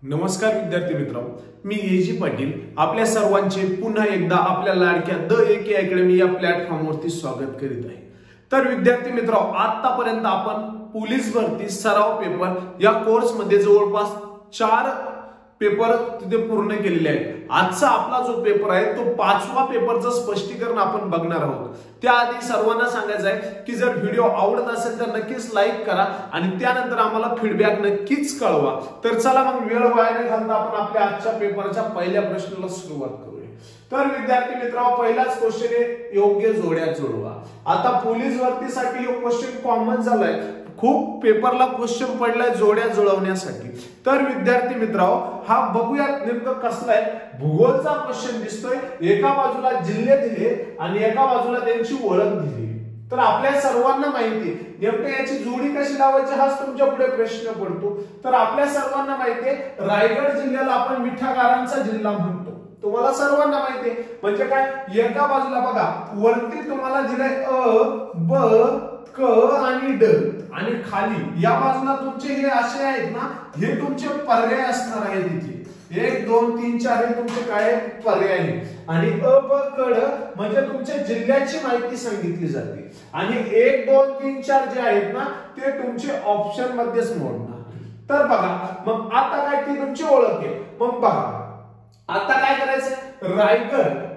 नमस्कार विद्यार्थी मित्रांनो, मी एजी पाटील आपल्या सर्वांचे पुन्हा एकदा आपल्या लाडक्या द एके अकॅडमी या प्लॅटफॉर्मवरती स्वागत करीत आहे। तर विद्यार्थी मित्रांनो, आतापर्यंत आपण पोलीस भरती सराव पेपर या कोर्स मध्ये जवळपास 4 पेपर तिथे पूर्ण केलेले आहेत। आजचा आपला जो पेपर आहे तो 5वा पेपरचं स्पष्टीकरण आपण बघणार आहोत। त्याआधी सर्वांना सांगायचं आहे की जर व्हिडिओ आवडत असेल तर नक्कीच लाईक करा आणि त्यानंतर आम्हाला फीडबॅक नक्कीच कळवा। तर चला मग वेळ वाया न घालता आपण आपल्या आजच्या पेपरच्या पहिल्या प्रश्नाला सुरुवात करूया। तर विद्यार्थी मित्रांनो, पहिलाच क्वेश्चन आहे योग्य जोड्या जुळवा। आता पोलीस भरतीसाठी हा क्वेश्चन कॉमन झालाय, खूप पेपरला क्वेश्चन पडलाय जोड्या जुळवण्यासाठी। तर विद्यार्थी मित्रांनो, हा बघूयात नेमकं कसला आहे। भूगोलचा क्वेश्चन दिसतोय, एका बाजूला जिल्हे दिले आणि एका बाजूला त्यांची ओळख दिली। तर आपल्या सर्वांना माहिती आहे नेमकं याची जोडी कशी लावायची हाच तुमच्या पुढे प्रश्न पडतो। तर आपल्या सर्वांना माहिती आहे रायगड जिल्ह्याला आपण मिठागरांचा जिल्हा म्हणतो, तुम्हाला सर्वांना माहिती आहे। म्हणजे काय, एका बाजूला बघा वरती तुम्हाला दिलंय अ ब क आणि ड आणि खाली या बाजूला तुमचे हे असे आहेत ना, हे तुमचे पर्याय असणार आहेत। इथे 1 2 3 4 हे तुमचे काय पर्याय आहेत आणि अ ब क ड म्हणजे तुमच्या जिल्ह्याची माहिती सांगितली जाते आणि 1 2 3 4 जे आहेत ना ते तुमचे ऑप्शन मध्येच मोडणार। तर बघा मग आता काय ती तुमची ओळख आहे। मग बघा आता काय करायचं,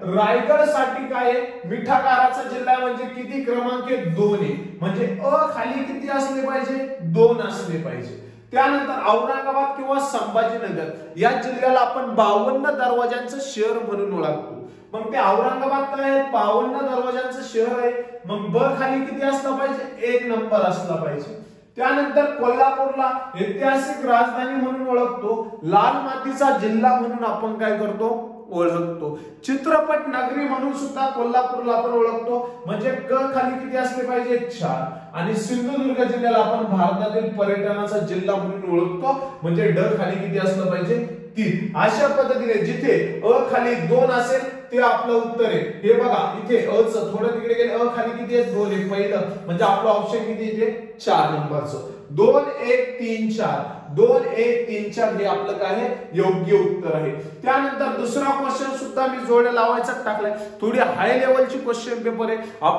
रायगड साठी काय आहे, मिठागराचा जिल्हा म्हणजे किती क्रमांक आहे 2 आहे, म्हणजे अ खाली किती असले पाहिजे 2 असले पाहिजे। त्यानंतर औरंगाबाद किंवा संभाजीनगर या जिल्ह्याला आपण 52 दरवाजांचं शहर म्हणून ओळखतो। मग ते औरंगाबाद काय आहे 52 दरवाजांचं शहर आहे, मग ब खाली किती असला पाहिजे 1 नंबर असला पाहिजे। त्यानंतर कोल्हापूरला ऐतिहासिक राजधानी म्हणून ओळखतो, लाल मातीचा जिल्हा म्हणून आपण काय करतो ओळखतो। चित्रपट नगरी म्हणून सुद्धा कोल्हापूरला आपण ओळखतो, म्हणजे क खाली किती असले पाहिजे 4 आणि सिंधुदुर्ग जिल्ह्याला आपण भारतातील पर्यटनाचा जिल्हा म्हणून ओळखतो, म्हणजे ड खाली किती असलं पाहिजे 3। अशा पद्धतीने जिथे अ खाली 2 असेल ते आपलं उत्तर आहे। हे बघा इथे अ च थोडं तिकडे गेले, अ खाली किती आहे 2 आहे पहिलं, म्हणजे आपलं ऑप्शन किती इथे 4 नंबरचं 2 1 3 4 2 1 3 4 हे आपलं काय आहे योग्य उत्तर आहे। त्यानंतर दुसरा क्वेश्चन सुद्धा मी जोड्या लावायचा टाकलाय, थोडी हाय लेवलची क्वेश्चन पेपर आहे।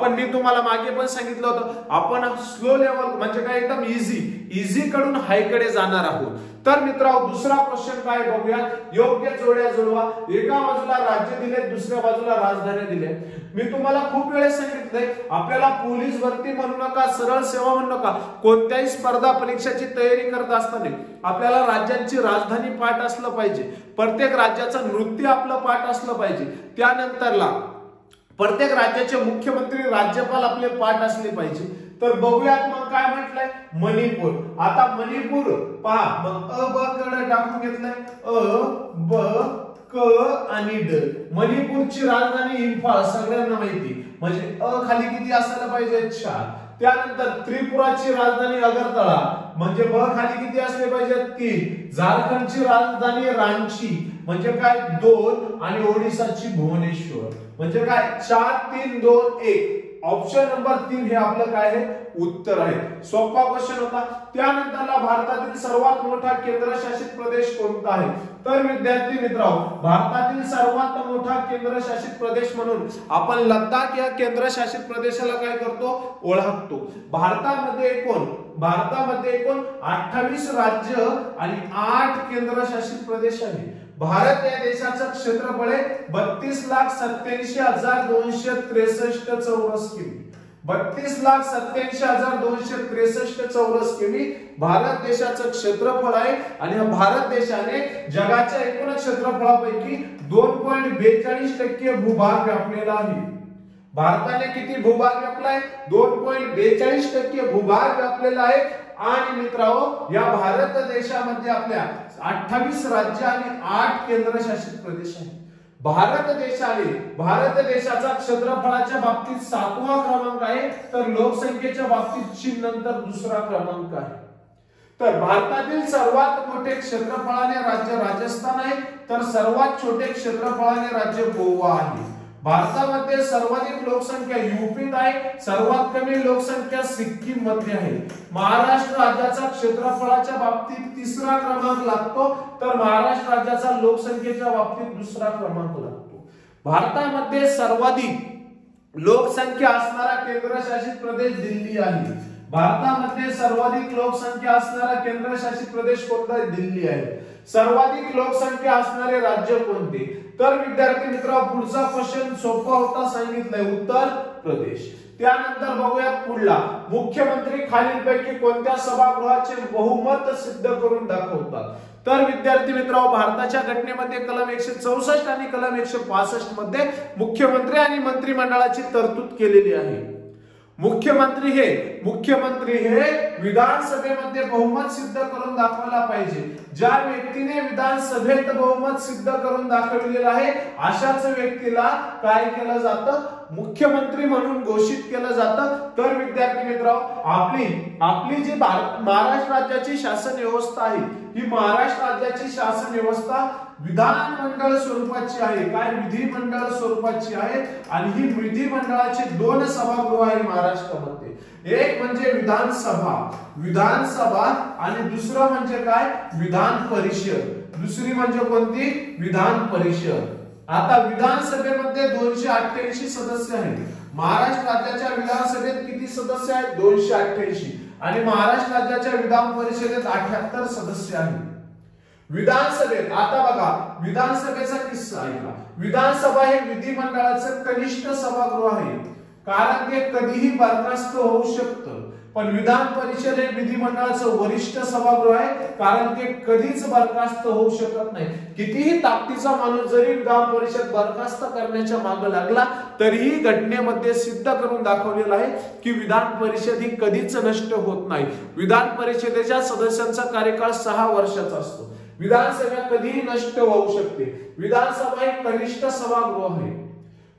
मी तुम्हाला मागे पण सांगितलं होतं आपण स्लो लेवल म्हणजे काय एकदम इझी कडून हाय कडे जाणार आहोत। तर मित्रांनो, दुसरा क्वेश्चन काय बघूया, योग्य जोड्या जुळवा। एका बाजूला राज्य दिले, दुसऱ्या बाजूला राजधानी दिले। मी तुम्हाला खूप वेळेस सांगितलंय आपल्याला पोलीस भरती म्हणू नका, सरळ सेवा म्हणू नका, कोणत्याही स्पर्धा परीक्षेची तयारी करत असताना आपल्याला राज्यांची राजधानी पाठ असलं पाहिजे, प्रत्येक राज्याचं नृत्य आपलं पाठ असलं पाहिजे, त्यानंतरला प्रत्येक राज्याचे मुख्यमंत्री राज्यपाल आपले पाठ असले पाहिजे। तर बघूयात मग काय म्हटलंय मणिपूर। आता मणिपूर पहा, मग अ ब क ड टाकून घेतलंय अ ब क आणि ड। मणिपूरची राजधानी इम्फाल सगळ्यांना माहिती, म्हणजे अ खाली किती असायला पाहिजे 4। त्यानंतर त्रिपुराची राजधानी अगरतळा, म्हणजे ब खाली किती असले पाहिजे 3। झारखंडची राजधानी रांची, म्हणजे काय 2 आणि ओडिसाची भुवनेश्वर, म्हणजे काय 4 3 2 1। ऑप्शन नंबर 3 हे आपलं काय आहे उत्तर आहे। सोपा क्वेश्चन होता। त्यानंतरला भारतातील सर्वात मोठा केंद्रशासित प्रदेश कोणता आहे। तर विद्यार्थी मित्रांनो, भारतातील सर्वात मोठा केंद्रशासित प्रदेश म्हणून आपण लडाख या केंद्रशासित प्रदेशाला काय करतो ओळखतो। भारतामध्ये एकूण 28 राज्य आणि 8 केंद्रशासित प्रदेश आहेत। भारत या देशाचं क्षेत्रफळ आहे 32,87,263 चौरस किमी। 32,87,263 चौरस किमी भारत देशाचं क्षेत्रफळ आहे आणि भारत देशाने जगाच्या एकूण क्षेत्रफळापैकी 2.42% भूभाग व्यापलेला आहे। भारताने किती भूभाग व्यापलाय 2.42% भूभाग व्यापलेला आहे। आणि मित्रांनो, या भारत देशामध्ये आपल्या 28 राज्य आणि 8 केंद्रशासित प्रदेश आहेत। भारत देशाचा क्षेत्रफळाच्या बाबतीत 7वा क्रमांक आहे, तर लोकसंख्येच्या बाबतीत चीन नंतर दुसरा क्रमांक आहे। तर भारतातील सर्वात मोठे क्षेत्रफळाने राज्य राजस्थान आहे, तर सर्वात छोटे क्षेत्रफळाने राज्य गोवा आहे। भारतामध्ये सर्वाधिक लोकसंख्या यूपीत आहे, सर्वात कमी लोकसंख्या सिक्कीम मध्ये आहे। महाराष्ट्र राज्याचा क्षेत्रफळाच्या बाबतीत तिसरा क्रमांक लागतो, तर महाराष्ट्र राज्याचा लोकसंख्येच्या बाबतीत दुसरा क्रमांक लागतो। भारतामध्ये सर्वाधिक लोकसंख्या असणारा केंद्रशासित प्रदेश दिल्ली आहे। भारतामध्ये सर्वाधिक लोकसंख्या असणारा केंद्रशासित प्रदेश कोणता आहे? दिल्ली आहे। सर्वाधिक लोकसंख्या असणारे राज्य कोणते? तर विद्यार्थी मित्रांनो, पुढचा क्वेश्चन सोपा होता, सांगितलंय उत्तर प्रदेश। त्यानंतर बघूयात पुढला, मुख्यमंत्री खालीलपैकी कोणत्या सभागृहाचे बहुमत सिद्ध करून दाखवतात? तर विद्यार्थी मित्रांनो, भारताच्या घटनेमध्ये कलम 164 आणि कलम 165 मध्ये मुख्यमंत्री आणि मंत्रिमंडळाची तरतूद केलेली आहे। मुख्यमंत्री हे विधानसभेमध्ये बहुमत सिद्ध करून दाखवायला पाहिजे। ज्या व्यक्तीने विधानसभेत बहुमत सिद्ध करून दाखवलेलं आहे अशाच व्यक्तीला काय केलं जातं? मुख्यमंत्री म्हणून घोषित केलं जातं। तर विद्यार्थी मित्रांनो, आपली जी महाराष्ट्र राज्याची शासन व्यवस्था आहे, ही महाराष्ट्र राज्याची शासन व्यवस्था विधानमंडळ स्वरूपाची आहे। काय? विधिमंडळ स्वरूपाची आहे। आणि ही विधिमंडळाची दोन सभागृह आहे महाराष्ट्रामध्ये, एक म्हणजे विधानसभा आणि दुसरं म्हणजे काय? विधान परिषद। दुसरी म्हणजे कोणती? विधान परिषद। आता विधानसभेमध्ये 288 सदस्य आहेत। महाराष्ट्र राज्याच्या विधानसभेत किती सदस्य आहेत? 288। आणि महाराष्ट्र राज्याच्या विधान परिषदेत 78 सदस्य आहेत। विधानसभेत आता बघा, विधानसभेचा किस्सा ऐका। विधानसभा हे विधिमंडळाचं कनिष्ठ सभागृह आहे, कारण ते कधीही बरखास्त होऊ शकतं। पण विधान परिषद हे विधिमंडळाचं वरिष्ठ सभागृह आहे, कारण ते कधीच बरखास्त होऊ शकत नाही। कितीही ताकदीचा माणूस जरी विधान परिषद बरखास्त करण्याच्या मागे लागला तरीही घटनेमध्ये सिद्ध करून दाखवलेलं आहे की विधान परिषद ही कधीच नष्ट होत नाही। विधान परिषदेच्या सदस्यांचा कार्यकाळ 6 वर्षाचा असतो। विधानसभा कधीही नष्ट होऊ शकते। विधानसभा एक कनिष्ठ सभागृह आहे,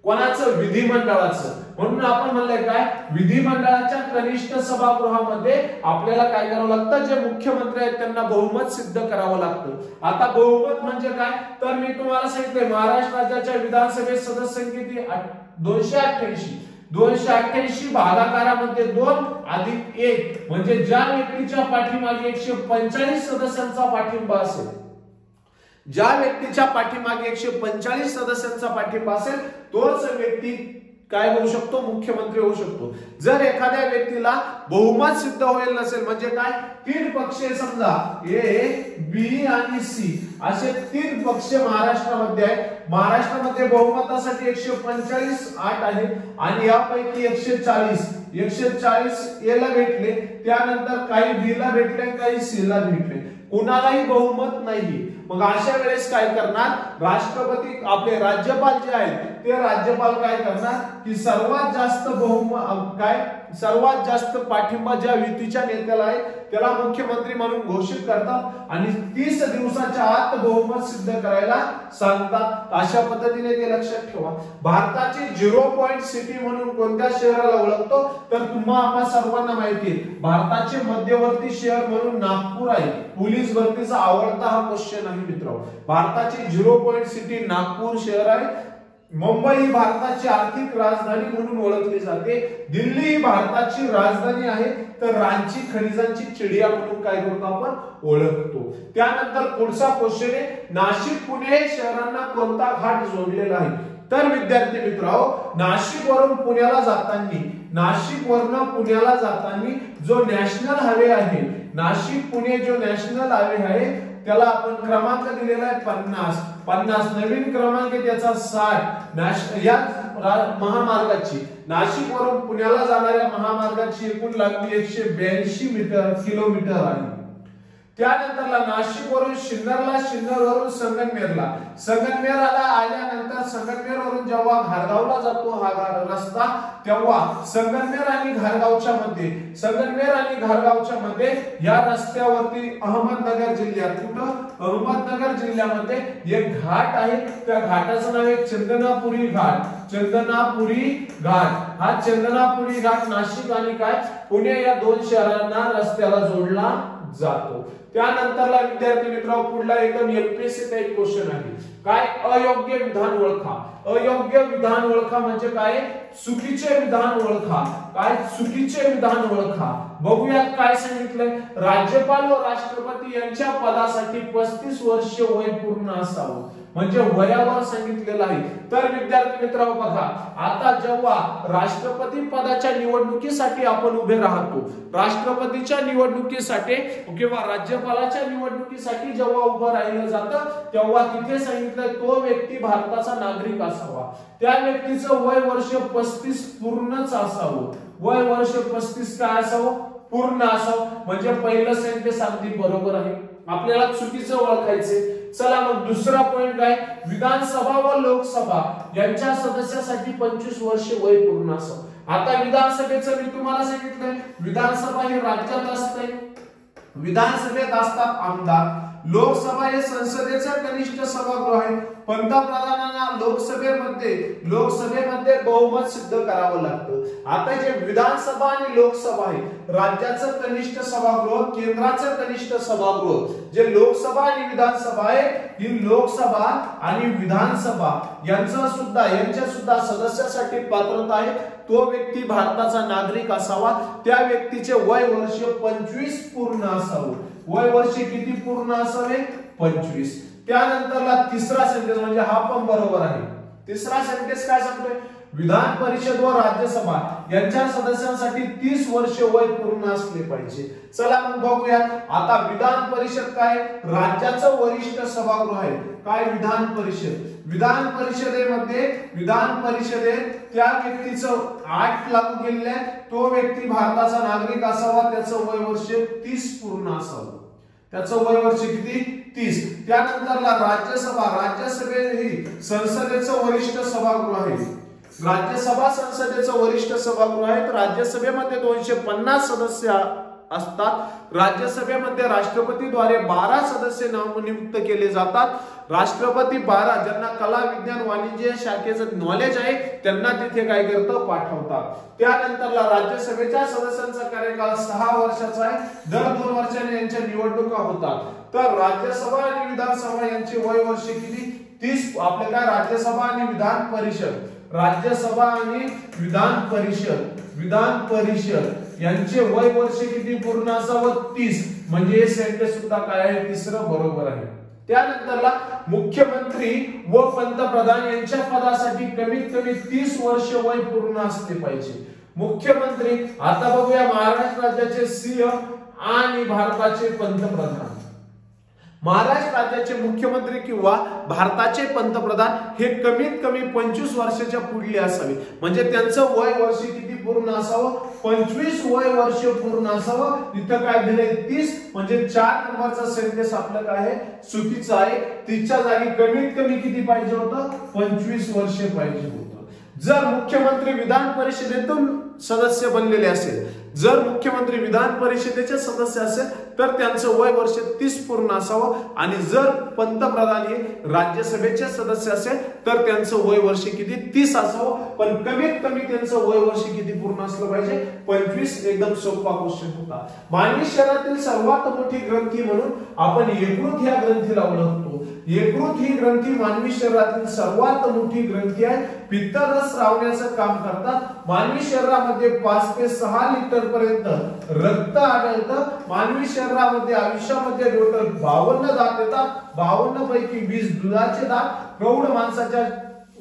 कोणाचं? विधिमंडळाचं। म्हणून आपण म्हणलंय काय? विधिमंडळाच्या कनिष्ठ सभागृहामध्ये आपल्याला काय करावं लागतं? जे मुख्यमंत्री आहेत त्यांना बहुमत सिद्ध करावं लागतं। आता बहुमत म्हणजे काय? तर मी तुम्हाला सांगितलंय, महाराष्ट्र राज्याच्या विधानसभेत सदस्य किती? 288। 288 भागाकारामध्ये 2 अधिक 1 म्हणजे ज्या व्यक्तीच्या पाठीमागे 145 सदस्यांचा पाठिंबा असेल, ज्या व्यक्तीच्या पाठीमागे 145 सदस्यांचा पाठिंबा असेल तोच व्यक्ती काय होऊ शकतो? मुख्यमंत्री होऊ शकतो। जर एखाद्या व्यक्तीला बहुमत सिद्ध होईल नसेल, म्हणजे काय? 3 पक्ष, समजा ए, बी आणि सी असे 3 पक्ष महाराष्ट्रामध्ये आहेत। महाराष्ट्रामध्ये बहुमतासाठी 145 8 आहे आणि यापैकी 140 ए ला भेटले, त्यानंतर काही बी ला भेटले, काही सी ला भेटले, कुणालाही बहुमत नाही। मग अशा वेळेस काय करणार? राष्ट्रपती, आपले राज्यपाल जे आहेत ते राज्यपाल काय करणार की सर्वात जास्त सर्वात जास्त पाठिंबा ज्या युतीच्या नेत्याला आहे त्याला मुख्यमंत्री म्हणून घोषित करतात आणि 30 दिवसाच्या आत बहुमत सिद्ध करायला सांगतात। अशा पद्धतीने ते लक्षात ठेवा। भारताची 0 पॉइंट सिटी म्हणून कोणत्या शहराला ओळखतो? तर तुम्हाला सर्वांना माहिती आहे, भारताचे मध्यवर्ती शहर म्हणून नागपूर आहे। पोलीस भरतीचा आवडता हा क्वेश्चन आहे मित्रांनो। भारताची 0 पॉइंट सिटी नागपूर शहर आहे। मुंबई ही भारताची आर्थिक राजधानी म्हणून ओळखली जाते। दिल्ली ही भारताची राजधानी आहे, तर रांची खनिजांची चिडिया म्हणून काय करतो आपण? ओळखतो। त्यानंतर पुढचा क्वेश्चन आहे, नाशिक पुणे शहरांना कोणता घाट जोडलेला आहे? तर विद्यार्थी मित्रांनो, नाशिक वरून पुण्याला जाताना जो नॅशनल हायवे आहे, नाशिक पुणे जो नॅशनल हायवे आहे त्याला आपण क्रमांक दिलेला आहे 50। नवीन क्रमांक आहे त्याचा 60। या महामार्गाची, नाशिक वरून पुण्याला जाणाऱ्या महामार्गाची एकूण लांबी 182 किलोमीटर आहे। त्यानंतरला नाशिक वरून शिन्नरला, शिन्नर वरून संगमनेरला आल्यानंतर संगमनेर वरून जेव्हा घारगावला जातो हा रस्ता, तेव्हा संगमनेर आणि घारगावच्या मध्ये या रस्त्यावरती अहमदनगर जिल्ह्यामध्ये एक घाट आहे। त्या घाटाचं नाव आहे चंदनापुरी घाट। हा चंदनापुरी घाट नाशिक आणि पुणे या 2 शहरांना रस्त्याला जोडला जातो। त्यानंतरला विद्यार्थी मित्रांनो पुढला एकदम एमपीएससी टाइप क्वेश्चन आहे. काय अयोग्य विधान ओळखा. अयोग्य विधान ओळखा म्हणजे काय, चुकीचे विधान ओळखा. काय चुकीचे विधान ओळखा. बघूयात काय सांगितलंय. राज्यपाल व राष्ट्रपती यांच्या पदासाठी 35 वर्ष वय पूर्ण असावं, म्हणजे वयावर सांगितलेलं आहे. तर विद्यार्थी मित्रांनो बघा, आता जेव्हा राष्ट्रपती पदाच्या निवडणुकीसाठी आपण उभे राहतो, राष्ट्रपतीच्या निवडणुकीसाठी किंवा राज्यपालाच्या निवडणुकीसाठी जेव्हा उभं राहिलं जातं, तेव्हा तिथे सांगितलंय तो व्यक्ती भारताचा नागरिक असावा. त्या व्यक्तीचं वय वर्ष 35 पूर्णच असावं. वय वर्ष 35 काय असावं, पूर्ण असावं. म्हणजे पहिलं सेंटेन्स अगदी बरोबर आहे. आपल्याला चुकीचं ओळखायचे. चला मग दुसरा पॉइंट काय, विधानसभा व लोकसभा यांच्या सदस्यासाठी 25 वर्ष वय पूर्ण असावं. आता विधानसभेचं मी तुम्हाला सांगितलंय, विधानसभा हे राज्यात असते, विधानसभेत असतात आमदार. लोकसभा हे संसदेचं कनिष्ठ सभागृह आहे. पंतप्रधानांना लोकसभेमध्ये बहुमत सिद्ध करावं लागतं. आता जे विधानसभा आणि लोकसभा आहे, राज्याचं कनिष्ठ सभागृह, केंद्राचं कनिष्ठ सभागृह. जे लोकसभा आणि विधानसभा आहे, ही लोकसभा आणि विधानसभा यांच्या सुद्धा सदस्यासाठी पात्रता आहे. तो व्यक्ती भारताचा नागरिक असावा. त्या व्यक्तीचे वय वर्ष 25 पूर्ण असावं. वय वर्ष किती पूर्ण असावे, 25. त्यानंतरला तिसरा सेंटेन्स म्हणजे हा पण बरोबर आहे. तिसरा सेंटेन्स काय सांगतोय, विधान परिषद व राज्यसभा यांच्या सदस्यांसाठी 30 वर्ष वय पूर्ण असले पाहिजे. चला मग बघूया. आता विधान परिषद काय, राज्याचं वरिष्ठ सभागृह आहे. काय विधान परिषद, विधान परिषदेत त्या व्यक्तीचं 8 लागू केलेलं आहे. तो व्यक्ती भारताचा नागरिक असावा. त्याचं वय वर्ष 30 पूर्ण असावं. त्याचं वय वर्ष किती, 30. त्यानंतरला राज्यसभा, राज्यसभे ही संसदेचं वरिष्ठ सभागृह आहे. राज्यसभा संसदेचं वरिष्ठ सभागृह आहे. राज्यसभेमध्ये 250 सदस्य असतात. राज्यसभेमध्ये राष्ट्रपतीद्वारे 12 सदस्य नामनियुक्त केले जातात. राष्ट्रपती 12 ज्यांना कला विज्ञान वाणिज्य शाखेचं नॉलेज आहे त्यांना तिथे काय करतं, पाठवतात. त्यानंतरला राज्यसभेच्या सदस्यांचा कार्यकाळ 6 वर्षाचा आहे. दर 2 वर्षांनी यांच्या निवडणुका होतात. तर राज्यसभा आणि विधानसभा यांचे वय वर्ष किती, 30. आपले काय, राज्यसभा आणि विधान परिषद, राज्यसभा आणि विधान परिषद यांचे वय वर्ष किती पूर्ण असावं, 30. म्हणजे हे सेंटेन्स सुद्धा काय आहे, तिसरं बरोबर आहे. त्यानंतरला मुख्यमंत्री व पंतप्रधान यांच्या पदासाठी कमीत कमी 30 वर्ष वय पूर्ण असले पाहिजे. मुख्यमंत्री, आता बघूया महाराष्ट्र राज्याचे सीएम आणि भारताचे पंतप्रधान. महाराष्ट्र राज्याचे मुख्यमंत्री किंवा भारताचे पंतप्रधान हे कमीत कमी 25 वर्षाच्या पुढले असावे. म्हणजे त्यांचं वय वर्ष किती पूर्ण असावं, 25 वय वर्ष पूर्ण असावं. इथं काय दिलंय, 30. म्हणजे 4 नंबरचा सेंटेन्स आपलं काय आहे, चुकीचं आहे. तिच्या जागी कमीत कमी किती पाहिजे होतं, 25 वर्ष पाहिजे होतं. जर मुख्यमंत्री विधान परिषदेतून सदस्य बनलेले असेल, जर मुख्यमंत्री विधान परिषदेचे सदस्य असेल तर त्यांचं वय वर्ष 30 पूर्ण असावं. आणि जर पंतप्रधान हे राज्यसभेचे सदस्य असेल तर त्यांचं वय वर्ष किती, 30 असावं. पण कमीत कमी त्यांचं वय वर्ष किती पूर्ण असलं पाहिजे, 25. एकदम सोपा क्वेश्चन होता. मानवी शरीरातील सर्वात मोठी ग्रंथी म्हणून आपण यकृत ह्या ग्रंथीला ओळखतो. यकृत ही ग्रंथी मानवी शरीरातील सर्वात मोठी ग्रंथी आहे. पित्तरस रावण्याचं काम करतात. मानवी शरीरामध्ये 5 ते 6 लिटर पर्यंत रक्त आढळतं. मानवी शरीरामध्ये आयुष्यामध्ये टोटल 52 दात येतात. 52 पैकी 20 दुधाचे दात. प्रौढ माणसाच्या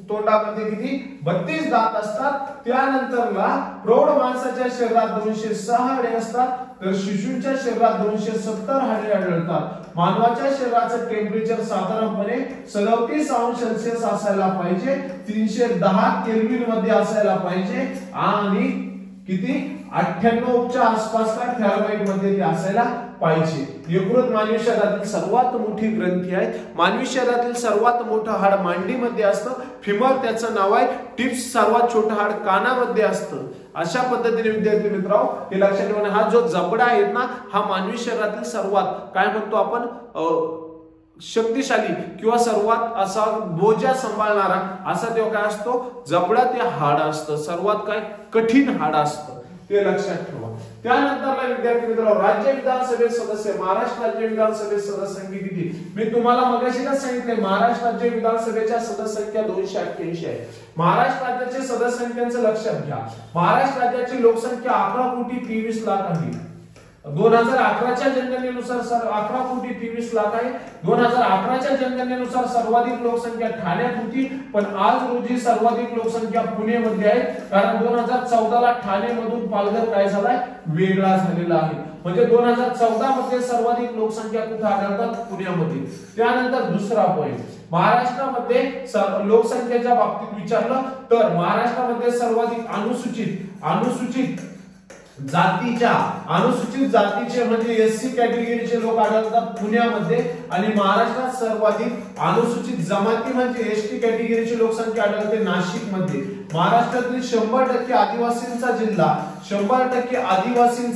तोंडामध्ये किती, 32 दात असतात. त्यानंतरला प्रौढ माणसाच्या शरीरात 206 हाडे असतात, तर शिशूच्या शरीरात 270 हाडे आढळतात. मानवाच्या शरीराचं टेम्परेचर साधारणपणे 37 अंश सेल्सिअस असायला पाहिजे. 310 केल्विन मध्ये असायला पाहिजे. आणि किती, 98च्या आसपासला फॅरनहाइट मध्ये ते असायला पाहिजे. यकृत मानवी शरीरातील सर्वात मोठी ग्रंथी आहे. मानवी शरीरातील सर्वात मोठं हाड मांडीमध्ये असतं, फिमर त्याचं नाव आहे. टिप्स सर्वात छोटं हाड कानामध्ये असतं. अशा पद्धतीने विद्यार्थी मित्रांनो हे लक्षात ठेवा. हा जो जबडा आहे ना, हा मानवी शरीरातील सर्वात काय म्हणतो आपण, शक्तिशाली किंवा सर्वात असा बोजा सांभाळणारा असा तेव्हा काय असतो, जबडा ते हाड असतं. सर्वात काय कठीण हाड असतं, ते लक्षात ठेवा. त्यानंतरला विद्यार्थी मित्रांनो राज्य विधानसभेत सदस्य, महाराष्ट्र राज्य विधानसभेत सदस्य संख्या किती? मी तुम्हाला मगाशीच सांगितले महाराष्ट्र राज्य विधानसभेच्या सदस्य संख्या 288 आहे. महाराष्ट्र राज्याचे सदस्य संख्यांचं लक्षात घ्या. महाराष्ट्र राज्याची लोकसंख्या 11,23,00,000 आहे. 2011च्या जनगणनेनुसार 11,23,00,000 आहे. 2011च्या जनगणनेनुसार सर्वाधिक लोकसंख्या ठाण्यात होती, पण आज रोजी सर्वाधिक लोकसंख्या पुण्यामध्ये आहे. कारण 2014ला ठाणेमधून पालघर काय झालाय? वेगळा झालेला आहे. म्हणजे 2014 मध्ये सर्वाधिक लोकसंख्या कुठे आढळतात? पुण्यामध्ये. त्यानंतर दुसरा पॉइंट, महाराष्ट्रामध्ये लोकसंख्येच्या बाबतीत विचारलं तर महाराष्ट्रामध्ये सर्वाधिक अनुसूचित जातीचे म्हणजे एससी कॅटेगरीचे लोक आढळतात पुण्यामध्ये, आणि महाराष्ट्रात सर्वाधिक अनुसूचित जमाती म्हणजे एसटी कॅटेगरीची लोकसंख्या आढळते नाशिकमध्ये. महाराष्ट्रातील 100% आदिवासींचा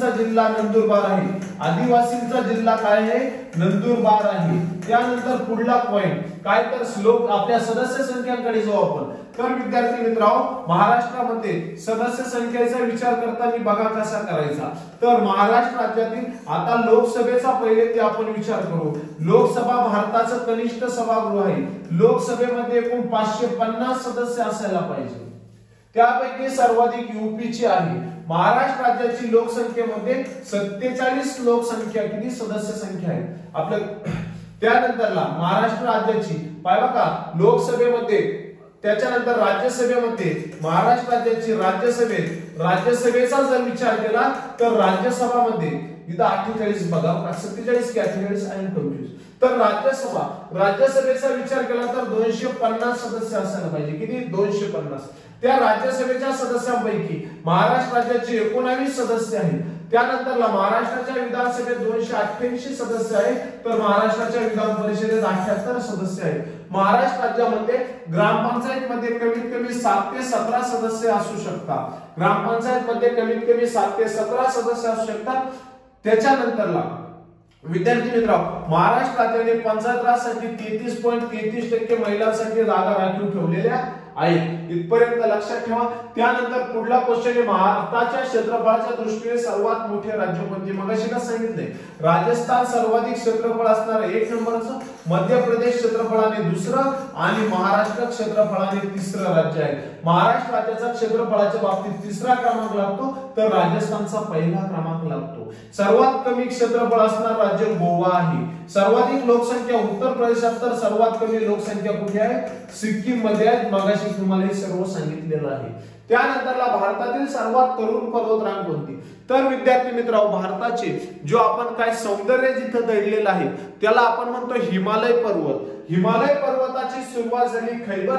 जिल्हा नंदुरबार आहे. आदिवासींचा जिल्हा काय आहे? नंदुरबार आहे. त्यानंतर पुढला पॉइंट काय तर आपल्या सदस्य संख्यांकडे जाऊ आपण. तर विद्यार्थी मित्रांनो, महाराष्ट्रामध्ये सदस्य संख्येचा विचार करताना बघा कसा करायचा. तर महाराष्ट्र राज्यातील आता लोकसभेचा पहिले ते आपण विचार करू. लोकसभा भारताचं कनिष्ठ सभागृह आहे. लोकसभेमध्ये एकूण 550 सदस्य असायला पाहिजे. त्यापैकी सर्वाधिक यूपीची आहे. महाराष्ट्र राज्याची लोकसंख्येमध्ये 47 लोकसंख्या किती सदस्य संख्या आहे आपल्या. त्यानंतरला महाराष्ट्र राज्याची पाहिजे का लोकसभेमध्ये, त्याच्यानंतर राज्यसभेमध्ये महाराष्ट्र राज्याची राज्यसभेचा जर विचार केला तर राज्यसभामध्ये इथं 48 बघा, 47 की 48 आणि 25. तर राज्यसभेचा विचार केला तर 250 सदस्य असायला पाहिजे. किती? 250. त्या राज्यसभेच्या सदस्यांपैकी महाराष्ट्र राज्याचे 19 सदस्य आहेत. त्यानंतरला महाराष्ट्राच्या विधानसभेत 288 सदस्य आहेत, तर महाराष्ट्राच्या विधान परिषदेत 78 सदस्य आहेत. महाराष्ट्र राज्यामध्ये ग्रामपंचायत मध्ये कमीत कमी 7 ते 17 सदस्य असू शकतात. ग्रामपंचायत मध्ये कमीत कमी 7 ते 17 सदस्य असू शकतात. त्याच्यानंतरला विद्यार्थी मित्रांनो, महाराष्ट्र राज्याने पंचायत राजसाठी 33.33% महिलांसाठी जागा राखीव ठेवलेल्या आहेत. इथपर्यंत लक्षात ठेवा. त्यानंतर पुढला क्वेश्चन आहे, भारताच्या क्षेत्रफळाच्या दृष्टीने सर्वात मोठे राज्य कोणते? मगाशी का सांगितले, राजस्थान सर्वाधिक क्षेत्रफळ असणारे 1 नंबरचं, मध्य प्रदेश क्षेत्रफळाने दुसरं आणि महाराष्ट्र क्षेत्रफळाने तिसरं राज्य आहे. महाराष्ट्र राज्याचा क्षेत्रफळाच्या बाबतीत तिसरा क्रमांक लागतो, तर राजस्थानचा पहिला क्रमांक लागतो. सर्वात कमी क्षेत्रफळ असणारं राज्य गोवा आहे. सर्वाधिक लोकसंख्या उत्तर प्रदेशात, तर सर्वात कमी लोकसंख्या कुठे आहे? सिक्कीम मध्ये आहे. मगाशी तुम्हाला हे सर्व सांगितलेलं आहे. त्यानंतरला भारतातील सर्वात तरुण पर्वतरांग कोणती? तर विद्यार्थी मित्रांनो, भारताचे जो आपण काय सौंदर्य जिथं दडलेलं आहे त्याला आपण म्हणतो हिमालय पर्वत. हिमालय पर्वताची सुरुवात झाली खैबर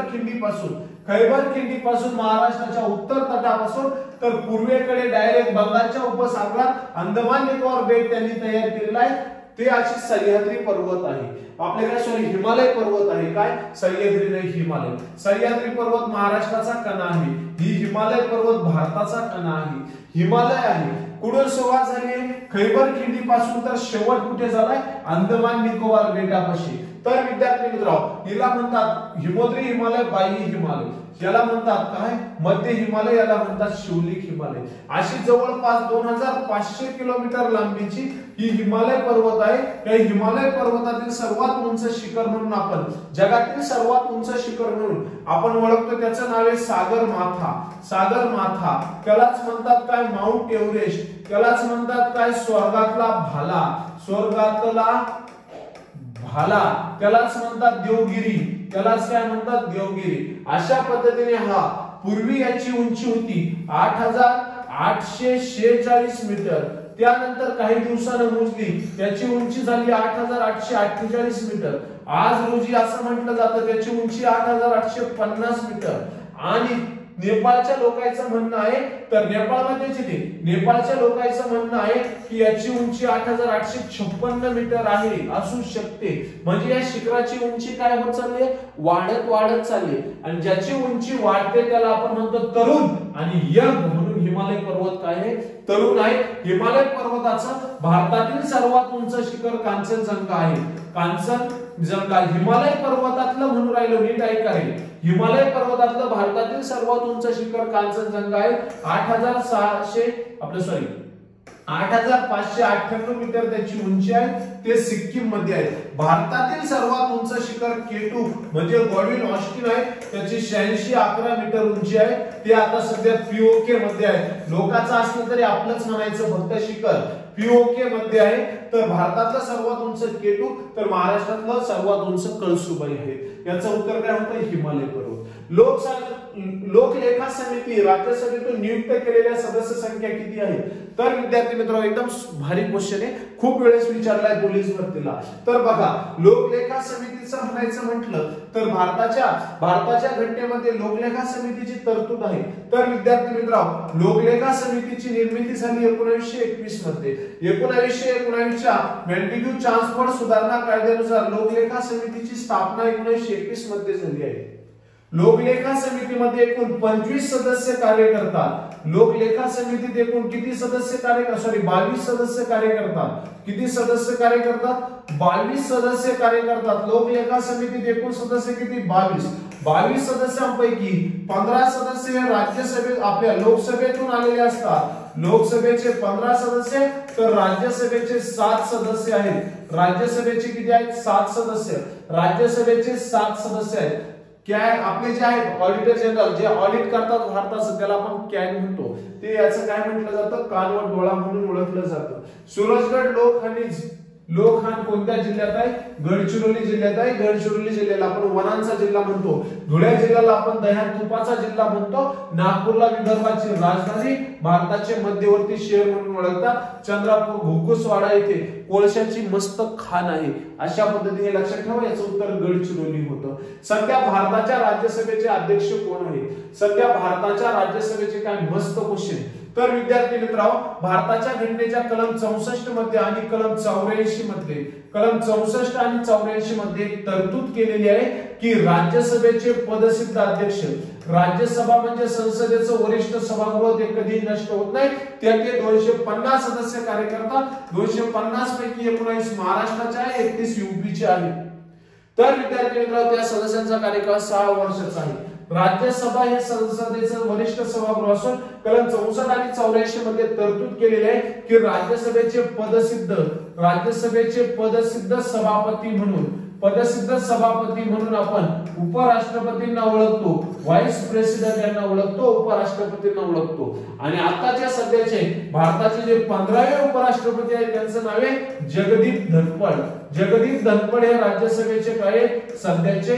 खिंडीपासून महाराष्ट्राच्या उत्तर तटापासून, तर पूर्वेकडे डायरेक्ट बंगालच्या उपसागरात अंदमान निकोबार बेट त्यांनी तयार केलेला आहे. ते अशी सह्याद्री पर्वत आहे. आपल्याकडे हिमालय पर्वत आहे. काय? सह्याद्री नाही, हिमालय. सह्याद्री पर्वत महाराष्ट्राचा कणा आहे. ही हिमालय पर्वत भारताचा कणा आहे. हिमालय आहे. कुठून सुरुवात झाली? खैबर खिंडीपासून, तर शेवट कुठे झालाय? अंदमान निकोबार बेटापाशी. तर विद्यार्थी मित्रांनो, हिला म्हणतात हिमोद्री हिमालय, बाह्य हिमालय. याला म्हणतात काय? मध्य हिमालय. याला म्हणतात शिवलिक हिमालय. अशी जवळपास 2500 किलोमीटर लांबीची ही हिमालय पर्वत आहे. या हिमालय पर्वतातील सर्वात उंच शिखर म्हणून आपण, जगातील सर्वात उंच शिखर म्हणून आपण ओळखतो, त्याचं नाव आहे सागर माथा. त्यालाच म्हणतात काय? Mount Everest. त्यालाच म्हणतात काय? स्वर्गातला भाला. त्यालाच म्हणतात देवगिरी. त्यालाच काय म्हणतात? देवगिरी. अशा पद्धतीने हा पूर्वी याची उंची होती 8846 मीटर. त्यानंतर काही दिवसांनी मोजली, त्याची उंची झाली 8848 मीटर. आज रोजी असं म्हटलं जातं त्याची उंची 8850 मीटर. आणि नेपाळच्या लोकांचं म्हणणं आहे, तर नेपाळमध्ये नेपाळच्या लोकांचं म्हणणं आहे की याची उंची 8856 मीटर आहे, असू शकते. म्हणजे या शिखराची उंची काय होत चालली? वाढत चालली. आणि ज्याची उंची वाढते त्याला आपण म्हणतो तरुण, आणि यंग म्हणून हिमालय पर्वत काय आहे? तरुण आहे. हिमालय पर्वताचं भारतातील सर्वात उंच शिखर कांचनजंगा आहे. कांचनजंगा हिमालय पर्वतातलं म्हणून राहिलो, नीट ऐका रे. हिमालय पर्वतातलं भारतातील सर्वात उंच शिखर कांचनजंगा आहे. 8598 मीटर त्याची उंची आहे, ते सिक्कीम मध्ये आहे. भारतातील सर्वात उंच शिखर K2 म्हणजे गॉडविन ऑस्टिन आहे, त्याची 8611 मीटर उंची आहे. ते आता सध्या POK मध्ये आहे. लोकांचं असलं तरी आपलंच म्हणायचं फक्त शिखर POK मध्ये आहे. तर भारतातलं सर्वात उंच K2, तर महाराष्ट्रातलं सर्वात उंच कळसुबाई आहे. याचं उत्तर काय होतं? हिमालय पर्वत. लोकलेखा समिती राज्यसभेतून नियुक्त केलेल्या सदस्य संख्या किती आहे? तर विद्यार्थी मित्रांनो, एकदम भारी क्वेश्चन आहे, खूप वेळेस विचारलाय पोलीस भरतीला. तर बघा, लोकलेखा समितीचं म्हणायचं म्हटलं तर भारताच्या घटनेमध्ये लोकलेखा समितीची तरतूद आहे. तर विद्यार्थी मित्रांनो, लोकलेखा समितीची निर्मिती झाली 1921 मध्ये. 1919 च्या मॅन्टेग्यू ट्रान्सफर सुधारणा कायद्यानुसार लोकलेखा समितीची स्थापना 1921 मध्ये झाली आहे. लोकलेखा समितीमध्ये एकूण 25 सदस्य कार्य करतात. लोकलेखा समितीत एकूण किती सदस्य कार्य करतात? 22 सदस्य कार्य करतात. किती सदस्य कार्य करतात? 22 सदस्य कार्य करतात. लोकलेखा समितीत एकूण सदस्य किती? 22. 22 सदस्यांपैकी 15 सदस्य हे राज्यसभेत आपल्या लोकसभेतून आलेले असतात. लोकसभेचे 15 सदस्य, तर राज्यसभेचे 7 सदस्य आहेत. राज्यसभेचे किती आहेत? 7 सदस्य. राज्यसभेचे 7 सदस्य आहेत. कॅग आपले जे आहेत ऑडिटर जनरल, जे ऑडिट करतात भारताचं, त्याला आपण कॅग म्हणतो. ते याचं काय म्हटलं जातं? कानवट डोळा म्हणून ओळखलं जातं. सूरजगड लोकखान कोणत्या जिल्ह्यात आहे? गडचिरोली जिल्ह्यात आहे. गडचिरोली जिल्ह्याला आपण वनांचा जिल्हा म्हणतो. धुळे जिल्ह्याला आपण दह्यात तुपाचा जिल्हा म्हणतो. नागपूरला विदर्भाची राजधानी, भारताचे मध्यवर्ती शहर म्हणून ओळखतात. चंद्रपूर घुगुसवाडा येथे कोळशाची मस्त खाण आहे. अशा पद्धतीने लक्षात ठेवा, याचं उत्तर गडचिरोली होतं. सध्या भारताच्या राज्यसभेचे अध्यक्ष कोण आहे? सध्या भारताच्या राज्यसभेचे काय मस्त क्वेश्चन. तर विद्यार्थी मित्रांनो, भारताच्या घटनेच्या कलम 64 मध्ये आणि कलम 84 मध्ये, कलम 64 आणि 84 मध्ये तरतूद केलेली आहे की राज्यसभेचे पदसिद्ध अध्यक्ष, राज्यसभा म्हणजे संसदेचं वरिष्ठ सभागृह, ते कधी नष्ट होत नाही. त्याचे 250 सदस्य कार्य करतात. 250 पैकी 19 महाराष्ट्राचे आहे, 31 UP आहे. तर विद्यार्थी मित्रांनो, त्या सदस्यांचा कार्यकाळ 6 वर्षाचा आहे. राज्यसभा हे संसदेचं वरिष्ठ सभागृह असून कलम 64 आणि 84 मध्ये तरतूद केलेली आहे की राज्यसभेचे पदसिद्ध सभापती म्हणून आपण उपराष्ट्रपतींना ओळखतो, व्हाईस प्रेसिडेंट यांना ओळखतो, उपराष्ट्रपतींना ओळखतो. आणि आताच्या सध्याचे भारताचे जे 15वे उपराष्ट्रपती आहेत त्यांचं नाव आहे जगदीप धनखड. जगदीप धनखड हे राज्यसभेचे काय सध्याचे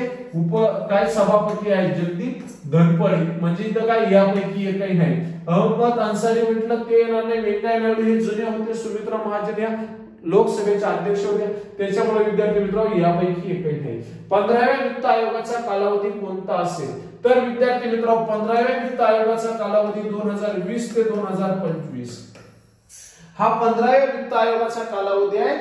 सभापती आहेत. जगदीप धनखड म्हणजे इथं काय यापैकी एकही नाही. अहमद अन्सारी म्हटलं ते येणार नाही. व्यंकय्या नायडू हे जुने होते. सुमित्रा महाजन या लोकसभेचे अध्यक्ष होते. त्याच्यामुळे विद्यार्थी मित्रांनो, यापैकी एकही नाही. 15व्या वित्त आयोगाचा कालावधी कोणता असेल? तर विद्यार्थी मित्रांनो, 15व्या वित्त आयोगाचा कालावधी 2020 ते 2025 हा 15व्या वित्त आयोगाचा कालावधी आहे.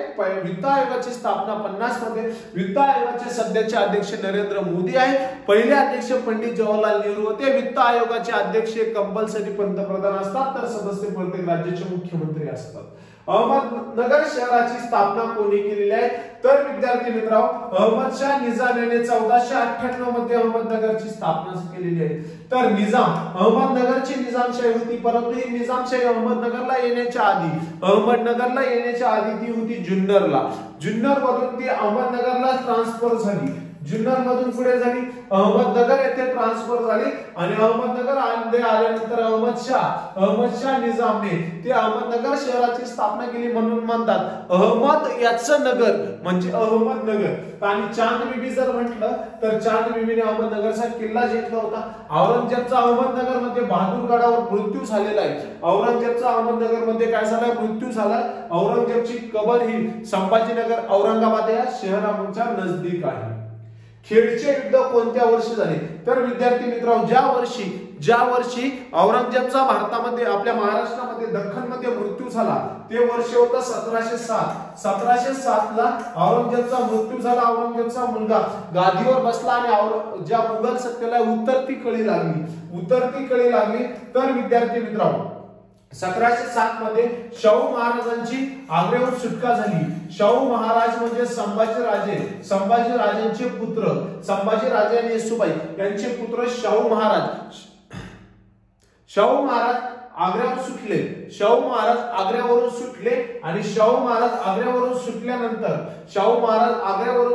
वित्त आयोगाची स्थापना 50 मध्ये. वित्त आयोगाचे सध्याचे अध्यक्ष नरेंद्र मोदी आहे. पहिले अध्यक्ष पंडित जवाहरलाल नेहरू होते. वित्त आयोगाचे अध्यक्ष कंपल्सरी पंतप्रधान असतात, तर सदस्य प्रत्येक राज्याचे मुख्यमंत्री असतात. अहमदनगर शहराची स्थापना कोणी केलेली आहे? तर विद्यार्थी मित्रांनो, अहमदशाह निजाम याने 1498 मध्ये अहमदनगरची स्थापना केलेली आहे. तर अहमदनगरची निजामशाही होती, परंतु ही निजामशाही अहमदनगरला येण्याच्या आधी ती होती जुन्नरला. जुन्नर मधून ती अहमदनगरला ट्रान्सफर झाली. जुन्नर मधून पुढे झाली अहमदनगर येथे ट्रान्सफर झाली. आणि अहमदनगर आल्यानंतर अहमदशाह निजामने ते अहमदनगर शहराची स्थापना केली. म्हणून म्हणतात अहमद याचं नगर म्हणजे अहमदनगर. आणि चांद बीबी जर म्हटलं तर चांद बीबीने अहमदनगरचा किल्ला जिंकला होता. औरंगजेबचा अहमदनगर मध्ये बहादूरगडावर मृत्यू झालेला आहे. औरंगजेबचा अहमदनगर मध्ये काय झाला? मृत्यू झाला. औरंगजेबची कबर ही संभाजीनगर औरंगाबाद या शहराच्या नजदीक आहे. खेडचे युद्ध कोणत्या वर्षी झाले? तर विद्यार्थी मित्रांनो, ज्या वर्षी औरंगजेबचा भारतामध्ये आपल्या महाराष्ट्रामध्ये दख्खनमध्ये मृत्यू झाला ते वर्ष होतं 1707. 1707 ला औरंगजेबचा मृत्यू झाला. औरंगजेबचा मुलगा गादीवर बसला आणि ज्या मुघल सत्तेला उतरती कळी लागली. तर विद्यार्थी मित्रांनो, 1707 मध्ये शाहू महाराजांची आग्र्याहून सुटका झाली. शाहू महाराज म्हणजे संभाजीराजांचे पुत्र, संभाजीराजे आणि येसुबाई यांचे पुत्र शाहू महाराज आग्र्यावरून सुटले, शाहू महाराज आग्र्यावरून सुटले आणि शाहू महाराज आग्र्यावरून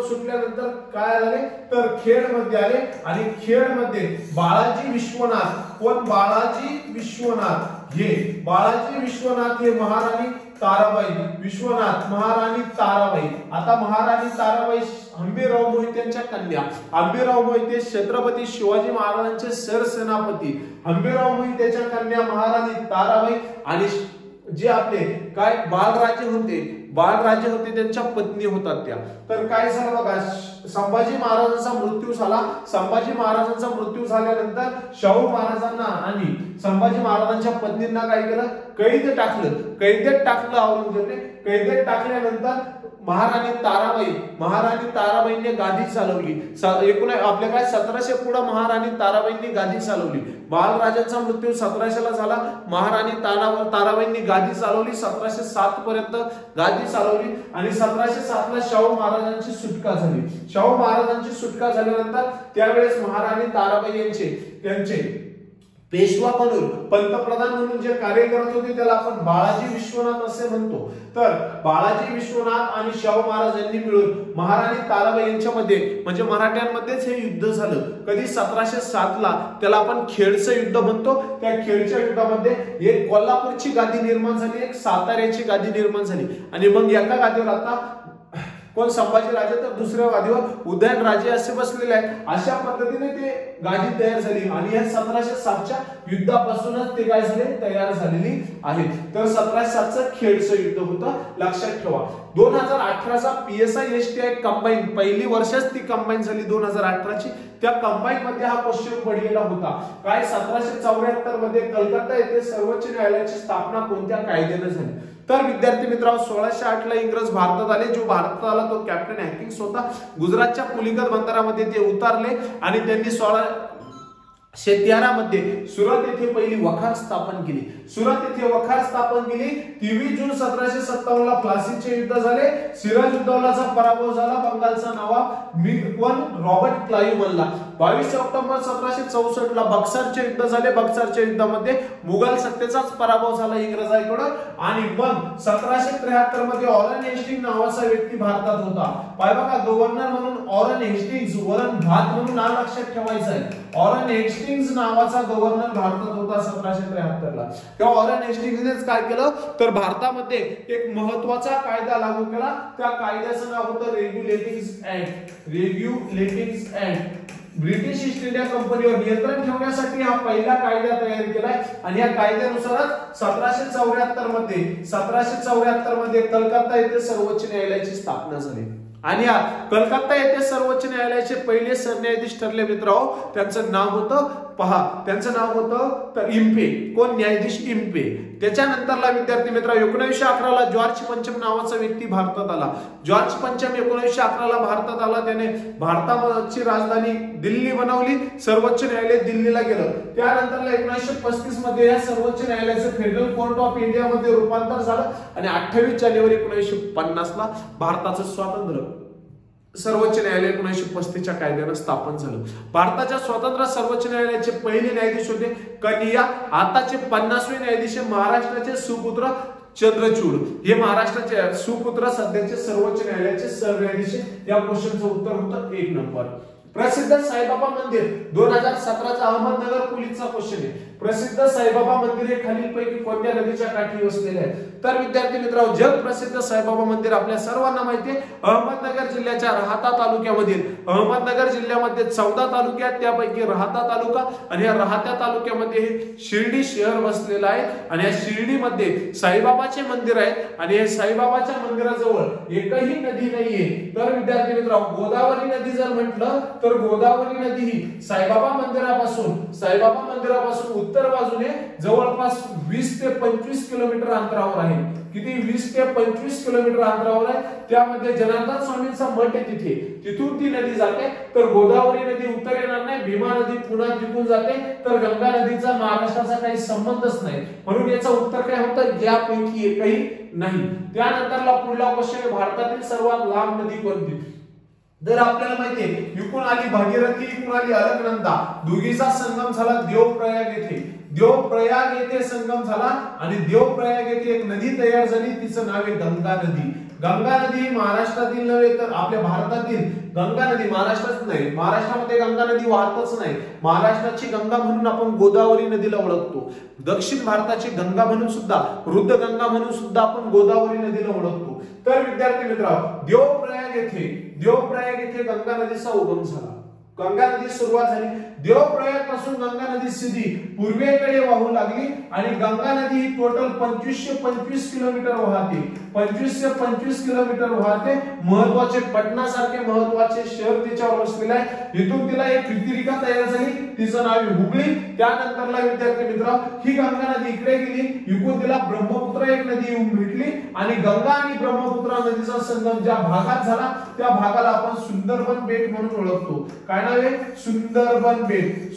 सुटल्यानंतर काय झाले तर खेडमध्ये आले आणि खेडमध्ये बाळाजी विश्वनाथ, कोण बाळाजी विश्वनाथ हे महाराणी ताराबाई, आता महाराणी ताराबाई हंबीरराव मोहितेंच्या कन्या, हंबीरराव मोहिते छत्रपती शिवाजी महाराजांचे सरसेनापती, हंबीरराव मोहितेच्या कन्या महाराणी ताराबाई आणि जे आपले काय बाळराजे होते त्यांच्या पत्नी होतात त्या। तर काय झालं बघा, संभाजी महाराजांचा मृत्यू झाल्यानंतर शाहू महाराजांना आणि संभाजी महाराजांच्या पत्नींना काय केलं, कैदेत टाकलं औरंगजेबने। कैदेत टाकल्यानंतर महाराणी ताराबाईंनी गादी चालवली। एकूण आपल्या काय 1700 पुढे महाराणी ताराबाईंनी गादी चालवली। बाळराजांचा मृत्यू 1700 झाला, महाराणी ताराबाईंनी गादी चालवली 1707 पर्यंत गादी चालवली आणि 1707 ला शाहू महाराजांची सुटका झाली। शाहू महाराजांची सुटका झाल्यानंतर त्यावेळेस महाराणी ताराबाई यांचे पेशवा म्हणून पंतप्रधान म्हणून जे कार्य करत होते त्याला आपण बाळाजी विश्वनाथ असे म्हणतो। तर बाळाजी विश्वनाथ आणि शाहू महाराज यांनी मिळून महाराणी ताराबाई यांच्यामध्ये म्हणजे मराठ्यांमध्येच हे युद्ध झालं। कधी 1707 ला, त्याला आपण खेडचं युद्ध म्हणतो। त्या खेडच्या युद्धामध्ये एक कोल्हापूरची गादी निर्माण झाली, एक साताऱ्याची गादी निर्माण झाली आणि मग एका गादीवर आता कोण संभाजी राजे तर दुसऱ्या गादीवर उदयनराजे असे बसलेले आहेत। अशा पद्धतीने ते गादी तयार झाली आणि या 1707च्या युद्धापासूनच ते काय झाले तयार झालेली आहेत। तर 1707चं खेडचं युद्ध होतं, लक्षात ठेवा। 2018चा PSI STI कंबाईन पहिली वर्षच ती कंबाईन झाली 2018ची। त्या कंबाईन मध्ये हा क्वेश्चन पडलेला होता काय, 1774 मध्ये कलकत्ता येथे सर्वोच्च न्यायालयाची स्थापना कोणत्या कायद्याने झाली? तर विद्यार्थी मित्रांनो 1608 ला इंग्रज भारतात आले। जो भारतात आला तो कॅप्टन हॅकिंग्स होता। गुजरातच्या पुलिकत बंदरामध्ये ते उतरले आणि त्यांनी 1613 मध्ये सुरत येथे पहिली वखार स्थापन केली। 23 जून 1757 ला प्लासीचे युद्ध झाले। सिराजुद्दौलाचा पराभव झाला। बंगालचा नवाब रॉबर्ट क्लाइव्ह बनला। 22 ऑक्टोबर 1764 ला बक्सरचे युद्ध झाले। बक्सरच्या युद्धामध्ये मुघल सत्तेचाच पराभव झाला इंग्रजांकडून आणि मग 1773 मध्ये ऑरेन हेस्टिंग्ज नावाचा व्यक्ती भारतात होता। पाय बघा, गव्हर्नर म्हणून ऑरेन हेस्टिंग्ज, वरण भात म्हणून नाव लक्षात ठेवायचं आहे। ऑरेन हेस्टिंग्ज नावाचा गव्हर्नर भारतात होता 1773 ला। तेव्हा ऑरेन हेस्टिंग्जनेच काय केलं तर भारतामध्ये एक महत्त्वाचा कायदा लागू केला। त्या कायद्याचं नाव होतं regulating act. British east India कंपनीवर नियंत्रण ठेवण्यासाठी हा पहिला कायदा तयार केलाय आणि या कायद्यानुसारच 1774 मध्ये कलकत्ता येथे सर्वोच्च न्यायालयाची स्थापना झाली आणि या कलकत्ता येथे सर्वोच्च न्यायालयाचे पहिले सरन्यायाधीश ठरले मित्रांनो, त्यांचं नाव होतं तर इम्पे। कोण? न्यायाधीश इम्पे। त्याच्यानंतरला विद्यार्थी मित्र 1911 ला जॉर्ज पंचम नावाचा व्यक्ती भारतात आला। जॉर्ज पंचम 1911 ला भारतात आला। त्याने भारताची राजधानी दिल्ली बनवली। सर्वोच्च न्यायालय दिल्लीला गेलं। त्यानंतरला 1935 मध्ये या सर्वोच्च न्यायालयाचं फेडरल कोर्ट ऑफ इंडिया मध्ये रूपांतर झालं आणि 28 जानेवारी 1950 ला भारताचं स्वातंत्र्य सर्वोच्च न्यायालय 1935 च्या कायद्याने स्थापन झालं। भारताच्या स्वतंत्र सर्वोच्च न्यायालयाचे पहिले न्यायाधीश होते कनिया। आताचे 50वे न्यायाधीश महाराष्ट्राचे सुपुत्र चंद्रचूड। हे महाराष्ट्राचे सुपुत्र सध्याचे सर्वोच्च न्यायालयाचे सरन्यायाधीश। या क्वेश्चनचं उत्तर होतं 1 नंबर। प्रसिद्ध साईबाबा मंदिर 2017चा अहमदनगर पोलीसचा क्वेश्चन आहे। प्रसिद्ध साईबाबा मंदिर हे खालीलपैकी कोणत्या नदीच्या काठी वसलेले आहे? तर विद्यार्थी मित्रांनो, जग प्रसिद्ध साईबाबा मंदिर आपल्या सर्वांना माहिती आहे अहमदनगर जिल्ह्याच्या राहाता तालुक्यामधील, अहमदनगर जिल्ह्यामध्ये 14 तालुक्यात त्यापैकी राहाता तालुका आणि या राहाता तालुक्यामध्ये शिर्डी शहर वसलेलं आहे आणि या शिर्डीमध्ये साईबाबाचे मंदिर आहे आणि या साईबाबाच्या मंदिराजवळ एकही नदी नाहीये। तर विद्यार्थी मित्रांनो, गोदावरी नदी जर म्हटलं तर गोदावरी नदी ही साईबाबा मंदिरापासून उत्तर बाजूने जवळपास 20 ते 25 किलोमीटर अंतरावर आहे। किती? 20 ते 25 किलोमीटर अंतरावर आहे। त्यामध्ये जनार्दन स्वामींचा मठ आहे तिथे, तिथून ती नदी जाते। तर गोदावरी नदी उत्तर येणार नाही, भीमा नदी पुन्हा तिथून जाते, तर गंगा नदीचा महाराष्ट्राचा काही संबंधच नाही। म्हणून याचं उत्तर काय होतं? यापैकी एकही नाही। त्यानंतरला पुढला क्वेश्चन आहे भारतातील सर्वात लांब नदी कोणती? तर आपल्याला माहितीये इकडून आली भागीरथी, इकडून आली अलकनंदा, दोघीचा संगम झाला देवप्रयाग येथे. देवप्रयाग येथे संगम झाला आणि देवप्रयाग येथे एक नदी तयार झाली, तिचं नाव आहे गंगा नदी. गंगा नदी महाराष्ट्रातील नव्हे तर आपल्या भारतातील गंगा नदी, महाराष्ट्रात नाही, महाराष्ट्रामध्ये गंगा नदी वाहतच नाही. महाराष्ट्राची गंगा म्हणून आपण गोदावरी नदीला ओळखतो. दक्षिण भारताची गंगा म्हणून सुद्धा, वृद्ध गंगा म्हणून सुद्धा आपण गोदावरी नदीला ओळखतो. तर विद्यार्थी मित्रांनो, देवप्रयाग येथे गंगा नदीचा उगम झाला. गंगा नदी सुरुवात झाली. देवप्रयाग पासून गंगा नदी सीधी पूर्वेकडे वाहू लागली आणि गंगा नदी ही टोटल 2525 किलोमीटर वाहते. 2525 किलोमीटर वाहते. महत्वाचे पटना सारखे महत्वाचे शहर तिच्यावर वसलेले आहे. इथून तिला एक वितरिका तयार झाली, तिचं नाव आहे हुगळी. त्यानंतरला विद्यार्थी मित्रांनो, ही गंगा नदी इकडे गेली, इकडून तिला ब्रह्मपुत्र एक नदी येऊन भेटली आणि गंगा आणि ब्रह्मपुत्रा नदीचा संगम ज्या भागात झाला त्या भागाला आपण सुंदरबन बेट म्हणून ओळखतो. काय नाव आहे? सुंदरबन बेट.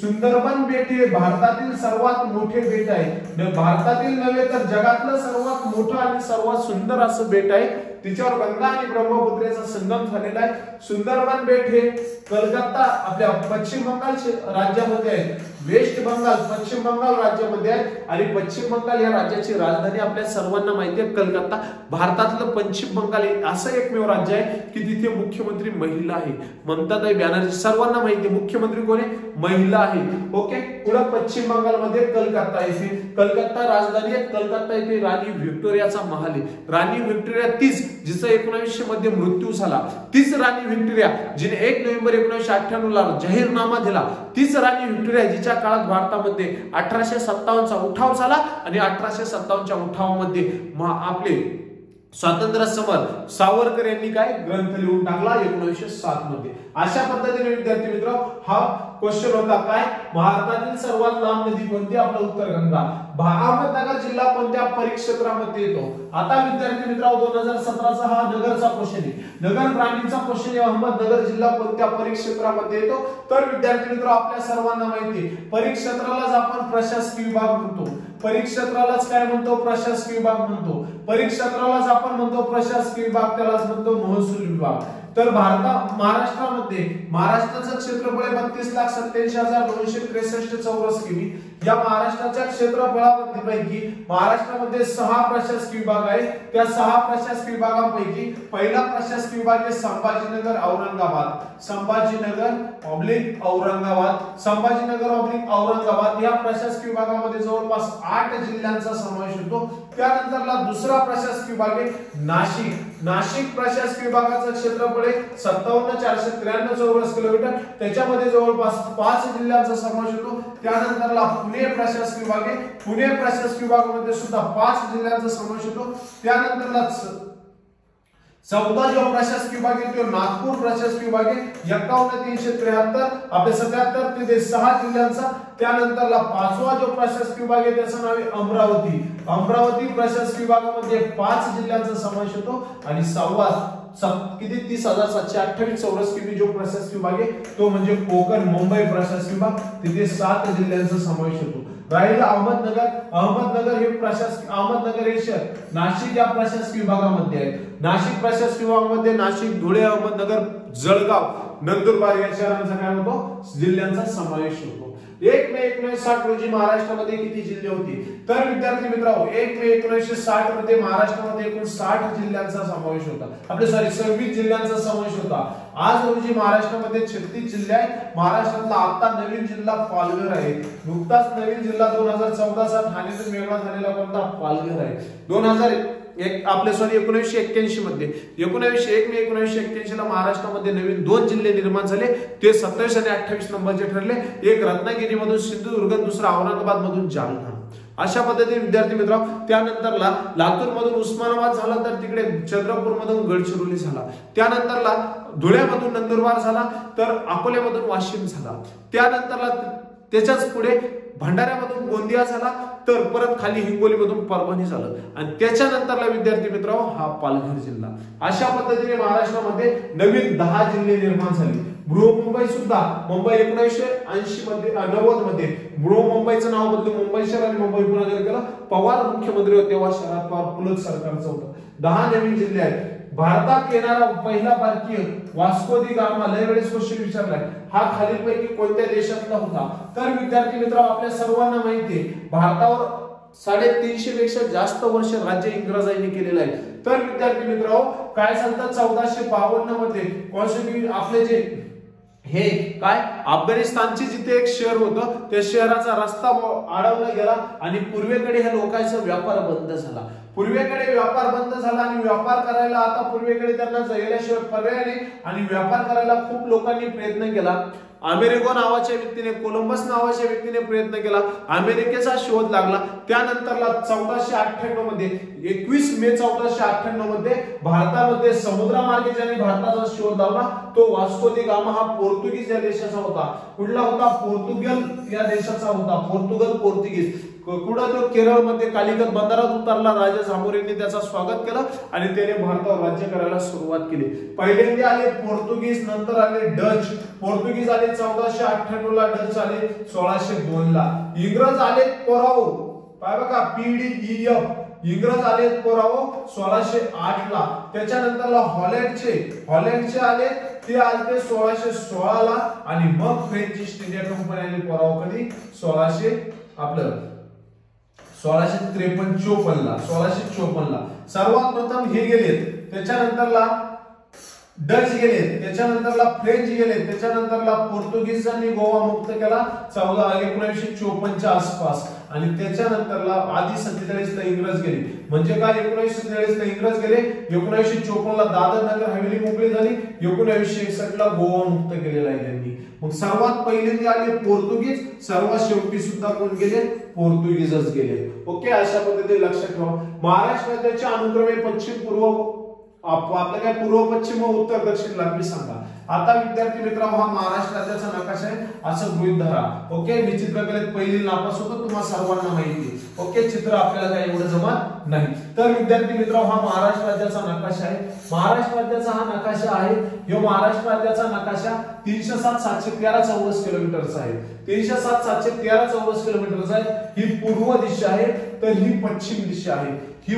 सुंदरबन बेट हे भारतातील सर्वात मोठे बेट आहे. भारतातील नव्हे तर जगातलं सर्वात मोठं आणि सर्वात सुंदर असं बेट आहे. तिच्यावर गंगा आणि ब्रह्मपुत्रेचा संगम झालेला आहे. सुंदरबन बेट हे कलकत्ता आपल्या पश्चिम बंगाल राज्यामध्ये आहे. वेस्ट बंगाल पश्चिम बंगाल राज्यामध्ये आहे आणि पश्चिम बंगाल या राज्याची राजधानी आपल्या सर्वांना माहिती आहे कलकत्ता. भारतातलं पश्चिम बंगाल हे असं एकमेव राज्य आहे की तिथे मुख्यमंत्री महिला आहे. ममता बॅनर्जी सर्वांना माहिती आहे. मुख्यमंत्री कोण आहे? महिला आहे. ओके. पुढे पश्चिम बंगालमध्ये कलकत्ता येथे, कलकत्ता राजधानी आहे. कलकत्ता येथे राणी व्हिक्टोरियाचा महाल आहे. राणी व्हिक्टोरिया तीच जिचा 1900 मध्ये मृत्यू झाला, तीच राणी व्हिक्टोरिया जिने 1 नोव्हेंबर 1998 ला जाहीरनामा दिला, तीच राणी व्हिक्टोरिया जिच्या काळात भारतामध्ये 1857 चा उठाव झाला आणि 1857 च्या उठावामध्ये आपले स्वातंत्र्य समर सावरकर यांनी काय ग्रंथ लिहून टाकला 1907 मध्ये. अशा पद्धतीने विद्यार्थी मित्र हा क्वेश्चन होता. काय भारतातील सर्वात लांब नदी कोणती? आपलं उत्तर गंगा. अहमदनगर जिल्हा कोणत्या परिक्षेत्रामध्ये येतो? आता विद्यार्थी मित्रांनो 2017चा हा नगरचा क्वेश्चन आहे. नगर ग्रामीणचा क्वेश्चन आहे. अहमदनगर जिल्हा कोणत्या परिक्षेत्रामध्ये येतो? तर विद्यार्थी मित्र आपल्या सर्वांना माहिती आहे परिक्षेत्रालाच आपण प्रशासकीय विभाग म्हणतो. परिक्षेत्रालाच काय म्हणतो? प्रशासकीय विभाग म्हणतो. परिक्षेत्रालाच आपण म्हणतो प्रशासकीय विभाग, त्यालाच म्हणतो महसूल विभाग. तर महाराष्ट्रामध्ये महाराष्ट्राचं क्षेत्रफळ 32,87,263 चौरस किमी. या महाराष्ट्राच्या क्षेत्रफळापैकी महाराष्ट्रामध्ये 6 प्रशासकीय विभाग आहेत. त्या 6 प्रशासकीय विभागांपैकी पहिला प्रशासकीय विभाग आहे संभाजीनगर औरंगाबाद. संभाजीनगर औरंगाबाद. संभाजीनगर औरंगाबाद या प्रशासकीय विभागामध्ये जवळपास 8 जिल्ह्यांचा समावेश होतो. त्यानंतरला दुसरा प्रशासकीय विभाग आहे नाशिक. नाशिक प्रशासकीय विभागाचं क्षेत्रफळ 57,493 चौरस किलोमीटर. त्याच्यामध्ये जवळपास 5 जिल्ह्यांचा समावेश होतो. त्यानंतरला पुणे प्रशासकीय विभाग आहे. पुणे प्रशासकीय विभागामध्ये सुद्धा 5 जिल्ह्यांचा समावेश होतो. त्यानंतरला 14 जो प्रशासकीय विभाग आहे तो नागपूर प्रशासकीय विभाग आहे. 51,373 आपले 77 तिथे 6 जिल्ह्यांचा. त्यानंतरला 5वा जो प्रशासकीय विभाग आहे त्याचं नाव आहे अमरावती. अमरावती प्रशासकीय विभागामध्ये 5 जिल्ह्यांचा समावेश होतो आणि 30,728 चौरस किमी जो प्रशासकीय विभाग आहे तो म्हणजे कोकण मुंबई प्रशासकीय विभाग, तिथे 7 जिल्ह्यांचा समावेश होतो. राहिला अहमदनगर. अहमदनगर हे प्रशासकीय, अहमदनगर हे शहर नाशिक या प्रशासकीय विभागामध्ये आहे. नाशिक प्रशासकीय विभागामध्ये नाशिक, धुळे, अहमदनगर, जळगाव, नंदुरबार या शहरांचा काय होतो? जिल्ह्यांचा समावेश होतो. 1 मे 1960 रोजी महाराष्ट्रामध्ये किती जिल्हे होते? तर विद्यार्थी मित्रांनो 1 मे 1960 मध्ये महाराष्ट्रामध्ये एकूण 60 जिल्ह्यांचा समावेश होता. आपले 26 जिल्ह्यांचा समावेश होता. आज रोजी महाराष्ट्रामध्ये 36 जिल्हे आहेत. महाराष्ट्रातला आता नवीन जिल्हा पालघर आहे. नुकताच नवीन जिल्हा 2014 चा ठाण्यातून वेगळा झालेला कोणता? पालघर आहे. 1981 मध्ये 1 मे 1981 ला महाराष्ट्रामध्ये नवीन 2 जिल्हे निर्माण झाले. ते 27 आणि 28 नंबरचे ठरले. एक रत्नागिरी मधून सिंधुदुर्ग, दुसरा औरंगाबाद मधून जालना. अशा पद्धतीने विद्यार्थी मित्रांनो त्यानंतरला लातूर मधून उस्मानाबाद झाला, तर तिकडे चंद्रपूर मधून गडचिरोली झाला. त्यानंतरला धुळ्यामधून नंदुरबार झाला, तर अकोल्यामधून वाशिम झाला. त्यानंतरला त्याच्याच पुढे भंडाऱ्यामधून गोंदिया झाला, तर परत खाली हिंगोलीमधून परभणी झालं आणि त्याच्यानंतरला विद्यार्थी मित्रांनो हा पालघर जिल्हा. अशा पद्धतीने महाराष्ट्रामध्ये नवीन 10 जिल्हे निर्माण झाले. बृहमुंबई सुद्धा मुंबई 1980 मध्ये 90 मध्ये बृहमुंबईचं नाव बदलून मुंबई शहर आणि मुंबई उपनगर केलं. पवार मुख्यमंत्री होते तेव्हा शरद पवार पुलत सरकारचं होतं. 10 नवीन जिल्हे आहेत. भारतात येणारा पहिला भारतीय वास्को दी गामा, लय वेळेस क्वेश्चन विचारलाय, हा खालीलपैकी कोणत्या देशातला होता? तर विद्यार्थी मित्रांनो आपल्या सर्वांना माहिती आहे भारतावर 350 पेक्षा जास्त वर्ष राज्य इंग्रजांनी केलेलं आहे. तर विद्यार्थी मित्रांनो काय सांगतात 1452 मध्ये कॉन्स्टिट्यूशन आपले जे हे काय अफगाणिस्तानचे जिथे एक शहर होतं त्या शहराचा रस्ता अडवला गेला आणि पूर्वेकडे ह्या लोकांचा व्यापार बंद झाला. पूर्वेकडे व्यापार बंद झाला आणि व्यापार करायला आता पूर्वेकडे त्यांना गेल्याशिवाय पर्याय नाही आणि व्यापार करायला खूप लोकांनी प्रयत्न केला. अमेरिको नावाच्या व्यक्तीने, कोलंबस नावाच्या व्यक्तीने प्रयत्न केला, अमेरिकेचा शोध लागला. त्यानंतरला 1498 मध्ये 21 मे 1498 मध्ये भारतामध्ये समुद्रमार्गे ज्याने भारताचा शोध लावला तो वास्को दी गामा हा पोर्तुगीज या देशाचा होता. कुठला होता? पोर्तुगल या देशाचा होता. पोर्तुगीज कुठं तो केरळमध्ये कालिकत बंदरात उतरला. राजा झामोरींनी त्याचं स्वागत केलं आणि त्याने भारतावर राज्य करायला सुरुवात केली. पहिल्यांदा आले पोर्तुगीज, नंतर आले डच. पोर्तुगीज आले 1498 ला, डच आले 1602 ला. इंग्रज आले पोराओ, पाय बघा PDEF, इंग्रज आले पोराओ 1608 ला. त्याच्यानंतरला हॉलंडचे आले, ते आले 1616 ला आणि मग फ्रेंच ईस्ट इंडिया कंपनी आली पोराओ कधी 1653 ला. सर्वात प्रथम हे गेले, त्याच्यानंतरला डच गेले, त्याच्यानंतरला फ्रेंच गेले, त्याच्यानंतरला पोर्तुगीजांनी गोवा मुक्त केला 1954 च्या आसपास आणि त्याच्यानंतरला आधी 47 ला इंग्रज गेले. म्हणजे काय 1947 ला इंग्रज गेले, 1954 ला दादर नगर हवेली मोकळी झाली, 1961 ला गोवा मुक्त केलेला आहे त्यांनी. मग सर्वात पहिल्यांदा आले पोर्तुगीज, सर्वात शेवटी सुद्धा कोण गेले? पोर्तुगीजच गेले. ओके, अशा पद्धतीने लक्षात ठेवा. महाराष्ट्र राज्याच्या अनुक्रमे पश्चिम पूर्व आपलं काय पूर्व पश्चिम व उत्तर दक्षिण लांबी सांगा. आता विद्यार्थी मित्रांनो हा महाराष्ट्र राज्याचा नकाशा आहे असं गृहीत धरा. ओके, मी चित्रकलेत पहिली नापास होतो, तुम्हाला सर्वांना माहिती. ओके, चित्र आपल्याला काही एवढं जमत नाही. तर विद्यार्थी मित्रांनो हा महाराष्ट्र राज्याचा नकाशा आहे. महाराष्ट्र राज्याचा हा नकाशा आहे. यो महाराष्ट्र राज्याचा नकाशा 307,713 चौरस किलोमीटरचा आहे. 307,713 चौरस किलोमीटरचा आहे. ही पूर्व दिशा आहे तर ही पश्चिम दिशा आहे. ही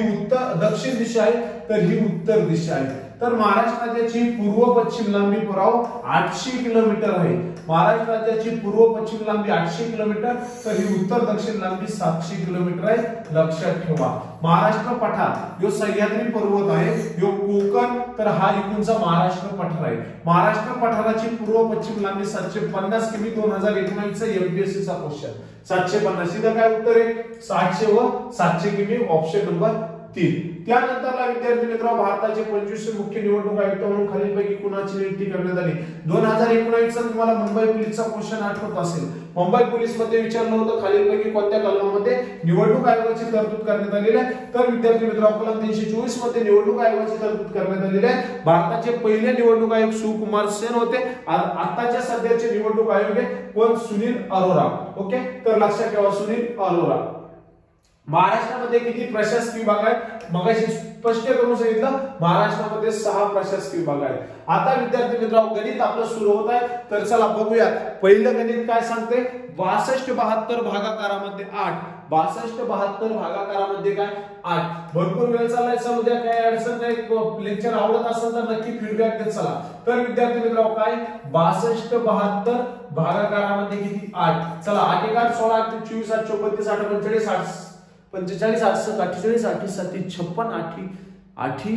दक्षिण दिशा आहे तर ही उत्तर दिशा आहे. तर महाराष्ट्र राज्याची पूर्व पश्चिम लांबी पुराव 800 किलोमीटर आहे. महाराष्ट्र राज्याची पूर्व पश्चिम लांबी 800 किलोमीटर तर ही उत्तर दक्षिण लांबी 700 किलोमीटर आहे. लक्षात ठेवा. महाराष्ट्र पठार यो सह्याद्री पर्वत आहे, यो कोकण, तर हा इकडचा महाराष्ट्र पठार आहे. महाराष्ट्र पठाराची पूर्व पश्चिम लांबी 750 किमी. 2019 चा एमपीएससी चा क्वेश्चन 750. सीधा काय उत्तर आहे? 700 व 700 किमी, ऑप्शन नंबर 3. त्यानंतरला विद्यार्थी मित्रांनो भारताचे 25 मुख्य निवडणूक आयुक्त म्हणून खालीलपैकी कुणाची नियुक्ती करण्यात आली? 2019 चा तुम्हाला मुंबई पोलीसचा क्वेश्चन आठवत असेल. मुंबई पोलीस मध्ये विचारलं होतं खालीलपैकी कोणत्या कलमामध्ये निवडणूक आयोगाची तरतूद करण्यात आलेली आहे? तर विद्यार्थी मित्रांनो कलम 324 मध्ये निवडणूक आयोगाची तरतूद करण्यात आलेली आहे. भारताचे पहिले निवडणूक आयोग सुकुमार सेन होते. आताच्या सध्याचे निवडणूक आयोग कोण? सुनील अरोरा. ओके, तर लक्षात ठेवा सुनील अरोरा. महाराष्ट्रामध्ये किती प्रशासकीय विभाग आहेत? मगाशी स्पष्ट करून सांगितलं महाराष्ट्रामध्ये 6 प्रशासकीय विभाग आहेत. आता विद्यार्थी मित्रांनो गणित आपलं सुरू होत आहे, तर चला बघूया. पहिलं गणित काय सांगते? 62-72 भागाकारामध्ये 8. 62-72 भागाकारामध्ये काय? 8. भरपूर वेळ चाललाय, चालू द्या, काय अडचण नाही. लेक्चर आवडत असेल तर नक्की फीडबॅक देत चला. तर विद्यार्थी मित्रांनो काय 62-72 भागाकारामध्ये किती? 8. चला 8 1 8 16 8 24 8 34 8 45 8 45 8 48 8 7 56 8 8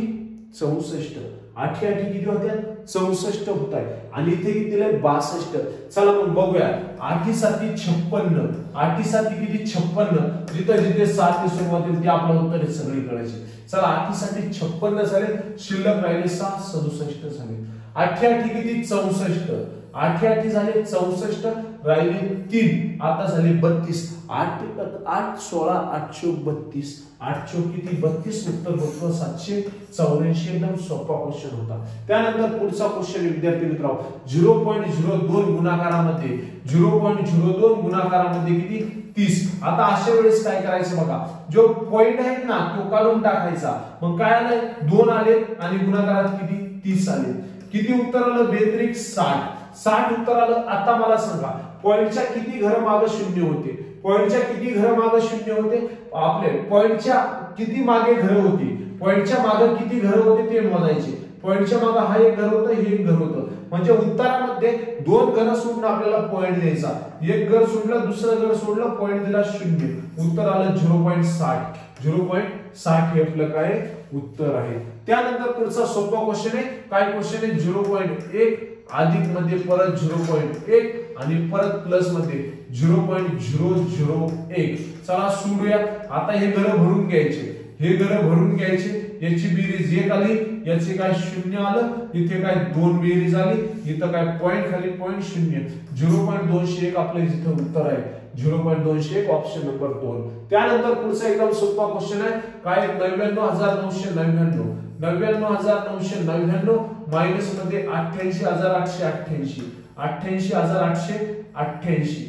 64. 8 8 किती होत्या? 64 होत आहे आणि इथे किती दिलंय? 62. चला मग बघूया. 8 7 56. 8 7 किती? 56. जिथे जिथे 7 ची सुरुवात होईल ते आपलं उत्तर आहे सगळी कळायची. चला 8 7 56 झाले, शिल्लक राहिले 6 67 झाले. 8 8 किती? 64. 8 8 झाले 64, राहिले 3, आता झाले 32. 8 8 16 832. 8 किती? 32. उत्तर होतं 784. एकदम सोपा क्वेश्चन होता. त्यानंतर पुढचा क्वेश्चन विद्यार्थी मित्रांनो 0.02 गुणाकारामध्ये 0.02 गुणाकारामध्ये किती? 30. आता अशा वेळेस काय करायचं बघा, जो पॉइंट आहे ना तो काढून टाकायचा. मग काय आलं? 2 आले आणि गुणाकारात किती? 30 आले. किती उत्तर आलं? बेत्रिक 60. 60 उत्तर आलं. आता मला सांगा पॉइंटच्या किती घर मागे शून्य होते? पॉइंटच्या किती घर मागे शून्य होते? आपले पॉइंटच्या किती मागे घर होती? पॉइंटच्या मागे किती घर होते ते मोजायचे. पॉइंटच्या मागे हा एक घर होतं, हे एक घर होतं. म्हणजे उत्तरामध्ये दोन घर सोडून आपल्याला पॉइंट द्यायचा. एक घर सोडलं, दुसरं घर सोडलं, पॉइंट दिला 0. उत्तर आलं 0.60. 0.60 हे आपलं काय उत्तर आहे. त्यानंतर पुढचा सोपा क्वेश्चन आहे. काय क्वेश्चन आहे? 0.1 अधिक मध्ये परत 0.1 आणि परत प्लस मध्ये 0.001. चला सोडूया. आता हे घर भरून घ्यायचे. हे घर भरून घ्यायचे. याची बेरीज 1 आली, याचे काय 0 आलं, इथे काय 2 बेरीज आली, इथं काय पॉइंट खाली पॉइंट 0. 0.201 आपलं इथे उत्तर आहे. 0.201 ऑप्शन नंबर 2. त्यानंतर पुढचा एकदम सोपा क्वेश्चन आहे. काय 99,999. 99,999 मायनस मध्ये 88,888. 88,888.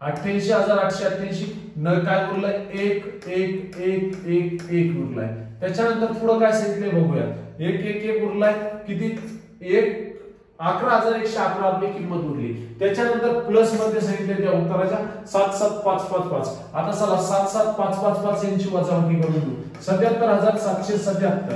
88,888 न काय उरलंय? 1 1 1 1 1 उरलाय. त्याच्यानंतर पुढे काय सांगितले बघूया. 1 1 1 उरलाय. किती? 11,111 आपली किंमत उरली. त्याच्यानंतर प्लस मध्ये सांगितले त्या उत्तराच्या 77555. आता चला 77555 यांची वजाबाकी करून घेऊ. 77,777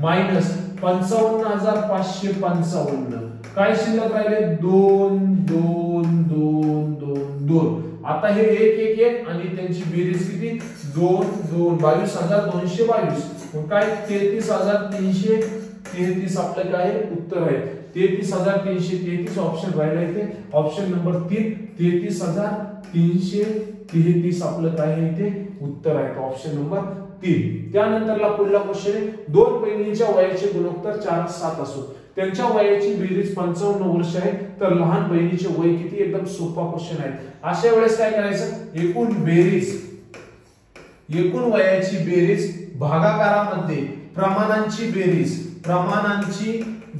मायनस 55,555. काय शिल्लक राहिले? 2 2 2 2 2. आता हे 1 1 1 आणि त्यांची बेरीज किती? 2 2 22,222. काय 33,333 आपलं काय उत्तर आहे. 33,333 ऑप्शन राहिला इथे. ऑप्शन नंबर 3 33,333 आपलं काय आहे इथे उत्तर आहे. Option number 3. त्यानंतरला पुढला क्वेश्चन आहे. दोन बहिणींच्या वयाचे गुणोत्तर 4 7 असो. त्यांच्या वयाची बेरीज 55 वर्ष आहे. तर लहान बहिणीचे वय किती? एकदम सोपा क्वेश्चन आहे. अशा वेळेस काय करायचं? एकूण बेरीज, एकूण वयाची बेरीज भागाकारामध्ये प्रमाणांची बेरीज, प्रमाणांची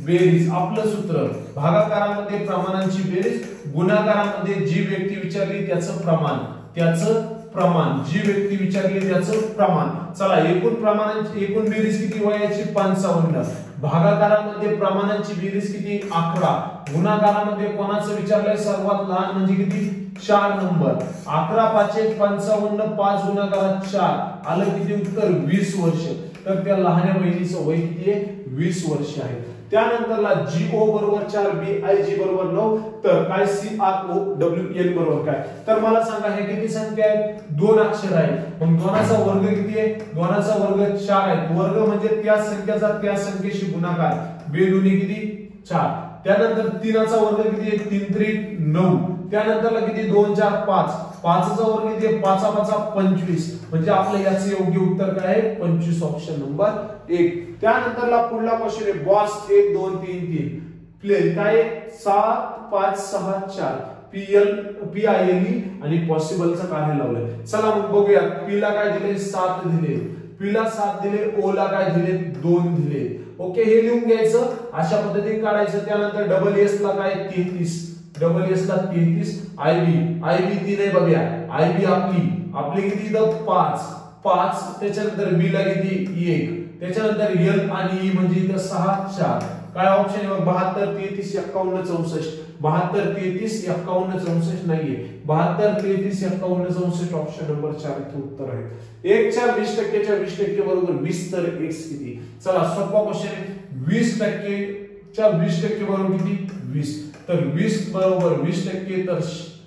बेरीज आपलं सूत्र. भागाकारामध्ये प्रमाणांची बेरीज, गुणाकारामध्ये जी व्यक्ती विचारली त्याचं प्रमाण, त्याचं प्रमाण, जी व्यक्ती विचारली त्याचं प्रमाण. चला एकूण प्रमाणांची एकूण बेरीज किती? वयाची 55. भागाकारामध्ये प्रमाणांची बेरीज किती? 11. गुणाकारामध्ये कोणाचं विचारलंय? सर्वात लहान म्हणजे किती? 4 नंबर. 11 5 55, 5 गुणाकारात 4 आलं किती उत्तर? 20 वर्ष. तर त्या लहान बहिणीचं वय किती आहे? 20 वर्ष आहे. त्यानंतरला GO बरोबर 4 BIG बरोबर 9. तर काय CROWN बरोबर काय? तर मला सांगा हे किती संख्या आहे? 2 अक्षर आहे. मग 2चा वर्ग किती आहे? 2चा वर्ग 4 आहे. वर्ग म्हणजे त्या संख्येचा त्या संख्येशी गुणाकार. बेदुनी किती? 4. त्यानंतर 3चा वर्ग किती आहे? 3 3 9. त्यानंतरला किती? 2 4 5. 5चा वर्ग किती आहे? 5 5 25. म्हणजे आपलं याचं योग्य उत्तर काय आहे? 25 ऑप्शन नंबर 1. त्यानंतरला पुढला क्वेश्चन आहे. बॉस 1 2 3 3 प्ले काय 7 5 6 4 PILE आणि पॉसिबलचं कार्य लावलंय. चला मग बघूया. P ला काय दिले? 7 दिले. P ला 7 दिले. O ला काय दिले? 2 दिले. ओके हे लिहून घ्यायचं. अशा पद्धतीने काढायचं. त्यानंतर डबल S ला काय? 33. डबल S ला 33. IB 3 आहे बघूया. IB आपली किती इथं? 5. त्याच्यानंतर B ला किती? 1. त्याच्यानंतर L आणि E म्हणजे इथं 6 4. काय ऑप्शन आहे? 72 33 51 64. 72 33 51 64 नाहीये. 72 33 51 64 ऑप्शन नंबर 4 इथे उत्तर आहे. 1 4 20% च्या 20% बरोबर 20 तर x किती? चला सोपा क्वेश्चन आहे. 20% च्या 20% बरोबर किती? 20. तर 20 बरोबर 20% तर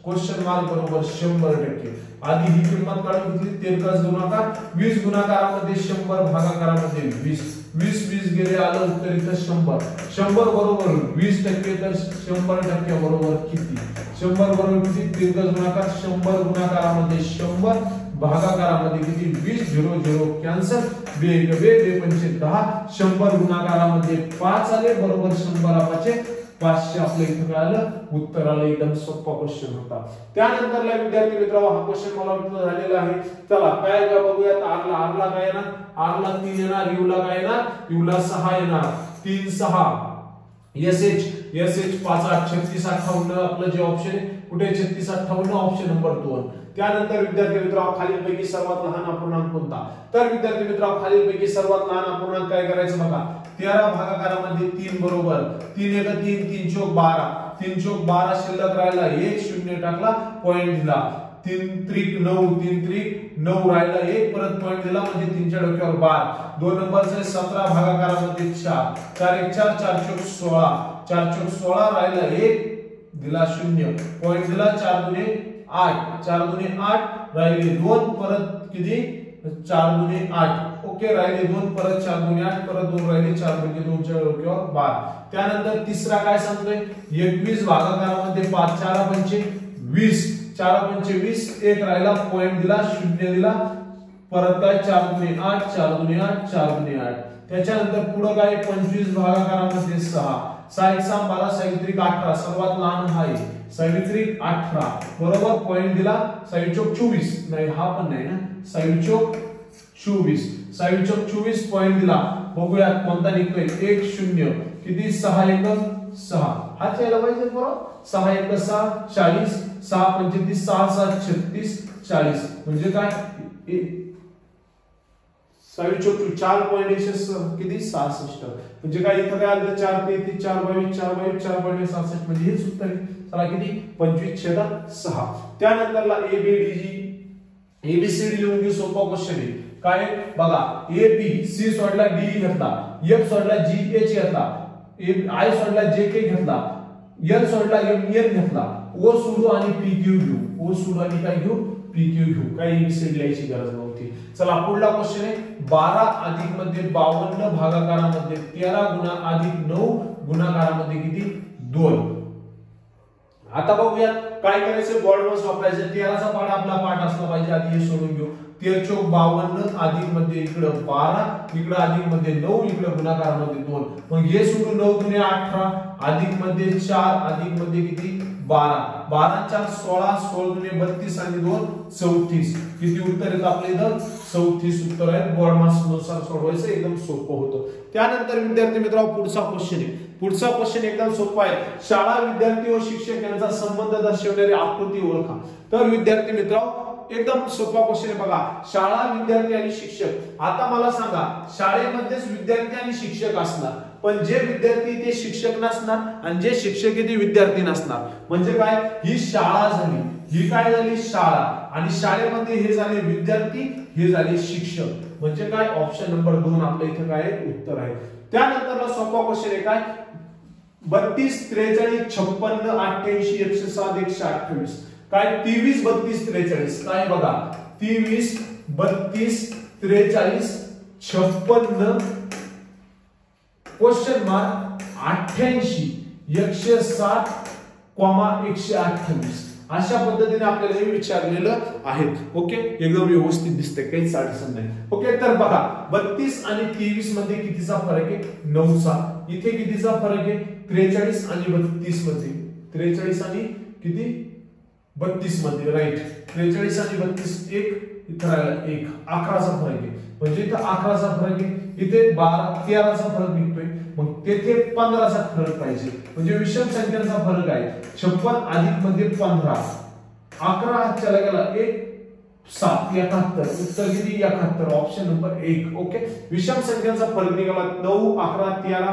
क्वेश्चन मार्क बरोबर 100%. आधी ही किंमत काढून घेतली. 13 गुणाकार 20 गुणाकारामध्ये 100 भागाकारामध्ये 20. 20 20 गेले आलं उत्तर इथं 100. 100 बरोबर 20% तर 100% बरोबर किती? 100 बरोबर किती? 13 गुणाकार 100 गुणाकारामध्ये 100 भागाकारामध्ये किती? 20 0 0 कॅन्सल. 2 1 2 5 10. 100 गुणाकारामध्ये 5 आले बरोबर 100 500 आपल्या इथं काय आलं? उत्तर आलं. एकदम सोपा क्वेश्चन होता. त्यानंतरला विद्यार्थी मित्रांनो हा क्वेश्चन मला वाटतं झालेला आहे. चला काय बघूया. R ला काय येणार? R ला 3 येणार. U ला काय येणार? U ला 6 येणार. 3 6. SH 5 8 36 58 आपलं जे ऑप्शन आहे कुठे? 36 58 ऑप्शन नंबर 2. त्यानंतर विद्यार्थी मित्रांनो खालीलपैकी सर्वात लहान अपूर्णांक कोणता? तर विद्यार्थी मित्रांनो खालीलपैकी सर्वात लहान अपूर्णांक काय करायचं बघा. 13 भागाकारामध्ये 3 बरोबर 3 1 3 3 चौक 12. 3 चौक 12 शिल्लक राहिला. 1 0 टाकला पॉइंट दिला. 3 त्रिक 9, 3 त्रिक 9 राहिला एक, परत पॉईंट दिला म्हणजे 3 च्या डोक्यावर बार, 2 नंबरचे 17 भागाकारामध्ये 4, 4 1 4, 4 चौक 16, 4 चौक 16 राहिला एक, दिला 0, पॉईंट दिला 4 दुने 8, 4 दुने 8 राहिले 2, परत किती 4 दुने 8, ओके राहिले 2, परत 4 दुने 8, परत 2 राहिले 4 म्हणजे 2 च्या डोक्यावर 12. त्यानंतर तिसरा काय सांगतोय 21 भागाकारामध्ये 5, 4 पंचे 20, 4 पंचे 20, एक राहिला पॉईंट दिला 0 दिला, परत काय 4 दुने 8, 4 दुने 8, 4 दुने 8. त्याच्यानंतर पुढे काय 25 भागाकारामध्ये 6, 6 1 6 12, 6 त्रिक 18, सर्वात लहान हा आहे 6 त्रिक 18 बरोबर, पॉईंट दिला 6 चौक 24, नाही हा पण नाही ना, 6 चौक 24, 6 चौक 24 पॉईंट दिला, बघूयात कोणता निघतोय 1 0, किती 6 1 6, हा यायला पाहिजे बरोबर, 6 1 6 40, 6 35 6 7 36 40 म्हणजे काय 6 चौक 4 पॉईंट किती 66, म्हणजे काय इथं काय आलं 4 33 4 22 4 22 4 पॉईंट 66 म्हणजे हेच उत्तर आहे. चला किती 25/6. त्यानंतरला एबीसीडी लिहून घेऊ, सोपा क्वेश्चन आहे. काय बघा ए बी सी सोडला डी घेतला, एफ सोडला जी एच घेतला, आय सोडला जे के घेतला, एल सोडला एम एन घेतला, ओ सोडू आणि पी क्यू घेऊ, ओ सोडू आणि काय घेऊ पी क्यू घेऊ, काही एबीसीडी लिहायची गरज नव्हती. चला पुढला क्वेश्चन आहे 12 अधिक मध्ये 52 भागाकारामध्ये 13 गुणा अधिक 9 गुणाकारामध्ये किती 2. आता बघूया काय करायचं, बोर्ड वर वापरायचं. 13 चा पाढा आपला पाठ असला पाहिजे, आधी हे सोडून घेऊ. 13 चौक 52 अधिक मध्ये इकडे 12, इकडे अधिक मध्ये 9, इकडे गुणाकारामध्ये 2, मग हे सोडून 9 दुने 18 अधिक मध्ये 4 अधिक मध्ये किती 12, 12 4 16, 16 दुने 32 आणि 2 34, किती उत्तर येतं आपल्या इथं 34 उत्तर आहे. बोर्ड मार्क्स नुसार सोडवायचं, एकदम सोपं होतं. त्यानंतर विद्यार्थी मित्रांनो पुढचा क्वेश्चन आहे. पुढचा क्वेश्चन एकदम सोपा आहे. शाळा विद्यार्थी व शिक्षक यांचा संबंध दर्शवणारी आकृती ओळखा. तर विद्यार्थी मित्रांनो एकदम सोपा क्वेश्चन आहे बघा, शाळा विद्यार्थी आणि शिक्षक. आता मला सांगा शाळेमध्येच विद्यार्थी आणि शिक्षक असणार, पण जे विद्यार्थी ते शिक्षक नसणार आणि जे शिक्षक ते विद्यार्थी नसणार. म्हणजे काय, ही शाळा झाली, ही काय झाली शाळा, आणि शाळेमध्ये हे झाले विद्यार्थी, हे झाले शिक्षक. म्हणजे काय ऑप्शन नंबर 2 आपल्या इथे काय उत्तर आहे. त्यानंतरला सोपा क्वेश्चन आहे काय 32 43 56 88 107 128, काय 23 32 43, काय बघा 23 32 43 56 क्वेश्चन मार्क 88 107 128, अशा पद्धतीने आपल्याला हे विचारलेलं आहे. ओके एकदम व्यवस्थित दिसतंय, काहीच अडचण नाही. ओके तर बघा 32 आणि 23 मध्ये कितीचा फरक आहे 9चा, इथे कितीचा फरक आहे 43 आणि 32 मध्ये, 43 आणि किती 32 मध्ये, राईट 43 आणि 32 एक, इथे राहिला 1, 11चा फरक आहे. म्हणजे इथे 11चा फरक आहे, इथे 12 13चा फरक निघतोय, मग तेथे 15चा फरक पाहिजे. म्हणजे विषम संख्यांचा फरक आहे 56 अधिक मध्ये 15, 11 हात चला गेला 1 7 71, उत्तर किती 71, ऑप्शन नंबर 1. ओके विषम संख्यांचा फरक निघाला 9 11 13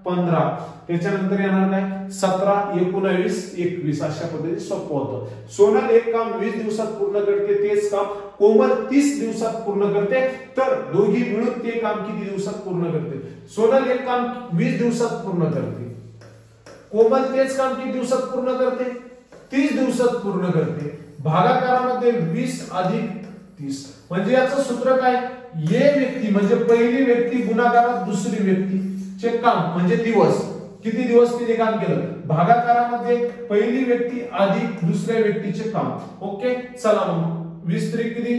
15, त्याच्यानंतर येणार काय 17 19 21, अशा पद्धतीने सोपं होतं. सोनल एक काम 20 दिवसात पूर्ण करते, तेच काम कोमल 30 दिवसात पूर्ण करते, तर दोघी मिळून ते काम किती दिवसात पूर्ण करते. सोनल एक काम 20 दिवसात पूर्ण करते, कोमल तेच काम किती दिवसात पूर्ण करते 30 दिवसात पूर्ण करते. भागाकारामध्ये 20 अधिक 30, म्हणजे याचं सूत्र काय, ये व्यक्ती म्हणजे पहिली व्यक्ती गुणाकारात दुसरी व्यक्ती चे काम म्हणजे दिवस, किती दिवस तिने काम केलं, भागाकारामध्ये पहिली व्यक्ती अधिक दुसऱ्या व्यक्तीचे काम. ओके चला मग 20 त्रिक किती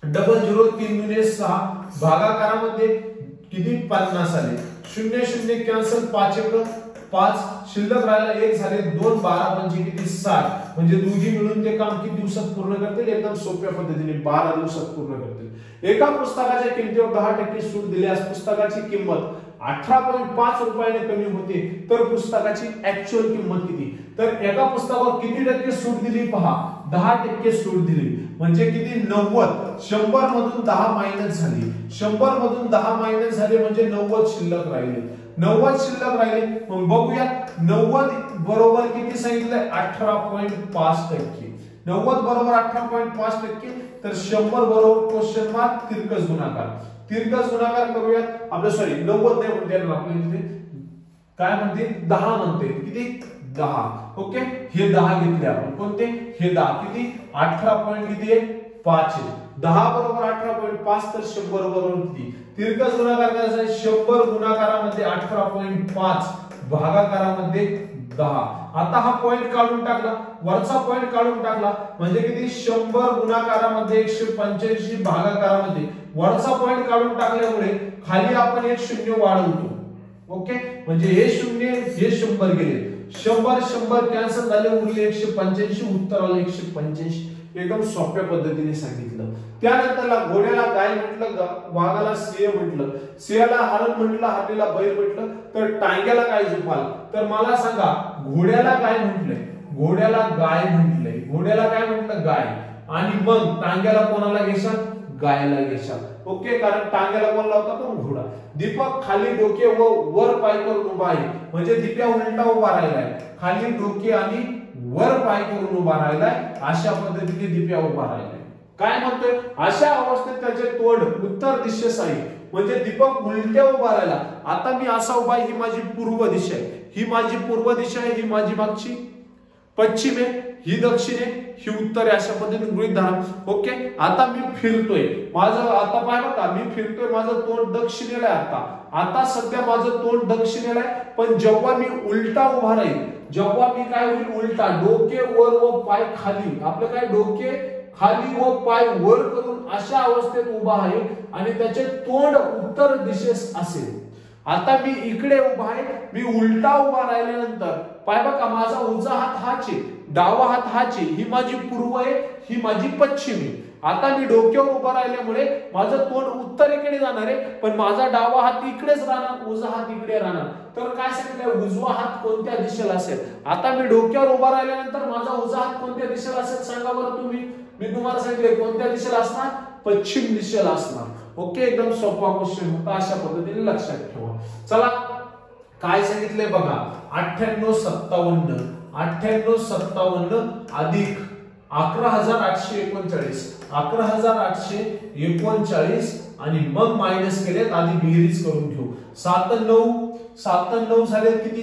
00 3 दुने 6, भागाकारामध्ये किती 50 आले, 0 0 कॅन्सल 5 1 5, शिल्लक राहिला 1 झाले 2, 12 म्हणजे किती 60, म्हणजे दोघी मिळून ते काम किती दिवसात पूर्ण करतील, एकदम सोप्या पद्धतीने 12 दिवसात पूर्ण करतील. एका पुस्तकाच्या किमतीवर 10% सूट दिल्यास पुस्तकाची किंमत 18.5 रुपयाने कमी होते, तर पुस्तकाची ऍक्च्युअल किंमत किती. तर एका पुस्तकावर किती टक्के सूट दिली पहा, 10% सूट दिली, म्हणजे किती 90, 100 मधून 10 मायनस झाली, 100 मधून 10 मायनस झाले म्हणजे 90 शिल्लक राहिले, 90 शिल्लक राहिले. मग बघूया 90 बरोबर किती सांगितलंय 18.5%, 90 बरोबर 18.5%, तर 100 बरोबर क्वेश्चन मार्क तिरकस गुणाकार. तिरकस गुणाकार करूयात. आपलं सॉरी 90 नाही म्हणते ना आपल्या इथे काय म्हणते 10 म्हणते. किती 10. ओके हे 10 घेतले आपण. कोणते हे 10. किती 18 पॉइंट किती आहे 5 आहे. 10 बरोबर 18.5 तर 100 बरोबर किती. तिरकस गुणाकार करायचा आहे. 100 गुणाकारामध्ये 18.5 भागाकारामध्ये 10. आता हा पॉइंट काढून टाकला, वरचा पॉइंट काढून टाकला म्हणजे किती 100 गुणाकारामध्ये 185 भागाकारामध्ये वरचा पॉइंट काढून टाकल्यामुळे खाली आपण एक शून्य वाढवतो. ओके म्हणजे हे शून्य हे 100 गेले. 100 कॅन्सल झाले, उरले 185. उत्तर आलं 185. एकदम सोप्या पद्धतीने सांगितलं. त्यानंतरला घोड्याला गाय म्हटलं, वाघाला सिंह म्हटलं, सिंहाला हरण म्हटलं, हरणीला बैल म्हटलं, तर टांग्याला काय झोपाल. तर मला सांगा घोड्याला काय म्हटलंय. घोड्याला गाय म्हटलंय. घोड्याला काय म्हटलं गाय. आणि मग टांग्याला कोणाला घेशाल गायला घेशाल. ओके कारण टांग्याला कोण लावता तो घोडा. दीपक खाली डोके व वर पाय करून उभा आहे म्हणजे दिप्या उलटा उभा राहिलाय. खाली डोके आणि वर पाय करून उभा राहिलाय. अशा पद्धतीने दिप्या उभा राहिलाय. काय म्हणतोय अशा अवस्थेत त्याचे तोंड उत्तर दिशेस आहे म्हणजे दीपक उलट्या उभा राहिला. आता मी असा उभा आहे, ही माझी पूर्व दिशा आहे, ही माझी पूर्व दिशा आहे, ही माझी मागची पश्चिम आहे, ही दक्षिण आहे, ही उत्तर आहे. अशा पद्धतीने गृहीत धरा. ओके आता मी फिरतोय, माझं आता पाहिलं का मी फिरतोय, माझं तोंड दक्षिणेला आहे. आता सध्या माझं तोंड दक्षिणेला आहे. पण जेव्हा मी उलटा उभा राहील, जेव्हा मी काय होईल उलटा डोके वर व पाय खाली, आपलं काय डोके खाली व पाय वर करून अशा अवस्थेत उभा आहे आणि त्याचे तोंड उत्तर दिशेस असेल. आता मी इकडे उभा आहे, मी उलटा उभा राहिल्यानंतर पाय बघा माझा उजवा हात हाच आहे, डावा हात हाच आहे, ही माझी पूर्व आहे, ही माझी पश्चिम आहे. आता मी डोक्यावर उभा राहिल्यामुळे माझं तोंड उत्तरेकडे जाणार आहे, पण माझा डावा हात इकडेच राहणार, उजवा हात इकडे राहणार. तर काय सांगितलं उजवा हात कोणत्या दिशेला असेल. आता मी डोक्यावर उभा राहिल्यानंतर माझा उजवा हात कोणत्या दिशेला असेल सांगा बरं तुम्ही. मी तुम्हाला सांगितले कोणत्या दिशेला असणार पश्चिम दिशेला असणार. ओके एकदम सोपा क्वेश्चन होता. अशा पद्धतीने लक्षात ठेवा. चला काय सांगितलंय बघा 9857 अधिक 11839 11839 आणि मग मायनस केलेत. आधी बेरीज करून घेऊ. 97 झाले किती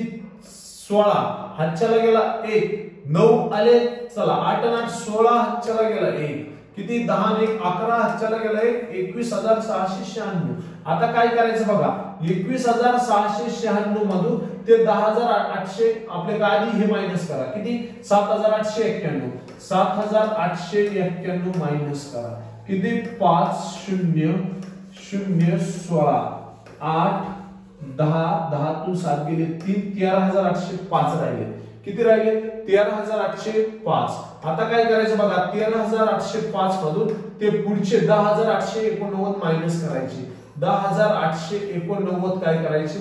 16 हातच्याला गेला 1 9 आले. चला 8 आणि 8 16 हातच्याला गेला 1 किती 10 आणि 1 11 हातच्याला गेला 1 21696. आता काय करायचं बघा 21696 मधून ते 10800 आपले काय आधी हे मायनस करा. किती 7891 7891 मायनस करा. किती 5016 8 10 10 तून 7 गेले 3 13805 राहिले. किती राहिले 13805. आता काय करायचं बघा 13805 मधून ते पुढचे 10889 मायनस करायचे. 10889 काय करायचे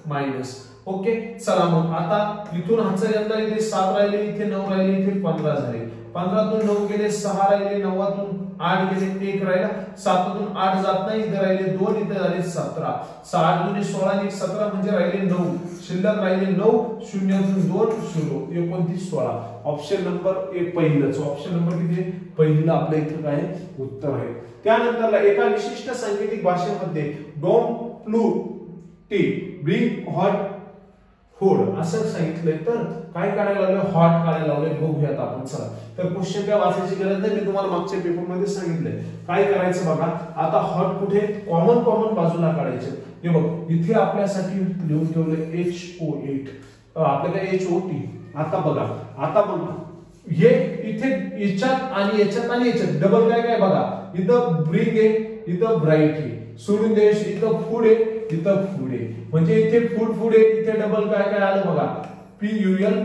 मायनस. ओके चला मग आता इथून हातचा यंदा इथे 7 राहिले, इथे 9 राहिले, इथे 15 झाले. 15 तून 9 गेले 6 राहिले, 9 तून 8 गेले 1 राहिला, 7 तून 8 जात नाही, इथे राहिले 2, इथे झाले 17. 6 2 16 आणि 17 म्हणजे राहिले 9, शिल्लक राहिले 9, 0 तून 2 0 29 16. ऑप्शन नंबर 1 पहिलंच. ऑप्शन नंबर किती पहिलं आपल्या इथे काय उत्तर आहे. त्यानंतरला एका विशिष्ट सांकेतिक भाषेमध्ये डोंट प्लू टी ब्रिंग हॉट फूड असं सांगितलंय. तर काय करायला लावलंय हॉट काढायला लावलंय. बघूयात आपण. चला तर क्वेश्चन काय वाचायची गरज नाही, मी तुम्हाला मागच्या पेपर मध्ये सांगितलंय. काय करायचं बघा आता हॉट कुठे कॉमन बाजूला काढायचे. हे बघ इथे आपल्यासाठी लिहून ठेवलंय HO8 आपल्याला HOT. आता बघा हे इथे याच्यात आणि याच्यात डबल काय बघा इथं ब्रिंग आहे, इथं ब्राईट आहे, सोडून द्यायची इथं फूड आहे, इथं फूड आहे म्हणजे इथे फूड आहे, इथे डबल काय आलं बघा PUL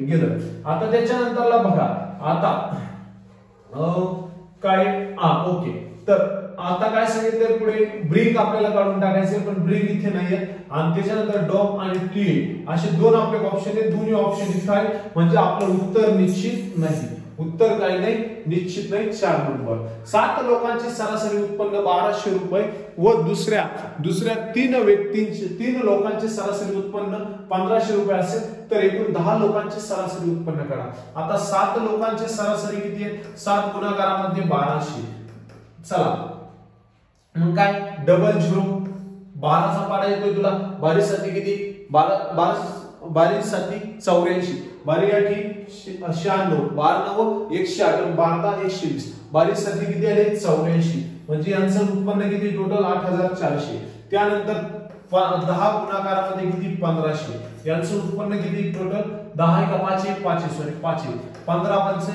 गेलं. आता त्याच्यानंतरला बघा आता काय ओके. तर आता काय सांगितलं पुढे ब्रिंग आपल्याला काढून टाकायचे, पण ब्रिंग इथे नाहीये. आणि त्याच्यानंतर डॉग आणि टी असे दोन आपले ऑप्शन आहेत. दोन्ही ऑप्शन इथे आहे म्हणजे आपलं उत्तर निश्चित नाही. उत्तर काय नाही, निश्चित नाही, 4 नंबर. 7 लोकांचे सरासरी उत्पन्न 1200 रुपये व दुसऱ्या 3 लोकांचे सरासरी उत्पन्न 1500 रुपये असेल तर एकूण 10 लोकांचे सरासरी उत्पन्न करा. आता 7 लोकांचे सरासरी किती आहे? 7 गुणाकारामध्ये 1200. चला मग काय, डबल 0, 12चा पाडा येतोय तुला. 22 साठी किती? 22 साठी 84, 12 96, 12 108, 12 120. 22 साठी किती आले? 84. म्हणजे यांचं उत्पन्न किती? टोटल 8400. त्यानंतर 10 गुणाकारामध्ये किती? 1500. यांचं उत्पन्न किती? टोटल 10 का 5 सॉरी 5 15 5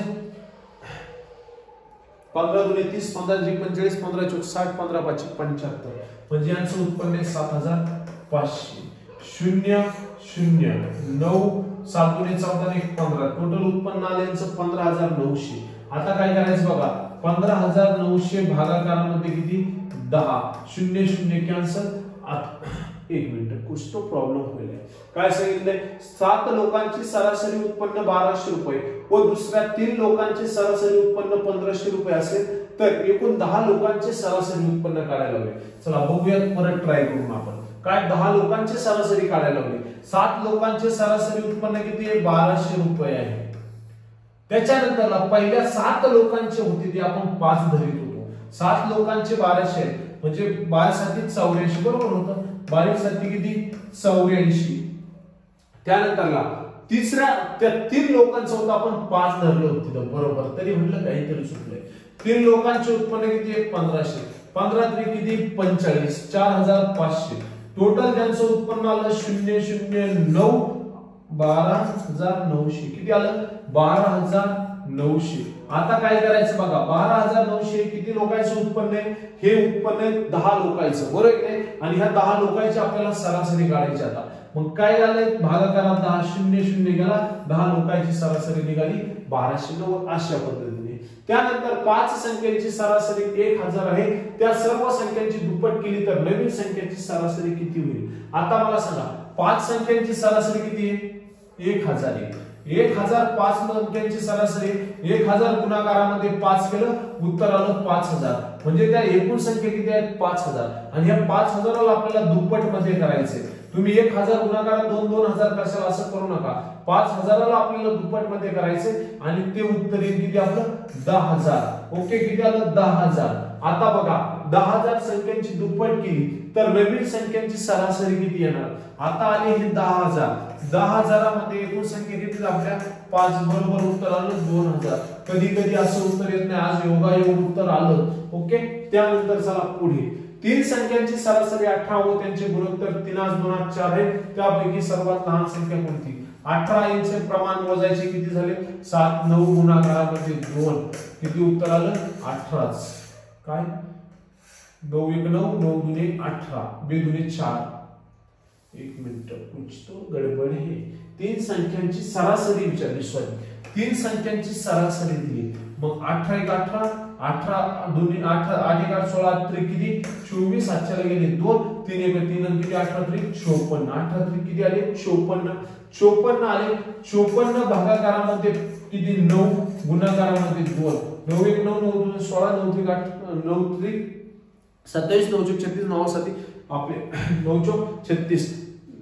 15 2 30, 15 3 45, 15 4 60, 15 5 75. म्हणजे यांचं उत्पन्न आहे 7500. 0 0 9 7 2 14 1 15. टोटल उत्पन्न आले यांचं 15900. आता काय करायचं बघा, 15900 भागाकारामध्ये किती? 10. 0 0 कॅन्सल. एक मिनिट, कुछ तो प्रॉब्लेम होईल. काय सांगितलंय? 7 लोकांची सरासरी उत्पन्न 1200 रुपये व दुसऱ्या 3 लोकांचे सरासरी उत्पन्न 1500 रुपये असेल तर एकूण 10 लोकांचे सरासरी उत्पन्न काढायला हवे. चला बघूयात, परत ट्राय करून आपण. काय 10 लोकांचे सरासरी काढायला हवे. 7 लोकांचे सरासरी उत्पन्न किती आहे? 1200 रुपये आहे. त्याच्यानंतर पहिल्या 7 लोकांचे होते ते आपण 5 धरीत होतो. 7 लोकांचे 1200 म्हणजे 12 साठी 84 बरोबर होतं. 22 साठी किती? 84. त्यानंतरला त्या 3 लोकांचं होतं आपण 5 धरलं होतं बरोबर. तरी म्हटलं काहीतरी चुकलंय. 3 लोकांचे उत्पन्न किती आहे? 1500. 15 3 किती? 45, 4500. टोटल त्यांचं उत्पन्न आलं 0 0 9 12900. किती आलं? 12900. आता काय करायचं बघा, 12900 किती लोकांचं उत्पन्न आहे? हे उत्पन्न आहे 10 लोकांचं बरोबर आहे. आणि ह्या 10 लोकांची आपल्याला सरासरी काढायची. आता मग काय झालंय? भागाकारात 10 0 0 गेला, 10 लोकांची सरासरी निघाली 1290. अशा पद्धतीने. त्यानंतर 5 संख्यांची सरासरी 1000 आहे. त्या सर्व संख्यांची दुप्पट केली तर नवीन संख्येची सरासरी किती होईल? आता मला सांगा, 5 संख्यांची सरासरी किती आहे? 1000 आहे. 1000 5 संख्यांची सरासरी 1000 गुणाकारामध्ये 5 केलं, उत्तर आलं 5000. म्हणजे त्या एकूण संख्या किती आहेत? 5000. आणि या 5000ला आपल्याला दुप्पट मध्ये करायचे. तुम्ही 1000 गुणाकारात 2-2000 करशाल असं करू नका. 5000ला आपल्याला दुप्पट मध्ये करायचे आणि ते उत्तर येईल किती आपलं? 10000. ओके, किती आलं? 10000. आता बघा, 10000 संख्यांची दुप्पट केली तर नवीन संख्यांची सरासरी किती येणार? आता आली ही 10000. 10000 मध्ये एकूण संख्या किती आपल्या? 5 बरोबर उत्तर आलं 2000. कधी कधी असं उत्तर येत नाही, आज योगायोग उत्तर आलं. ओके, त्यानंतर चला पुढे. 3 संख्यांची सरासरी 18 व त्यांचे गुणोत्तर 3:4 आहे. त्यापैकी सर्वात लहान संख्या कोणती? 18 यांचे प्रमाण मोजायचे किती झाले? 7 9 गुणाकारामध्ये 2. किती उत्तर आलं? 18. काय 9 1 9 9 2 18 2 2 4. एक मिनिट, कुछ तो गडबड है. 3 संख्यांची सरासरी विचारली. सॉरी, 3 संख्यांची सरासरी दिली. मग 18 1 18 18 2 8 8 1 8 16 3 किती? 24. 7 ला गेले 2 3 1 3 आणि किती? 18 3 54. 18 3 किती आले? 54. 54 आले. 54 भागाकारामध्ये किती? 9 गुणाकारामध्ये 2. 9 1 9 9 2 16 9 3 8 9 3 27 9 4 36 9 7 आपले 9 4 36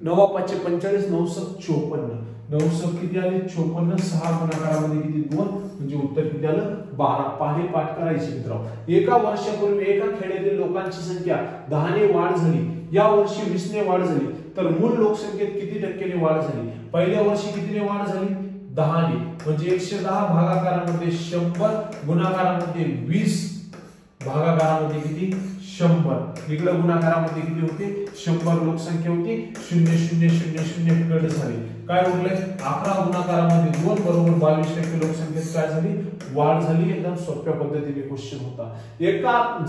9 5 45 9 7 54. 9 7 किती आले? 54. 6 गुणाकारामध्ये किती? 2. म्हणजे उत्तर किती आलं? 12. पाढे पाठ करायचे मित्रांनो. एका वर्षापूर्वी एका खेड्यातील लोकांची संख्या 10 ने वाढ झाली. या वर्षी 20 ने वाढ झाली. तर मूळ लोकसंख्येत किती टक्क्याने वाढ झाली? पहिल्या वर्षी कितीने वाढ झाली? 10 ने. म्हणजे 110 भागाकारामध्ये 100 गुणाकारामध्ये 20 भागाकारामध्ये किती? 100. इकडे गुणाकारामध्ये किती होते? 100 लोकसंख्या होती. 0 0 0 0 कट झाली. काय उरले? 11 गुणाकारामध्ये 2 बरोबर 22% लोकसंख्येत काय झाली? वाढ झाली. एकदम सोप्या पद्धतीने क्वेश्चन होता.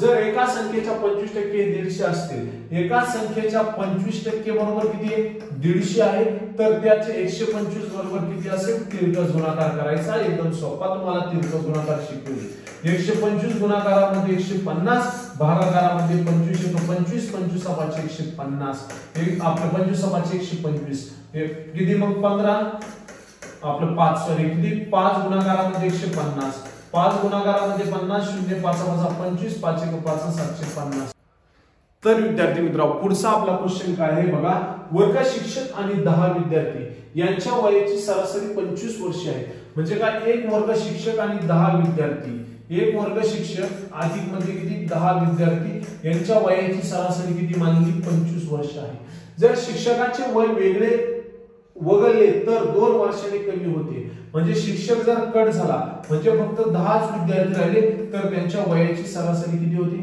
जर एका संख्येच्या 25% 150 असतील, एका संख्येच्या 25% बरोबर किती आहे? 150 आहे. तर त्याचे 125 बरोबर किती असेल? तिरकस गुणाकार करायचा. एकदम सोपा, तुम्हाला तिरकस गुणाकार शिकवले. 125 गुणाकारामध्ये 150, भागाकारामध्ये 25 येतो. 25 25 5 150. हे आपलं 25 5 125 किती? मग 15 आपलं 5 सॉरी किती 5 गुणाकारामध्ये 150, 5 गुणाकारामध्ये 50, 0 5 25, 5 1 5 750. तर विद्यार्थी मित्रांनो पुढचा आपला क्वेश्चन काय आहे बघा, वर्ग शिक्षक आणि 10 विद्यार्थी यांच्या वयाची सरासरी 25 वर्षे आहे. म्हणजे काय, एक वर्ग शिक्षक आणि 10 विद्यार्थी, एक वर्ग शिक्षक अधिक मध्ये किती 10 विद्यार्थी यांच्या वयाची सरासरी किती मानली 25 वर्ष आहे. जर शिक्षकाचे वय वेगळे वगळले तर 2 वर्षांनी कमी होते. म्हणजे शिक्षक जर कट झाला म्हणजे फक्त 10च विद्यार्थी राहिले तर त्यांच्या वयाची सरासरी किती होती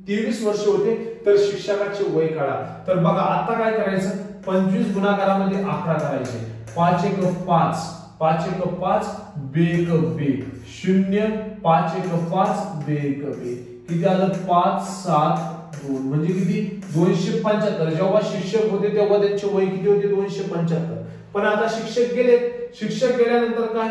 23 वर्ष होते. तर शिक्षकाचे वय काढा. तर बघा आता काय करायचं, 25 गुणाकारामध्ये 11 करायचे, 5 1 5, 5 1 5, बे 1 बे 0, 5 1 5, बे 1 बे किती आलं 5 7 2 म्हणजे किती 275. जेव्हा शिक्षक होते तेव्हा त्यांचे वय किती होते 275. पण आता शिक्षक गेले, शिक्षक गेल्यानंतर काय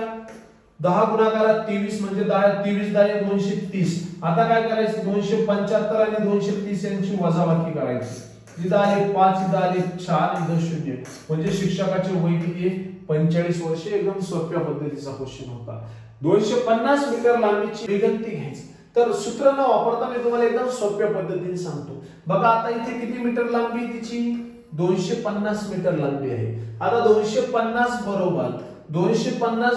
10 गुणाकारात 23 म्हणजे 23 10 230. आता काय करायचं 275 आणि 230 यांची वजाबाकी करायची. इथं आले 5, इथं आले 4, इथं 0 म्हणजे शिक्षकाचे वय किती आहे 45 वर्षे. एकदम सोप्या पद्धतीचा क्वेश्चन होता. 250 मीटर लांबीची वेगंती घ्यायची. तर सूत्र न वापरता मी तुम्हाला एकदम सोप्या पद्धतीने सांगतो. बघा आता इथे किती मीटर लांबी तिची 250 मीटर लांबी आहे. आता 250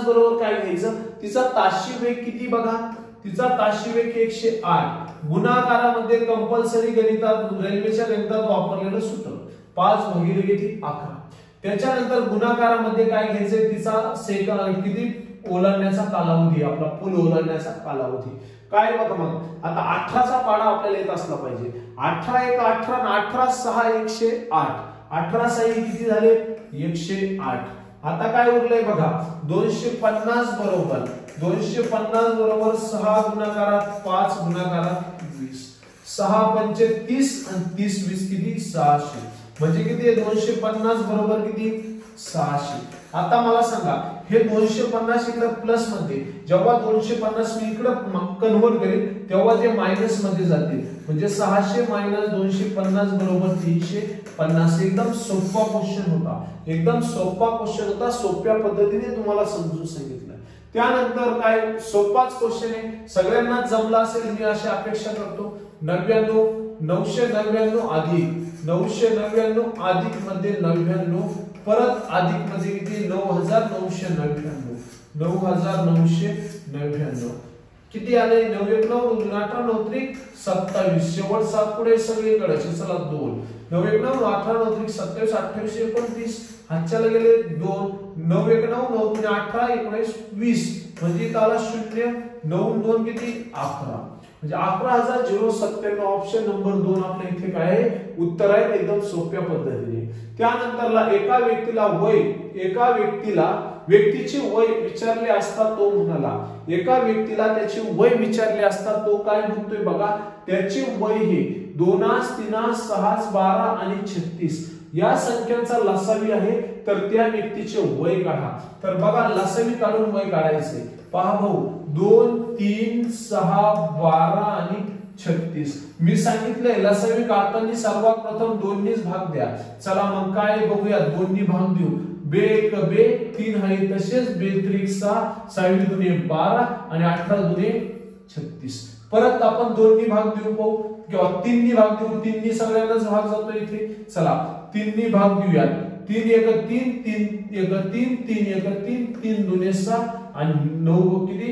बरोबर काय घ्यायचं, तिचा ताशी वेग किती बघा, तिचा ताशी वेग 108. गुणाकारामध्ये कंपल्सरी गणितात रेल्वेच्या गणितात वापरलेलं सूत्र 5 भागिले किती 11. त्याच्यानंतर गुणाकारामध्ये काय घ्यायचंय, तिचा सेकंद किती ओलांडण्याचा कालावधी, आपला पूल ओलांडण्याचा कालावधी काय बघा. मग आता 18चा पाडा आपल्याला येत असला पाहिजे. 18 1 18 आणि 18 6 108. 18 6 किती झाले 108. आता काय उरलंय बघा 250 बरोबर 6 गुणाकारात 5 गुणाकारात 20, 6 5 30 आणि 30 20 किती 600. म्हणजे किती 250 बरोबर किती 600. आता मला सांगा हे 250 इकडे प्लस मध्ये, जेव्हा 250 मी इकडे कन्वर्ट करेल तेव्हा ते मायनस मध्ये जातील. म्हणजे 600 मायनस 250 बरोबर 350. एकदम सोपा क्वेश्चन होता, एकदम सोपा क्वेश्चन होता. सोप्या पद्धतीने तुम्हाला समजून सांगितलं. त्यानंतर काय सोपाच क्वेश्चन आहे, सगळ्यांना जमला असेल मी अशी अपेक्षा करतो. 99 999 अधिक 999 अधिक मध्ये 99 परत अधिक मध्ये किती 9999 9999 किती आले 9 1 9 2 18 9 3 27. शेवट 7 पुढे सगळीकडे चला 2 9 1 9 18 9 3 27 28 29 हातच्याला गेले 2 9 1 9 9 3 18 19 20 म्हणजे आला 0 9 2 किती 11 म्हणजे 11,097. ऑप्शन नंबर 2 आपल्या इथे काय आहे उत्तर आहे. एकदम सोप्या पद्धतीने. त्यानंतरला एका व्यक्तीचे वय विचारले असता तो म्हणाला, एका व्यक्तीला त्याचे वय विचारले असता तो काय म्हणतोय बघा, त्याचे वय हे 2 3 6 12 आणि 36 या संख्यांचा लसावी आहे. तर त्या व्यक्तीचे वय काढा. तर बघा लसावी काढून वय काढायचे. पहा भाऊ 2 3 6 12 आणि 36 मी सांगितलंय लसावी काढताना सर्वात प्रथम 2 नीच भाग द्या. चला मग काय बघूया 2 नी भाग देऊ. बे 1 बे 3 आहे तसेच बे 3 6 6 दुने 12 आणि 18 दुने 36. परत आपण 2 नी भाग देऊ पाहू किंवा 3 नी भाग देऊ. 3 नी सगळ्यांनाच भाग जातो इथे. चला 3 नी भाग देऊया. 3 1 3 3 1 3 3 1 3 3 दुने 6 आणि 9 किती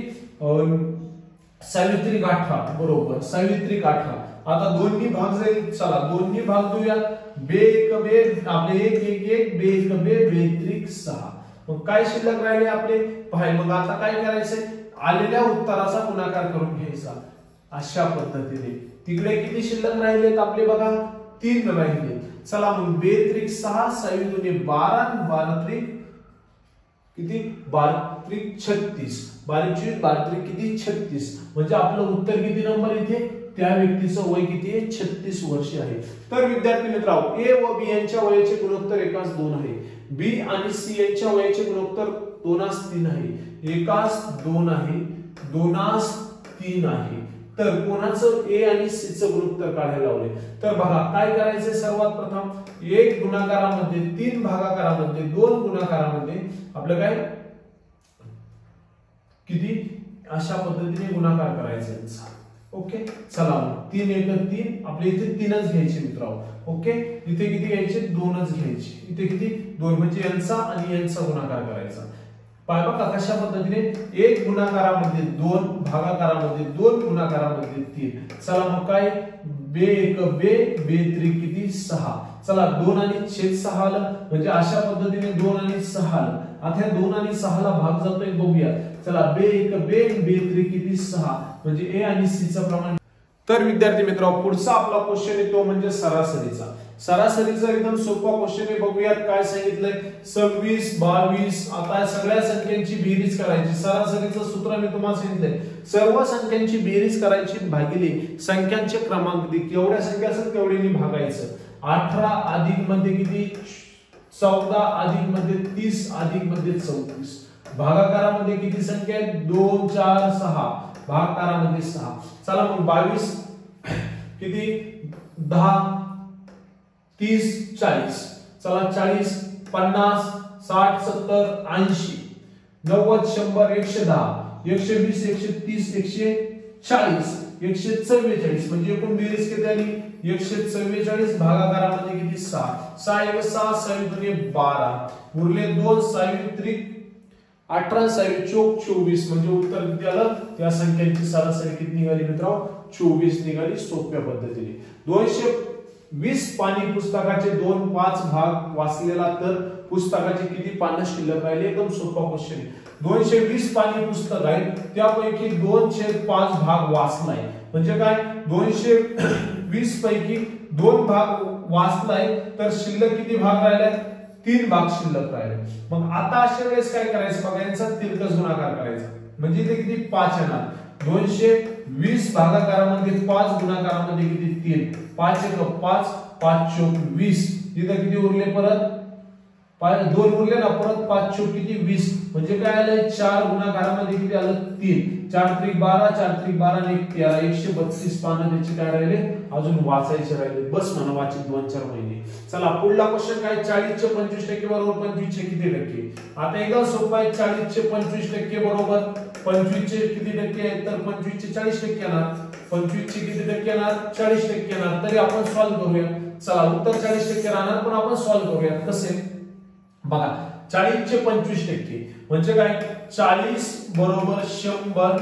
सावित्री 18 बरोबर सावित्री 18. आता 2 नी भाग जाईल. चला 2 नी भाग देऊया. बे 1 बे आपले 1 1 1 बे 1 बे बे 3 6. मग काय शिल्लक राहिले आपले पाय. मग आता काय करायचंय आलेल्या उत्तराचा गुणाकार करून घ्यायचा अशा पद्धतीने. तिकडे किती शिल्लक राहिलेत आपले बघा 3 राहिले. चला मग बे 3 6 6 दुने 12 आणि 12 किती 12 36 12 12 किती 36. म्हणजे आपलं उत्तर किती नंबर इथे त्या व्यक्तीचं वय किती आहे 36 वर्ष आहे. तर विद्यार्थी मित्रांनो ए व बी यांच्या वयाचे गुणोत्तर 1:2 आहे. बी आणि सी यांच्या वयाचे गुणोत्तर 2:3 आहे. 1:2 आहे 2:3 आहे. तर कोणाचं ए आणि सी चं गुणोत्तर काढायला लावले. तर बघा काय करायचंय सर्वात प्रथम 1 गुणाकारामध्ये 3 भागाकारामध्ये 2 गुणाकारामध्ये आपलं काय किती अशा पद्धतीने गुणाकार करायचा यांचा. ओके चला 3 1 3 आपल्या इथे 3च घ्यायचे मित्रांनो. ओके इथे किती घ्यायचे 2च घ्यायचे. इथे किती 2 म्हणजे यांचा आणि यांचा गुणाकार करायचा. पाय बघा कशा पद्धतीने 1 गुणाकारामध्ये 2 भागाकारामध्ये 2 गुणाकारामध्ये 3. चला मग काय बे 1 बे बे 3 किती 6. चला 2 आणि छेद 6 आलं म्हणजे अशा पद्धतीने 2 आणि 6 आलं. आता 2 आणि 6 ला भाग जातोय बघूया. चला बे 1 बे बे 3 किती 6 म्हणजे ए आणि सी चं प्रमाण. तर विद्यार्थी मित्रांनो पुढचा आपला क्वेश्चन आहे तो म्हणजे सरासरीचा. सरासरीचा एकदम सोपा क्वेश्चन आहे. बघूयात काय सांगितलंय 26 22. आता सगळ्या संख्यांची बेरीज करायची. सरासरीचं सूत्र मी तुम्हाला सांगितलंय सर्व संख्यांची बेरीज करायची भागिले संख्यांचे क्रमांक दे. केवढ्या संख्या असतात तेवढ्यानी भागायचं. 18 अधिक मध्ये किती 14 अधिक मध्ये 30 अधिक मध्ये 34. भागाकारामध्ये किती संख्या आहेत 2 4 6. भागाकारामध्ये 6. चला मग 22 किती 10 30 40. चला 40 50 60 70 80 90 100 110 120 130 140 144 म्हणजे एकूण बेरीज किती आली 144. भागाकारामध्ये किती 6 6 1 6 6 2 12 उरले 2 6 3 18 6 चोक 24 म्हणजे उत्तर किती आलं. त्या संख्यांची सरासरी किती निघाली मित्रांनो 24 निघाली. सोप्या पद्धतीने 220 पानी पुस्तकाचे 2-5 भाग वाचलेला तर पुस्तकाचे किती पानं शिल्लक राहिले. एकदम सोपा क्वेश्चन आहे. 220 पानी पुस्तक आहे त्यापैकी 2/5 भाग वाचलाय म्हणजे काय 220 पैकी 2 भाग वाचलाय तर शिल्लक किती भाग राहिलाय 3 भाग शिल्लक राहिले. मग आता अशा वेळेस काय करायचं बघा यांचा तिरकस गुणाकार करायचा म्हणजे इथे किती 5 येणार. 220 भागाकारामध्ये 5 गुणाकारामध्ये किती 3 5 1 5 5 चोक 20. इथे किती उरले परत 2 उरले ना परत 5 चोक किती 20 म्हणजे काय आलं 4 गुणाकारामध्ये किती आलं 3 4 3 12 4 3 12 आणि 1 13 132 पानं त्याचे काय राहिले अजून वाचायचे राहिले. बस म्हणा वाचित 2-4 महिने. चला पुढला क्वेश्चन काय 40 चे 25% बरोबर 25 चे किती टक्के. आता एकदम सोपा आहे 40 चे 25% बरोबर 25 चे किती टक्के आहेत तर 25 चे 40% येणार. 25 चे किती टक्के येणार 40% येणार. तरी आपण सॉल्व्ह करूया. चला उत्तर 40% राहणार पण आपण सॉल्व्ह करूया कसे बघा 40 चे 25% म्हणजे काय 40 बरोबर 100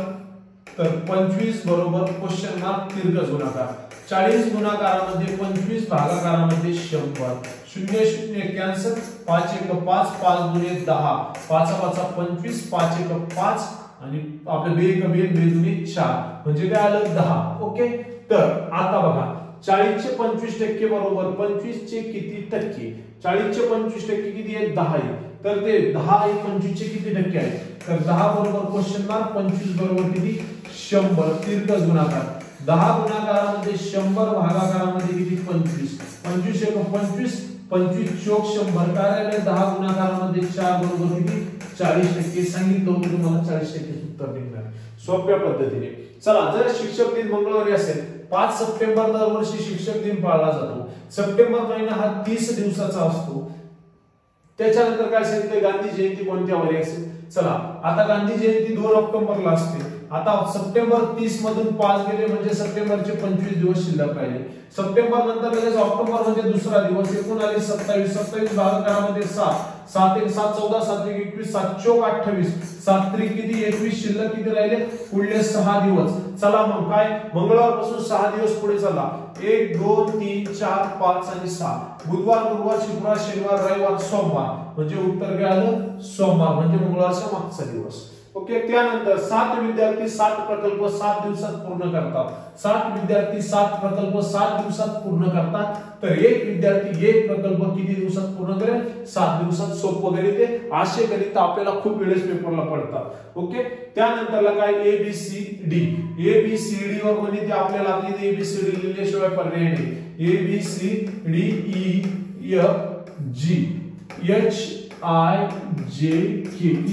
तर 25 बरोबर क्वेश्चन मार्क तिरकस गुणाकार. 40 गुणाकारामध्ये 25 भागाकारामध्ये 100 0 0 कॅन्सल 5 1 5 5 2 10 5 5 25 5 1 5 आणि आपले बे 1 बे 2 4 म्हणजे काय आलं 10. ओके तर आता बघा 40 चे 25% बरोबर 25 चे किती टक्के 40 चे 25% किती आहे 10 आहे तर ते 10 आणि 25 चे किती टक्के आहे तर 10 बरोबर क्वेश्चन मार्क 25 बरोबर किती 100 तिरकस गुणाकार. 10 गुणाकारामध्ये 100 भागाकारामध्ये किती 25 25 1 25 25 चोक 100 काय राहिले 10 गुणाकारामध्ये 4 बरोबर किती 40% सांगितलं होतं तुम्हाला 40% उत्तर निघणार सोप्या पद्धतीने. चला जर शिक्षक दिन मंगळवारी असेल 5 सप्टेंबर दरवर्षी शिक्षक दिन पाळला जातो. सप्टेंबर महिना हा 30 दिवसाचा असतो. त्याच्यानंतर काय सांगितलं गांधी जयंती कोणत्या वारी असेल. चला आता गांधी जयंती 2 ऑक्टोबरला असते. आता सप्टेंबर 30 मधून 5 गेले म्हणजे सप्टेंबरचे 25 दिवस शिल्लक राहिले. सप्टेंबर नंतर लगेच ऑक्टोबर म्हणजे दुसरा दिवस एकूण आले 27 भागाकारामध्ये 7 7 1 7 14 7 1 21 7 चोक 28 7 3 किती 21 शिल्लक किती राहिले पुढले 6 दिवस. चला मग काय मंगळवारपासून 6 दिवस पुढे चला 1 2 3 4 5 आणि 6 बुधवार गुरुवार शुक्रवार शनिवार रविवार सोमवार म्हणजे उत्तर काय आलं सोमवार म्हणजे मंगळवारचा मागचा दिवस. ओके त्यानंतर 7 विद्यार्थी 7 प्रकल्प 7 दिवसात पूर्ण करतात. 7 विद्यार्थी 7 प्रकल्प 7 दिवसात पूर्ण करतात तर एक विद्यार्थी एक प्रकल्प किती दिवसात पूर्ण करेल 7 दिवसात. सोपं वगैरे ते असे गणित आपल्याला खूप वेळेस पेपरला पडतात. ओके त्यानंतरला काय ABCD ABCD वर गणित आपल्याला ABCD लिहिल्याशिवाय पर्याय नाही. ABCDEFGHIJK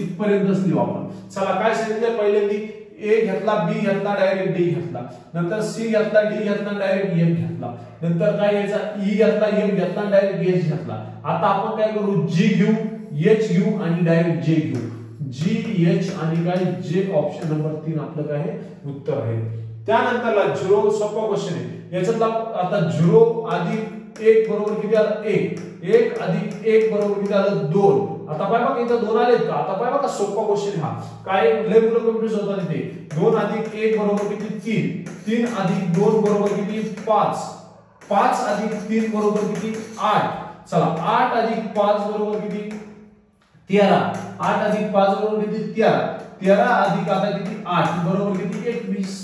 इथपर्यंतच लिहू आपण. चला काय सांगितलं पहिल्यांदा A घेतला B घेतला डायरेक्ट D घेतला नंतर C घेतला D घेतला डायरेक्ट F घेतला नंतर काय यायचा E घेतला F घेतला डायरेक्ट H घेतला. आता आपण काय करू G घेऊ H घेऊ आणि डायरेक्ट J घेऊ. GH आणि काय जे ऑप्शन नंबर 3 आपलं काय आहे उत्तर आहे। त्यानंतरला 0 सोपा क्वेश्चन आहे याच्यातला आता 0 अधिक 1 बरोबर किती आलं 1 1 अधिक 1 बरोबर किती आलं 2 आता पाय बघा इथं 2 आलेत का आता पाय बघा सोपा क्वेश्चन हा काय लय मुलं कन्फ्युज होतात इथे 2 अधिक 1 बरोबर किती 3 3 अधिक 2 बरोबर किती 5 5 अधिक 3 बरोबर किती 8 चला 8 अधिक 5 बरोबर किती 13 8 अधिक 5 बरोबर किती 13 13 अधिक आता किती 8 बरोबर किती 21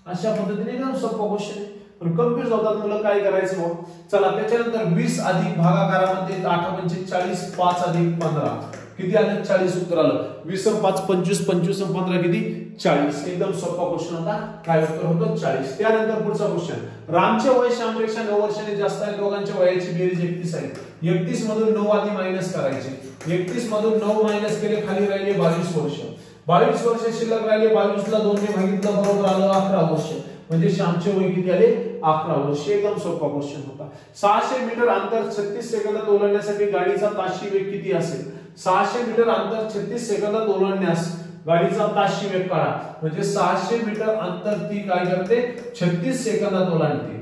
अशा पद्धतीने एकदम सोपा क्वेश्चन आहे पण कन्फ्युज होतात मुलं काय करायचं मग चला त्याच्यानंतर 20 अधिक भागाकारामध्ये 8 पंचे 40 5 अधिक 15 किती आलं 40 उत्तर आलं 20 5 25 25 15 किती 40 एकदम सोपा क्वेश्चन होता काय उत्तर होतं 40 त्यानंतर पुढचा क्वेश्चन रामचे वय श्यामपेक्षा 9 वर्षांनी जास्त आहे दोघांच्या वयाची बेरीज 31 आहे 31 मधून 9 आधी मायनस करायचे 31 मधून 9 मायनस केले खाली राहिले 22 वर्ष 22 वर्ष शिल्लक राहिले 22 ला 2 ने भागितलं बरोबर आलं 11 वर्ष म्हणजे श्यामचे वय किती आले 11 वर्ष एकदम सोपा क्वेश्चन होता 600 मीटर अंतर 36 सेकंदात ओलांडण्यासाठी गाडीचा ताशी वेग किती असेल 600 मीटर अंतर 36 सेकंदात ओलांडण्यास गाडीचा ताशी वेग काढा म्हणजे 600 मीटर अंतर ती काय करते 36 सेकंदात ओलांडते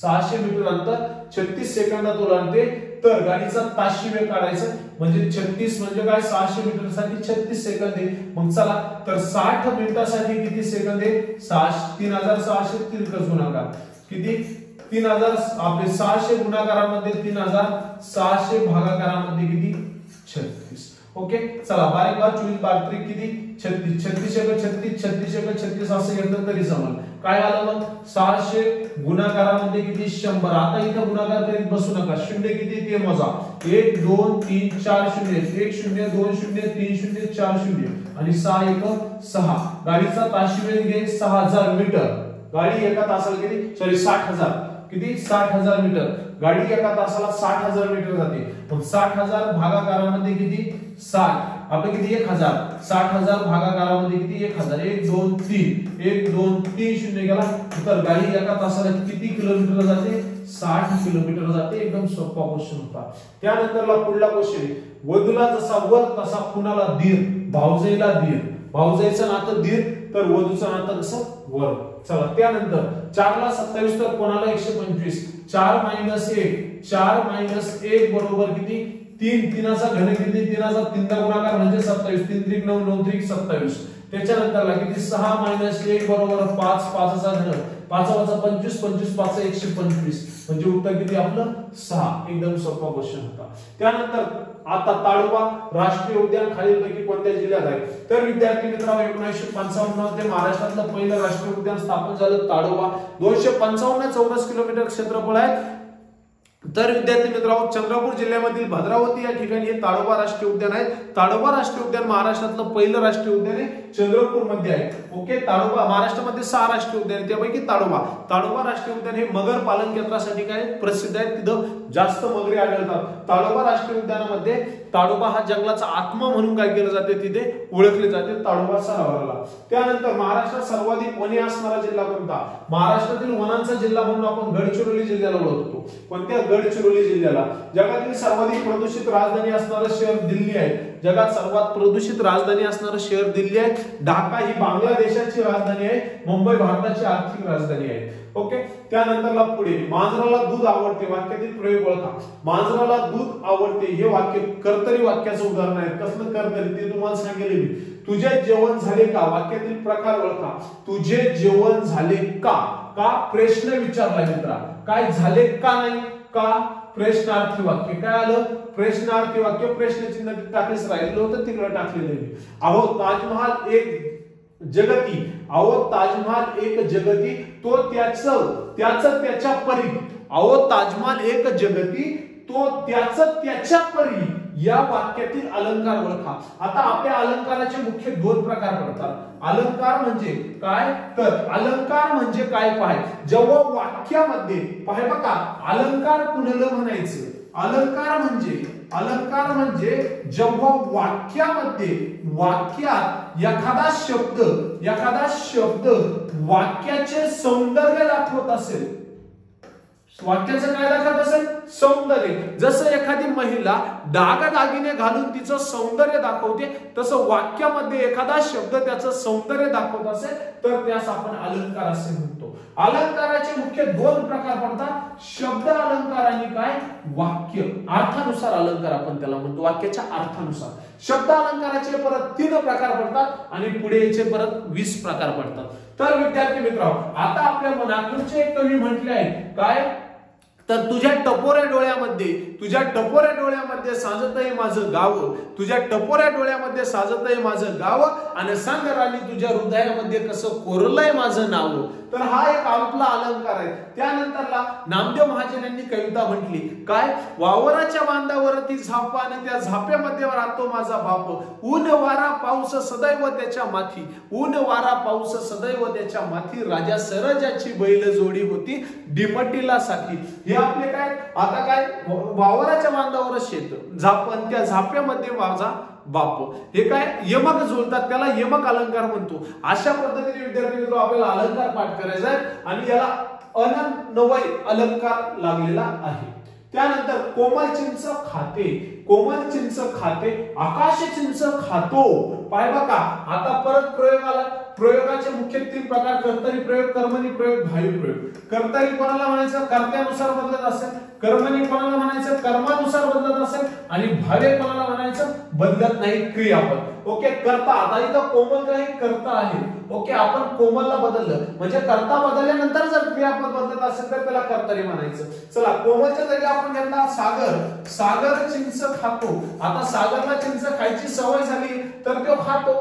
600 मीटर अंतर 36 सेकंदात ओलांडते तर गाडीचा ताशी वेग काढायचा म्हणजे 36 म्हणजे काय 600 मीटर साठी 36 सेकंद आहे मग चला तर 60 मिनिटासाठी किती सेकंद आहे 3600 तिरकस गुणाकार किती 3000 आपले 600 गुणाकारामध्ये 3600 भागाकारामध्ये किती 36 ओके चला 12 बार 24 बार त्रिक किती 36 36 36 36 36 असं घेतलं तरी जमल काय आलं मग 600 गुणाकारामध्ये किती 100 आता इथं गुणाकार करीत बसू नका शून्य किती ते मोजा 1 2 3 4 शून्य 1 शून्य 2 शून्य 3 शून्य 4 शून्य आणि 6 1 6 गाडीचा ताशी वेग घे 6000 मीटर गाडी एका तासाला किती सॉरी 60000 किती 60000 मीटर गाडी एका तासाला 60000 मीटर जाते पण 60000 भागाकारामध्ये किती 60 आपले किती 1000 60000 भागाकारामध्ये किती 1000 1 2 3 1 2 3 शून्य गेला तर गाडी एका तासाला किती किलोमीटर जाते 60 किलोमीटर जाते एकदम सोपा क्वेश्चन होता त्यानंतरला पुढला क्वेश्चन वधूला जसा वर तसा कुणाला धीर भाऊजाईला धीर भाऊजाईचं नातं धीर तर वधूचं नातं कसं वर चला त्यानंतर 4 ला 27 तर कोणाला 125 4 1 4 1 बरोबर किती 3 3चा घन किती 3चा 3 दा गुणाकार म्हणजे 27 3 3 9 9 3 27 त्याच्यानंतरला किती 6 1 बरोबर 5 5चा घन 5 25 25 5 125 म्हणजे उत्तर किती आपलं 6 एकदम सोपा क्वेश्चन होता त्यानंतर आता ताडोबा राष्ट्रीय उद्यान खालीलपैकी कोणत्या जिल्ह्यात आहे तर विद्यार्थी मित्रांनो 1955 मध्ये महाराष्ट्रातलं पहिलं राष्ट्रीय उद्यान स्थापन झालं ताडोबा 255 चौरस किलोमीटर क्षेत्रफळ आहे तर विद्यार्थी मित्रांनो चंद्रपूर जिल्ह्यामधील भद्रावती या ठिकाणी हे ताडोबा राष्ट्रीय उद्यान आहे ताडोबा राष्ट्रीय उद्यान महाराष्ट्रातलं पहिलं राष्ट्रीय उद्यान आहे चंद्रपूर मध्ये आहे ओके ताडोबा महाराष्ट्रामध्ये 6 राष्ट्रीय उद्यान त्यापैकी ताडोबा राष्ट्रीय उद्यान हे मगर पालन केंद्रासाठी काय प्रसिद्ध आहे तिथं जास्त मगरी आढळतात ताडोबा राष्ट्रीय उद्यानामध्ये ताडोबा हा जंगलाचा आत्मा म्हणून काय केलं जाते तिथे ओळखले जाते ताडोबा सरोवराला त्यानंतर महाराष्ट्रात सर्वाधिक वने असणारा जिल्हा कोणता महाराष्ट्रातील वनांचा जिल्हा म्हणून आपण गडचिरोली जिल्ह्याला ओळखतो कोणत्या गडचिरोली जिल्ह्याला जगातील सर्वाधिक प्रदूषित राजधानी असणारं शहर दिल्ली आहे जगात सर्वात प्रदूषित राजधानी असणारं शहर दिल्ली आहे ढाका ही बांगलादेशाची राजधानी आहे मुंबई भारताची आर्थिक राजधानी आहे ओके त्यानंतरला पुढे मांजराला दूध आवडते वाक्यातील प्रयोग ओळखा मांजराला दूध आवडते हे वाक्य कर्तरी वाक्याचं उदाहरण आहे कसलं कर्तरी ते तुम्हाला सांगितले मी तुझे जेवण झाले का वाक्यातील प्रकार ओळखा तुझे जेवण झाले का का प्रश्न विचारला मित्रा काय झाले का नाही का प्रश्नार्थी वाक्य काय आलं प्रश्नार्थी वाक्य प्रश्नचिन्ह टाकलेच राहिलेलं होतं तिकडे टाकलेलं अहो ताजमहाल एक जगती अहो ताजमहाल एक जगती तो त्याच्या परी अहो ताजमहाल एक जगती तो त्याच्या परी या वाक्यातील अलंकार ओळखा आता आपल्या अलंकाराचे मुख्य 2 प्रकार पडतात अलंकार म्हणजे काय तर अलंकार म्हणजे काय पाय जेव्हा वाक्यामध्ये पाय बघा अलंकार कुणाला म्हणायचं अलंकार म्हणजे जेव्हा वाक्यात एखादा शब्द वाक्याचे सौंदर्य दाखवत असेल वाक्याचं काय दाखवत असेल? सौंदर्य. जसं एखादी महिला दागिने घालून तिचं सौंदर्य दाखवते, तसं वाक्यामध्ये एखादा शब्द त्याचं सौंदर्य दाखवत असेल तर त्यास आपण अलंकार असे म्हणतो. अलंकाराचे मुख्य दोन प्रकार पडतात, शब्द अलंकार आणि काय? वाक्य. अर्थानुसार अलंकार आपण त्याला म्हणतो, वाक्याच्या अर्थानुसार. शब्द अलंकाराचे परत 3 प्रकार पडतात आणि पुढे याचे परत 20 प्रकार पडतात. तर विद्यार्थी मित्रांनो, आता आपल्या मनातूनचे एक कवी म्हटले आहे काय? तर तुझ्या टपोऱ्या डोळ्यामध्ये साजतय माझं गाव, तुझ्या टपोऱ्या डोळ्यामध्ये साजतय माझं गाव, आणि सांग राणी तुझ्या हृदयामध्ये कसं कोरलंय माझं नाव. तर हा एक आपला अलंकार आहे. त्यानंतरला नामदेव महाजन यांनी कविता म्हटली काय? वावराच्या बांधावरती झापा आणि त्या झाप्यामध्ये राहतो माझा बाप, ऊन वारा पाऊस सदैव त्याच्या माथी, ऊन वारा पाऊस सदैव त्याच्या माथी, राजा सरजाची बैल जोडी होती डिमटीला साठी. हे आपले काय? आता काय? वावराच्या बांधावर शेत, झापण, त्या झाप्यामध्ये माझा बाप, हे काय? यमक जुळतात, त्याला यमक अलंकार म्हणतो. अशा पद्धतीने विद्यार्थी मित्र आपल्याला अलंकार पाठ करायचा आहे आणि याला अनन्वय अलंकार लागलेला आहे. त्यानंतर कोमल चिंच खाते, कोमल चिंच खाते, आकाश चिंच खातो. पाय बघा, आता परत प्रयोग आला. प्रयोगाचे मुख्य 3 प्रकार, कर्तरी प्रयोग, कर्मणी प्रयोग, भावी प्रयोग. कर्तरी कोणाला म्हणायचं? कर्त्यानुसार बदलत असेल. कर्मणी कोणाला म्हणायचं? कर्मानुसार बदलत असेल. आणि भावे कोणाला म्हणायचं? बदलत नाही, क्रियापद. ओके, कर्ता. आता इथं कोमल काही कर्ता आहे. ओके, आपण कोमलला बदललं म्हणजे कर्ता बदलल्यानंतर जर क्रियापद बदलत असेल तर त्याला कर्तरी म्हणायचं. चला, कोमलच्या जागी आपण घेतला सागर, सागर चिंच खातो. आता सागरला चिंच खायची सवय झाली तर तो खातो.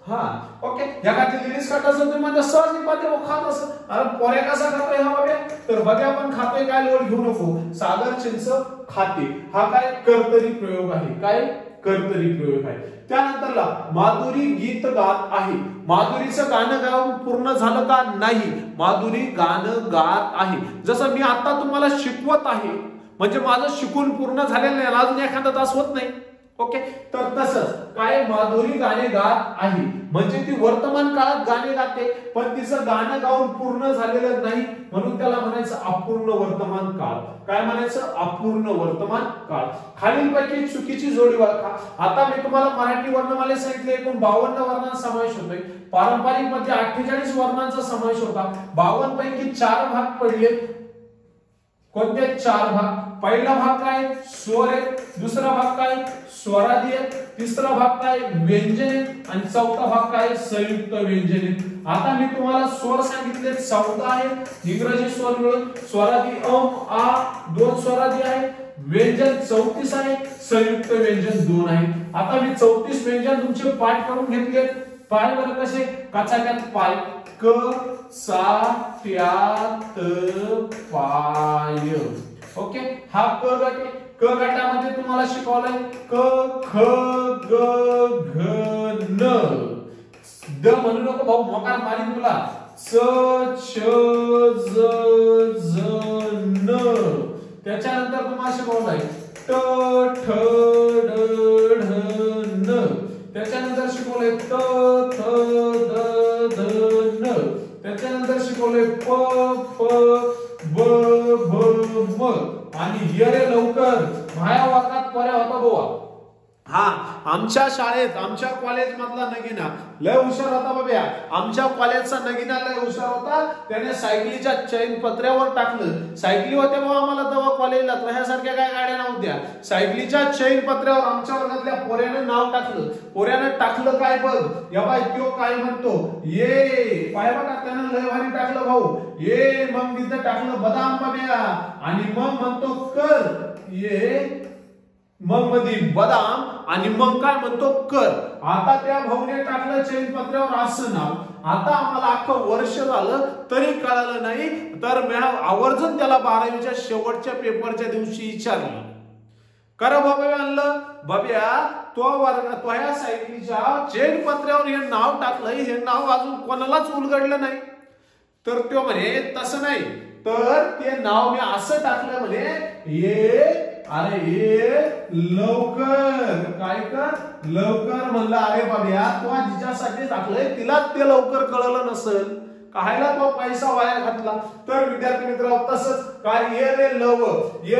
हा, ओके, या का लिरिक्स काढत असेल तर म्हणजे सहज निपाते खात असं. अरे पोऱ्या कसा खातोय हा बघ्या? तर बघ्या पण खातोय, काय लोड घेऊ नको. सागर चिंच खाते, हा काय? कर्तरी प्रयोग आहे. काय? कर्तरी प्रयोग आहे. त्यानंतरला माधुरी गीत गात आहे. माधुरीचं गाणं गाऊन पूर्ण झालं का? नाही, माधुरी गाणं गात आहे. जसं मी आता तुम्हाला शिकवत आहे म्हणजे माझं शिकून पूर्ण झालेलं नाही, अजून एखादा तास होत नाही. ओके, तर तसंच काय? माधुरी गाणे गात आहे म्हणजे ती वर्तमान काळात गाणे गाते, पण तिचं गाणं गाऊन पूर्ण झालेलं नाही, म्हणून त्याला म्हणायचं अपूर्ण वर्तमान काळ. काय म्हणायचं? अपूर्ण वर्तमान काळ. खालीलपैकी चुकीची जोडी ओळखा. आता मी तुम्हाला मराठी वर्णमाले सांगितले, एकूण 52 वर्णांचा समावेश होतोय. पारंपरिक मध्ये 48 वर्णांचा समावेश होता. 52 पैकी 4 भाग पडले. कोणते 4 भाग? पहिला भाग काय? स्वर आहे. दुसरा भाग काय? स्वरादी आहे. तिसरा भाग काय? व्यंजन, आणि चौथा भाग काय? संयुक्त व्यंजन. आता मी तुम्हाला स्वर सांगितले 14 आहेत. इंग्रजी स्वर मिळून स्वरादी आ 2 स्वरादी आहे. व्यंजन 34 आहे. संयुक्त व्यंजन 2 आहे. आता मी 34 व्यंजन तुमचे पाठ करून घेतले. पाय वर कसे? काचाक्यात पाय, क सा ट्यात पाय. ओके, हा क गट आहे. क गटामध्ये तुम्हाला शिकवलंय क ख ग घ न. द म्हणू नको भाऊ, मोकार मारीन तुला. च छ ज झ न. त्याच्यानंतर तुम्हाला शिकवलंय ट ठ ड ढ न. त्याच्यानंतर शिकवलंय त थ द ध न. त्याच्यानंतर शिकवलंय प फ ब भ म. आणि ये रे लवकर, माया वाकात पर्या होता बोवा. हा, आमच्या शाळेत, आमच्या कॉलेज मधला नगिना लय हुशार होता बाबा. आमच्या कॉलेजचा नगिना लय हुशार होता. त्याने सायकलीच्या चैन पत्र्यावर टाकलं. सायकली होत्या बाबा आम्हाला तेव्हा कॉलेजला, ह्यासारख्या काय गाड्या नव्हत्या. सायकलीच्या चैन पत्र्यावर आमच्या वर्गातल्या पोऱ्याने नाव टाकलं. पोऱ्याने टाकलं काय बघ, या बाय त्यो काय म्हणतो, ये पाय बघा, त्यानं लय भारी टाकलं भाऊ. ये मग तिथं टाकलं बदाम बाब्या, आणि मग म्हणतो कर ये, मग मध्ये बदाम, आणि मग काय म्हणतो कर. आता त्या भाऊने टाकलं चैन पत्र्यावर असं नाव. आता आम्हाला अख्खं वर्ष झालं तरी कळालं नाही, तर मी आवर्जून त्याला 12वीच्या शेवटच्या पेपरच्या दिवशी विचारलं, करा बाबा आणलं बाब्या तो वर्ग तो ह्या सायकलीच्या चैन पत्र्यावर हे नाव टाकलंय, हे नाव अजून कोणालाच उलगडलं नाही. तर तो म्हणे तसं नाही, तर ते नाव मी असं टाकलं म्हणे, ये अरे ये लवकर, काय कर लवकर. म्हणलं अरे बाब्या तो जिच्यासाठी टाकलंय तिला ते लवकर कळलं नसेल, कायला तो पैसा वाया घातला. तर विद्यार्थी मित्रांनो तसंच काय ये रे लव हे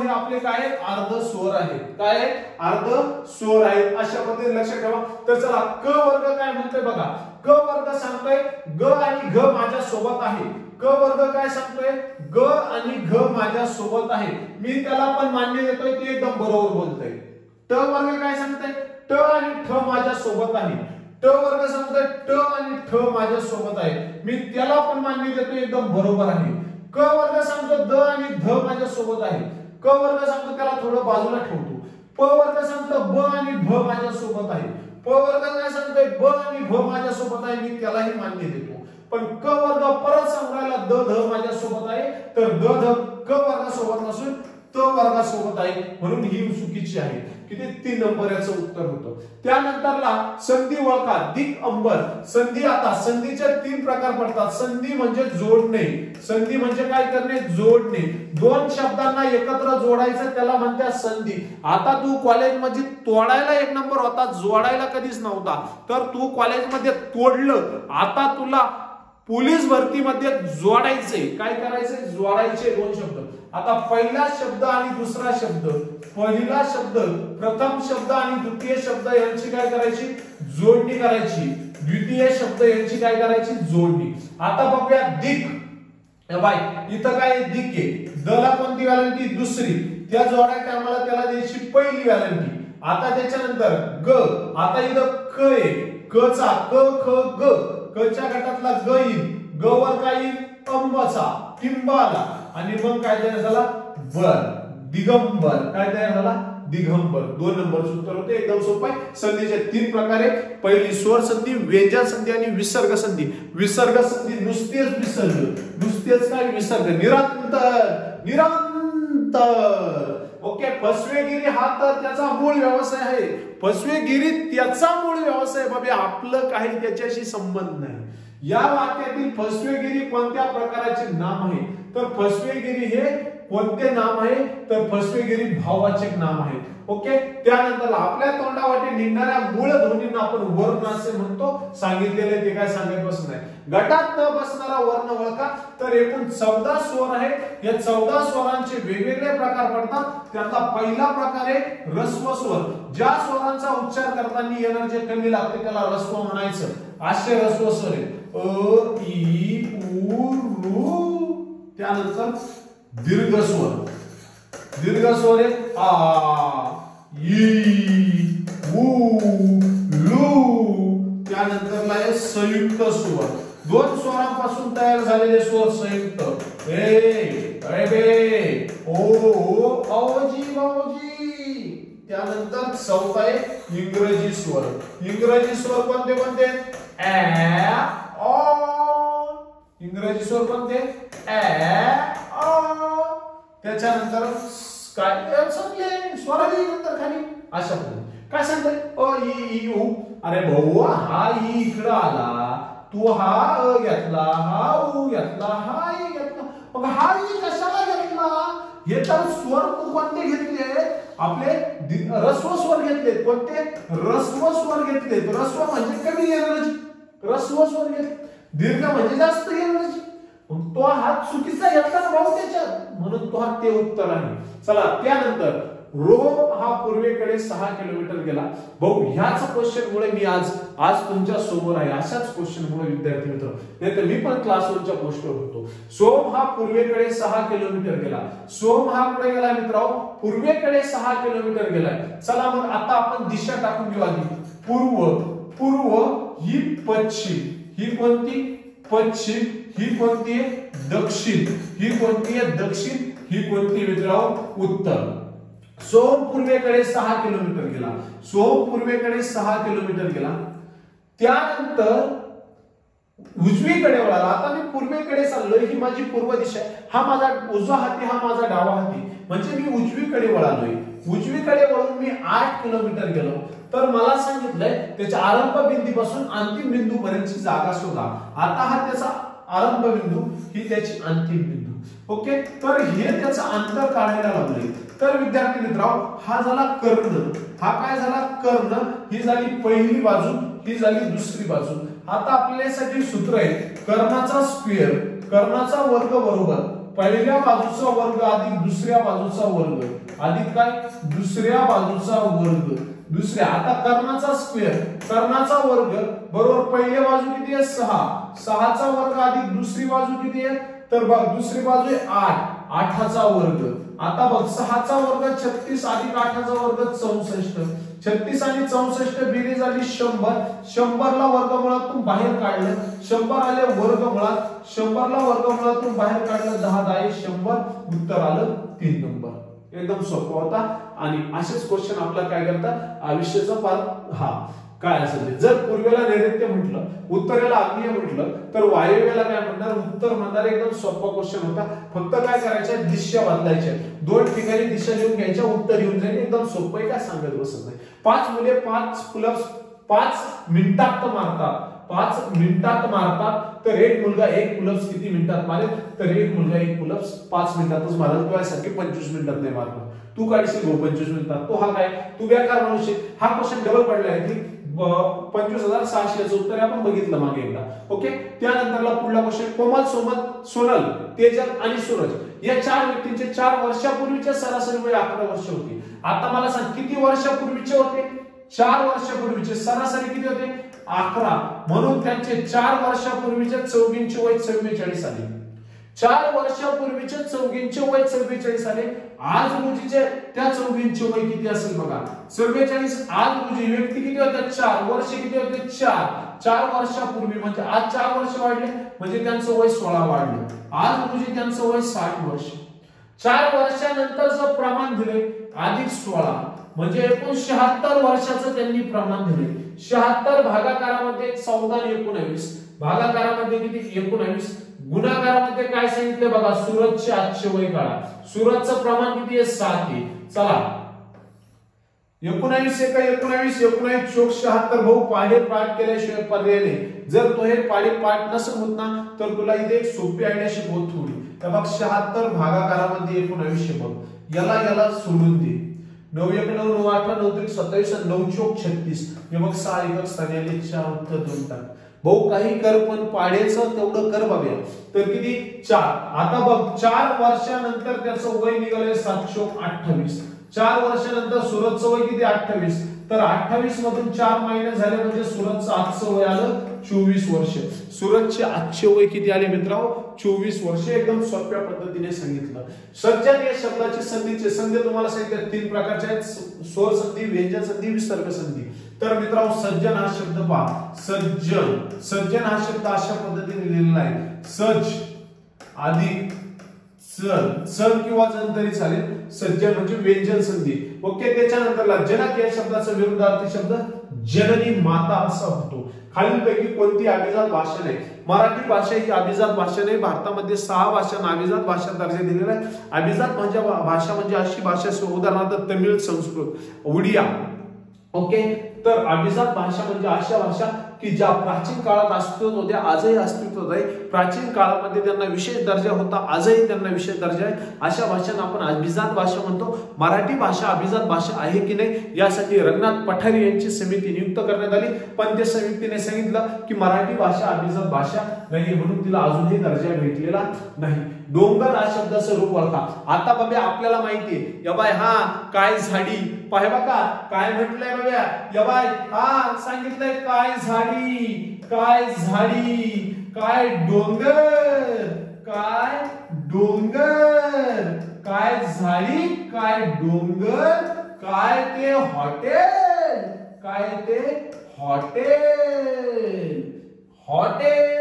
आपले काय अर्ध स्वर आहेत. काय अर्ध स्वर आहेत. अशा पद्धतीने लक्षात ठेवा. तर चला क वर्ग काय म्हणतोय बघा. क वर्ग सांगतोय ग आणि घ माझ्या सोबत आहे. क वर्ग काय सांगतोय ग आणि घ माझ्या सोबत आहे. मी त्याला पण मान्य देतोय, ते एकदम बरोबर बोलतोय. ट वर्ग काय सांगतोय ट आणि ठ माझ्या सोबत आहे. ट वर्ग सांगतोय ट आणि ठ माझ्या सोबत आहे. मी त्याला पण मान्य देतोय, एकदम बरोबर आहे. क वर्ग सांगतो द आणि ध माझ्या सोबत आहे. क वर्ग सांगतो त्याला थोडं बाजूला ठेवतो. प वर्ग सांगतो ब आणि भ माझ्या सोबत आहे. प वर्ग काय सांगतोय ब आणि भ माझ्या सोबत आहे. मी त्यालाही मान्य देतो. पण क वर्ग परत सांगायला द ध माझ्या सोबत आहे. तर द ध क वर्गासोबत नसून त वर्गासोबत आहे, म्हणून ही चुकीची आहे. किती 3 नंबर याचं उत्तर होतं. त्यानंतरला संधी ओळखा. दिक अंबर. संधी. आता संधीचे 3 प्रकार पडतात. संधी म्हणजे जोडणे. संधी म्हणजे काय करणे जोडणे. 2 शब्दांना एकत्र जोडायचं त्याला म्हणतात संधी. आता तू कॉलेजमध्ये तोडायला 1 नंबर होता, जोडायला कधीच नव्हता. तर तू कॉलेजमध्ये तोडलं, आता तुला पोलीस भरतीमध्ये जोडायचे. काय करायचे जोडायचे 2 शब्द. आता पहिला शब्द आणि दुसरा शब्द, पहिला शब्द प्रथम शब्द आणि द्वितीय शब्द यांची काय करायची जोडणी करायची. द्वितीय शब्द यांची काय करायची जोडणी. आता बघूया दिक. बाय इथं काय दिक आहे. द ला कोणती व्हॅलेंटी दुसरी. त्या जोडायच्या आम्हाला त्याला द्यायची पहिली व्हॅलेंटी. आता त्याच्यानंतर ग. आता इथं क आहे. क चा क ख ग. क च्या गटातला ग येईल. ग वर काय येईल अंबाचा टिंबाला. आणि मग काय तयार झाला बर दिगंबर. काय तयार झाला दिगंबर. 2 नंबरचं उत्तर होते. एकदम सोपं आहे. संधीचे 3 प्रकार आहेत. पहिली स्वर संधी, व्यंजन संधी आणि विसर्ग संधी. विसर्ग संधी नुसतेच विसर्ग, नुसतेच काय विसर्ग. निरंतर निरंतर. ओके. फसवेगिरी हा तर त्याचा मूळ व्यवसाय आहे. फसवेगिरी त्याचा मूळ व्यवसाय बाबा, आपलं काही त्याच्याशी संबंध नाही. या वाक्यातील फसवेगिरी कोणत्या प्रकाराचे नाम आहे. तर फसवेगिरी हे कोणते नाम आहे. तर फसवेगिरी भाववाचक नाम आहे. ओके. त्यानंतर आपल्या तोंडावाटे निघणाऱ्या मूळ ध्वनींना आपण वर्ण असे म्हणतो. सांगितलेले ते काय सांगत बसत नाही. गटात न बसणारा वर्ण ओळखा. तर एकूण 14 स्वर आहेत. या 14 स्वरांचे वेगवेगळे प्रकार पडतात. त्यातला पहिला प्रकार आहे ऱ्हस्व स्वर. ज्या स्वरांचा उच्चार करताना एनर्जी कमी लागते त्याला ऱ्हस्व म्हणायचं. असे ऱ्हस्व स्वर आहेत अ इ उ ऋ. त्यानंतर दीर्घ स्वर. दीर्घ स्वर आहे आ ई उ लू. त्यानंतर आहे संयुक्त स्वर. 2 स्वरांपासून तयार झालेले स्वर संयुक्त. ए बे ओ औजी बाऊजी. त्यानंतर चौथा आहे इंग्रजी स्वर. इंग्रजी स्वर कोणते कोणते ए ओ. इंग्रजी स्वर कोणते ए ओ. त्याच्यानंतर काय सांगले स्वराजी नंतर खाली अशा पद्धतीने काय सांगताय अ इ उ. अरे भाऊ हा इ इकडे आला, तू हा अ घेतला, हा उ घेतला, हा इ घेतला. मग हा इ कशाला घेतला. हे तर स्वर कोणते घेतले आपले ऱ्हस्व स्वर घेतले. कोणते ऱ्हस्व स्वर घेतले. ऱ्हस्व म्हणजे कमी एनर्जी. ऱ्हस्व स्वर घेतले. दीर्घ म्हणजे जास्त एनर्जी. तो हात चुकीचा घेतला ना भाऊ त्याच्यात, म्हणून तो हात ते उत्तर आहे. चला त्यानंतर रो हा पूर्वेकडे 6 किलोमीटर गेला. भाऊ ह्याच क्वेश्चन मुळे मी आज तुमच्या समोर आहे. अशाच क्वेश्चन मुळे विद्यार्थी मित्र, नाहीतर मी पण क्लासरूमच्या पोस्टवर होतो. सोम हा पूर्वेकडे 6 किलोमीटर गेला. सोम हा कुठे गेला मित्रांनो पूर्वेकडे 6 किलोमीटर गेलाय. चला मग आता आपण दिशा टाकून घेऊ. आधी पूर्व. पूर्व ही पश्चिम. ही कोणती पश्चिम. ही कोणती आहे दक्षिण. ही कोणती आहे दक्षिण. ही कोणती मित्रांनो उत्तर. सोम पूर्वेकडे 6 किलोमीटर गेला. सोम पूर्वेकडे 6 किलोमीटर गेला. त्यानंतर उजवीकडे वळाला. आता मी पूर्वेकडे चाललोय, ही माझी पूर्व दिशा आहे. हा माझा उजवा हाती, हा माझा डावा हाती, म्हणजे मी उजवीकडे वळालोय. उजवीकडे वळून मी 8 किलोमीटर गेलो. तर मला सांगितलंय त्याच्या आरंभ बिंदूपासून अंतिम बिंदू पर्यंतची जागा शोधा. आता हा त्याचा आरंभ बिंदू, ही त्याची अंतिम बिंदू. ओके. तर हे त्याचं अंतर काढायला लागले. तर विद्यार्थी मित्रांनो हा झाला कर्ण. हा काय झाला कर्ण. ही झाली पहिली बाजू, ही झाली दुसरी बाजू. आता आपल्यासाठी सूत्र आहे कर्णाचा स्क्वेअर, कर्णाचा वर्ग बरोबर पहिल्या बाजूचा वर्ग अधिक दुसऱ्या बाजूचा वर्ग अधिक काय दुसऱ्या बाजूचा वर्ग दुसऱ्या। आता कर्णाचा स्क्वेअर, कर्णाचा वर्ग बरोबर पहिली बाजू किती आहे 6, 6चा वर्ग अधिक दुसरी बाजू किती आहे तर बघ दुसरी बाजू आहे 8, 8चा वर्ग। आता बघ 6चा वर्ग 36 अधिक 8चा वर्ग 64, 36 आणि 64 बेरीज झाली 100, 100 ला वर्गमुळातून बाहेर काढलं 100 आले वर्गमुळात, 100 ला वर्गमुळातून बाहेर काढलं 10 10 100, उत्तर आलं 3 नंबर। एकदम सोपा होता आणि असेच क्वेश्चन आपल्याला काय करतात आयुष्याचा पार्ट हा काय असेल। जर पूर्वेला नैऋत्य म्हटलं, उत्तरेला आग्नेय म्हटलं तर वायव्येला काय म्हणणार उत्तर म्हणणार। एकदम सोपा क्वेश्चन होता, फक्त काय करायचं दिशा बदलायच्या, 2 ठिकाणी दिशा लिहून घ्यायच्या, उत्तर येऊन जाईल। एकदम सोपं आहे, काय सांगत बसत नाही। 5 मुले 5 पुलअप्स 5 मिनिटात मारतात, 5 मिनिटात मारतात तर एक मुलगा 1 पुलअप्स किती मिनिटात मारेल तर एक मुलगा 1 पुलअप्स 5 मिनिटातच मारेल, तो यासाठी 25 मिनिटात नाही मारणार। तू काढशील 25 मिनिटात, तो हा काय तू बेकार म्हणशील। हा क्वेश्चन डबल पडला आहे की 25,600 याचं उत्तर आपण बघितलं मागे एकदा। ओके, त्यानंतरला पुढला क्वेश्चन कोमल, सोमत, सोनल, तेजल आणि सूरज या 4 व्यक्तींचे 4 वर्षापूर्वीचे सरासरी वय 11 वर्ष होती। आता मला सांग किती वर्षापूर्वीचे होते 4 वर्षापूर्वीचे सरासरी किती होते 11, म्हणून त्यांचे 4 वर्षापूर्वीचे चौघींचे वय 44 आले। 4 वर्षापूर्वीचे चौघींचे वय 44 आले। आज रोजीचे त्या चौघींचे वय किती असेल बघा 44। आज रोजी व्यक्ती किती होत्या 4, वर्ष किती होते 4, 4 वर्षापूर्वी म्हणजे आज 4 वर्ष वाढले म्हणजे त्यांचं वय 16 वाढलं। आज रोजी त्यांचं वय 60 वर्ष। 4 वर्षानंतरचं प्रमाण दिले अधिक 16 म्हणजे एकूण 76 वर्षाचं त्यांनी प्रमाण दिले। 76 भागाकारामध्ये 14 आणि 19, भागाकारामध्ये किती 19, गुणाकारामध्ये काय सांगितले बघा सूरजचे आजचे वय काढा। सूरजचं प्रमाण किती आहे 7 आहे। चला 19 एका 19 19 चोक 76 भाऊ पाढे पाठ केल्याशिवाय पर्याय नाही। जर तो हे पाढे पाठ नसेल होत ना तर तुला इथे एक सोपी आयडिया शिकवतो थोडी। तर बघ 76 भागाकारामध्ये 19 बघ याला याला सोडून दे 9 1 9 9 8 9 3 27 9 चोक 36 हे बघ 6 एकक स्थानी आले 4 उत्तर 2 टाक। भाऊ काही कर पण पाड्याचं तेवढं कर बघूया तर किती 4। आता बघ 4 वर्षानंतर त्याचं वय निघाले 728। 4 वर्षानंतर सूरजचं वय किती 28, तर 28 मधून 4 मायनस झाले म्हणजे सूरजचं आजचं वय आलं 24 वर्ष। सूरजचे आजचे वय किती आले मित्रांनो 24 वर्ष। एकदम सोप्या पद्धतीने सांगितलं। सज्जन या शब्दाची संधीचे संधी तुम्हाला सांगितले 3 प्रकारचे आहेत, स्वर संधी, व्यंजन संधी, विसर्ग संधी। तर मित्रांनो सज्जन हा शब्द पहा, सज्जन, सज्जन हा शब्द अशा पद्धतीने लिहिलेला आहे सज अधिक चल, चल किंवा जन तरी चालेल, सज्जन म्हणजे व्यंजन संधी। ओके, त्याच्यानंतरला जनक या शब्दाचा विरुद्धार्थी शब्द जननी माता असा होतो। खालीलपैकी कोणती अभिजात भाषा नाही, मराठी भाषा ही अभिजात भाषा नाही। भारतामध्ये 6 भाषांना अभिजात भाषा दर्जा दिलेला आहे। अभिजात म्हणजे भाषा म्हणजे अशी भाषा उदाहरणार्थ तमिळ, संस्कृत, ओडिया। ओके, तर अभिजात भाषा म्हणजे अशा भाषा की ज्या प्राचीन काळात अस्तित्वात होत्या, आजही अस्तित्वात आहे। प्राचीन काळामध्ये त्यांना विशेष दर्जा होता, आजही त्यांना विशेष दर्जा आहे। अशा भाषांना आपण अभिजात भाषा म्हणतो। मराठी भाषा अभिजात भाषा आहे की नाही यासाठी रंगनाथ पठारे यांची समिती नियुक्त करण्यात आली, पण त्या समितीने सांगितलं की मराठी भाषा अभिजात भाषा नाही म्हणून तिला अजूनही दर्जा भेटलेला नाही। डोंगर हा शब्दाचं रूप ओळखा। आता बघा आपल्याला माहितीये या बाय हा काय झाडी पाहे बघा काय म्हटलंय बघा या बाय हा सांगितलंय काय झाडी, काय झाडी, काय डोंगर, काय डोंगर, काय झाडी, काय डोंगर, काय ते हॉटेल, काय ते हॉटेल, हॉटेल।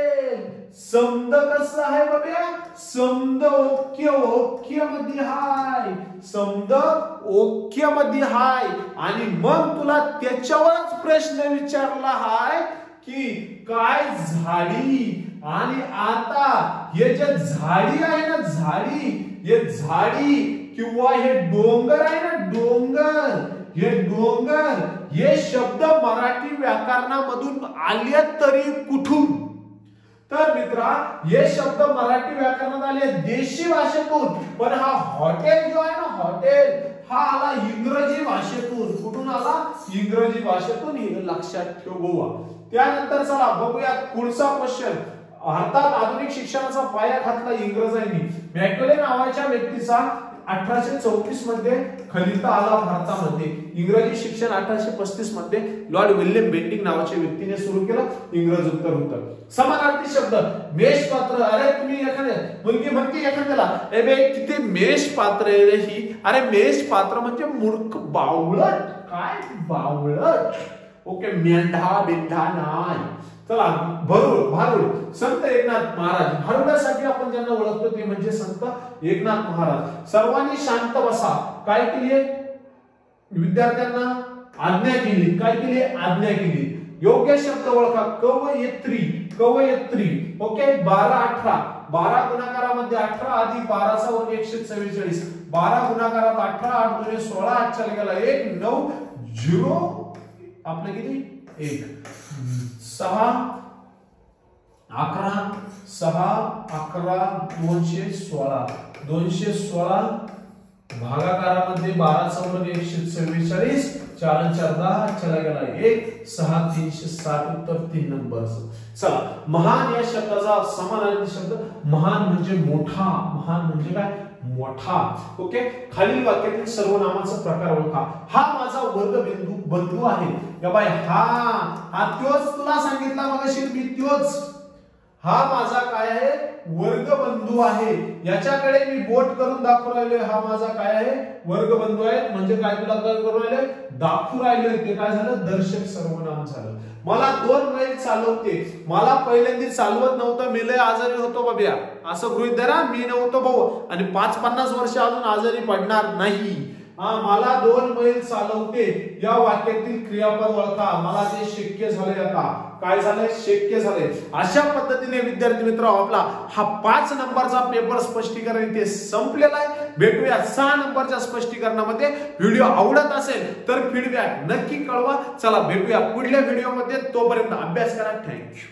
समद कसं आहे बघा, समद ओक्य, ओक्य मध्ये हाय, समद ओक्य मध्ये हाय। आणि मग तुला त्याच्यावरच प्रश्न विचारला हाय की काय झाडी। आणि आता हे जे झाडी आहे ना झाडी, हे झाडी किंवा हे डोंगर आहे ना डोंगर, हे डोंगर हे शब्द मराठी व्याकरणामधून आले तरी कुठून, तर मित्रा हे शब्द मराठी व्याकरणात आले देशी भाषेतून। पण हा हॉटेल जो आहे ना हॉटेल, हा आला इंग्रजी भाषेतून. कुठून आला? इंग्रजी भाषेतून. हे लक्षात ठेवा. त्यानंतर चला बघूया पुढचा क्वेश्चन. भारतात आधुनिक शिक्षणाचा पाया घातला इंग्रजांनी. मॅकॉले नावाच्या व्यक्तीचा 1834 मध्ये खलिता आला भारतामध्ये. इंग्रजी शिक्षण 1835 मध्ये लॉर्ड विल्यम बेंटिंग नावाच्या व्यक्तीने सुरू केलं. इंग्रज उत्तर. समानार्थी शब्द मेष पात्र. अरे तुम्ही एखाद्या मुलगी म्हणते एखाद्याला ए बे किती मेष पात्र आहे रे ही. अरे मेष पात्र म्हणजे मूर्ख, बावळट. काय बावळट? ओके, मेंढा बिंढा नाही. चला भारुड. संत एकनाथ महाराज. भारुडासाठी आपण ज्यांना ओळखतो ते म्हणजे संत एकनाथ महाराज. सर्वांनी शांत बसा. काय केली? विद्यार्थ्यांना आज्ञा केली. काय केली? आज्ञा केली. योग्य शब्द ओळखा. कवयित्री. ओके, 12-18. 12 गुणाकारामध्ये 18 अधिक 12चा वर्ग 144. 12 गुणाकारात 18, 8 दुणे 16, आजच्या गेला 1, 9, 0 आपलं किती? 1, 6, 11, 216. 216 भागाकारामध्ये 12चा वर्ग 144, 4 आणि 4 10, चला गेला 1, 6 360 उत्तर 3 नंबर. चला महान या शब्दाचा समानार्थी शब्द महान म्हणजे मोठा. महान म्हणजे काय? मोठा. ओके, खालील वाक्यातील सर्वनामाचा प्रकार ओळखा. हा माझा वर्ग बंधू आहे. या बाय हा त्योच तुला सांगितला मगाशी मी त्योच. हा माझा काय आहे? वर्गबंधू आहे. याच्याकडे मी बोट करून दाखवू राहिलोय. हा माझा काय आहे? वर्गबंधू आहे. म्हणजे काय तुला काय करू राहिले? दाखवू राहिलोय. ते काय झालं? दर्शक सर्वनाम झालं. मला 2 मैल चालवते. मला पहिल्यांदा चालवत नव्हतं. मी लय आजारी होतो बाब्या. असं गृहीत धरा मी नव्हतो भाऊ. आणि 5-50 वर्ष अजून आजारी पडणार नाही. मला 2 मैल चालवते. या वाक्यातील क्रियापद ओळखा. मला ते शक्य झाले. आता काय झालंय? शक्य झालंय. अशा पद्धतीने विद्यार्थी मित्र आपला हा 5 नंबरचा पेपर स्पष्टीकरण इथे संपलेला आहे. भेटूया 6 नंबरच्या स्पष्टीकरणामध्ये. व्हिडिओ आवडत असेल तर फीडबॅक नक्की कळवा. चला भेटूया पुढल्या व्हिडिओमध्ये. तोपर्यंत अभ्यास करा. थँक्यू.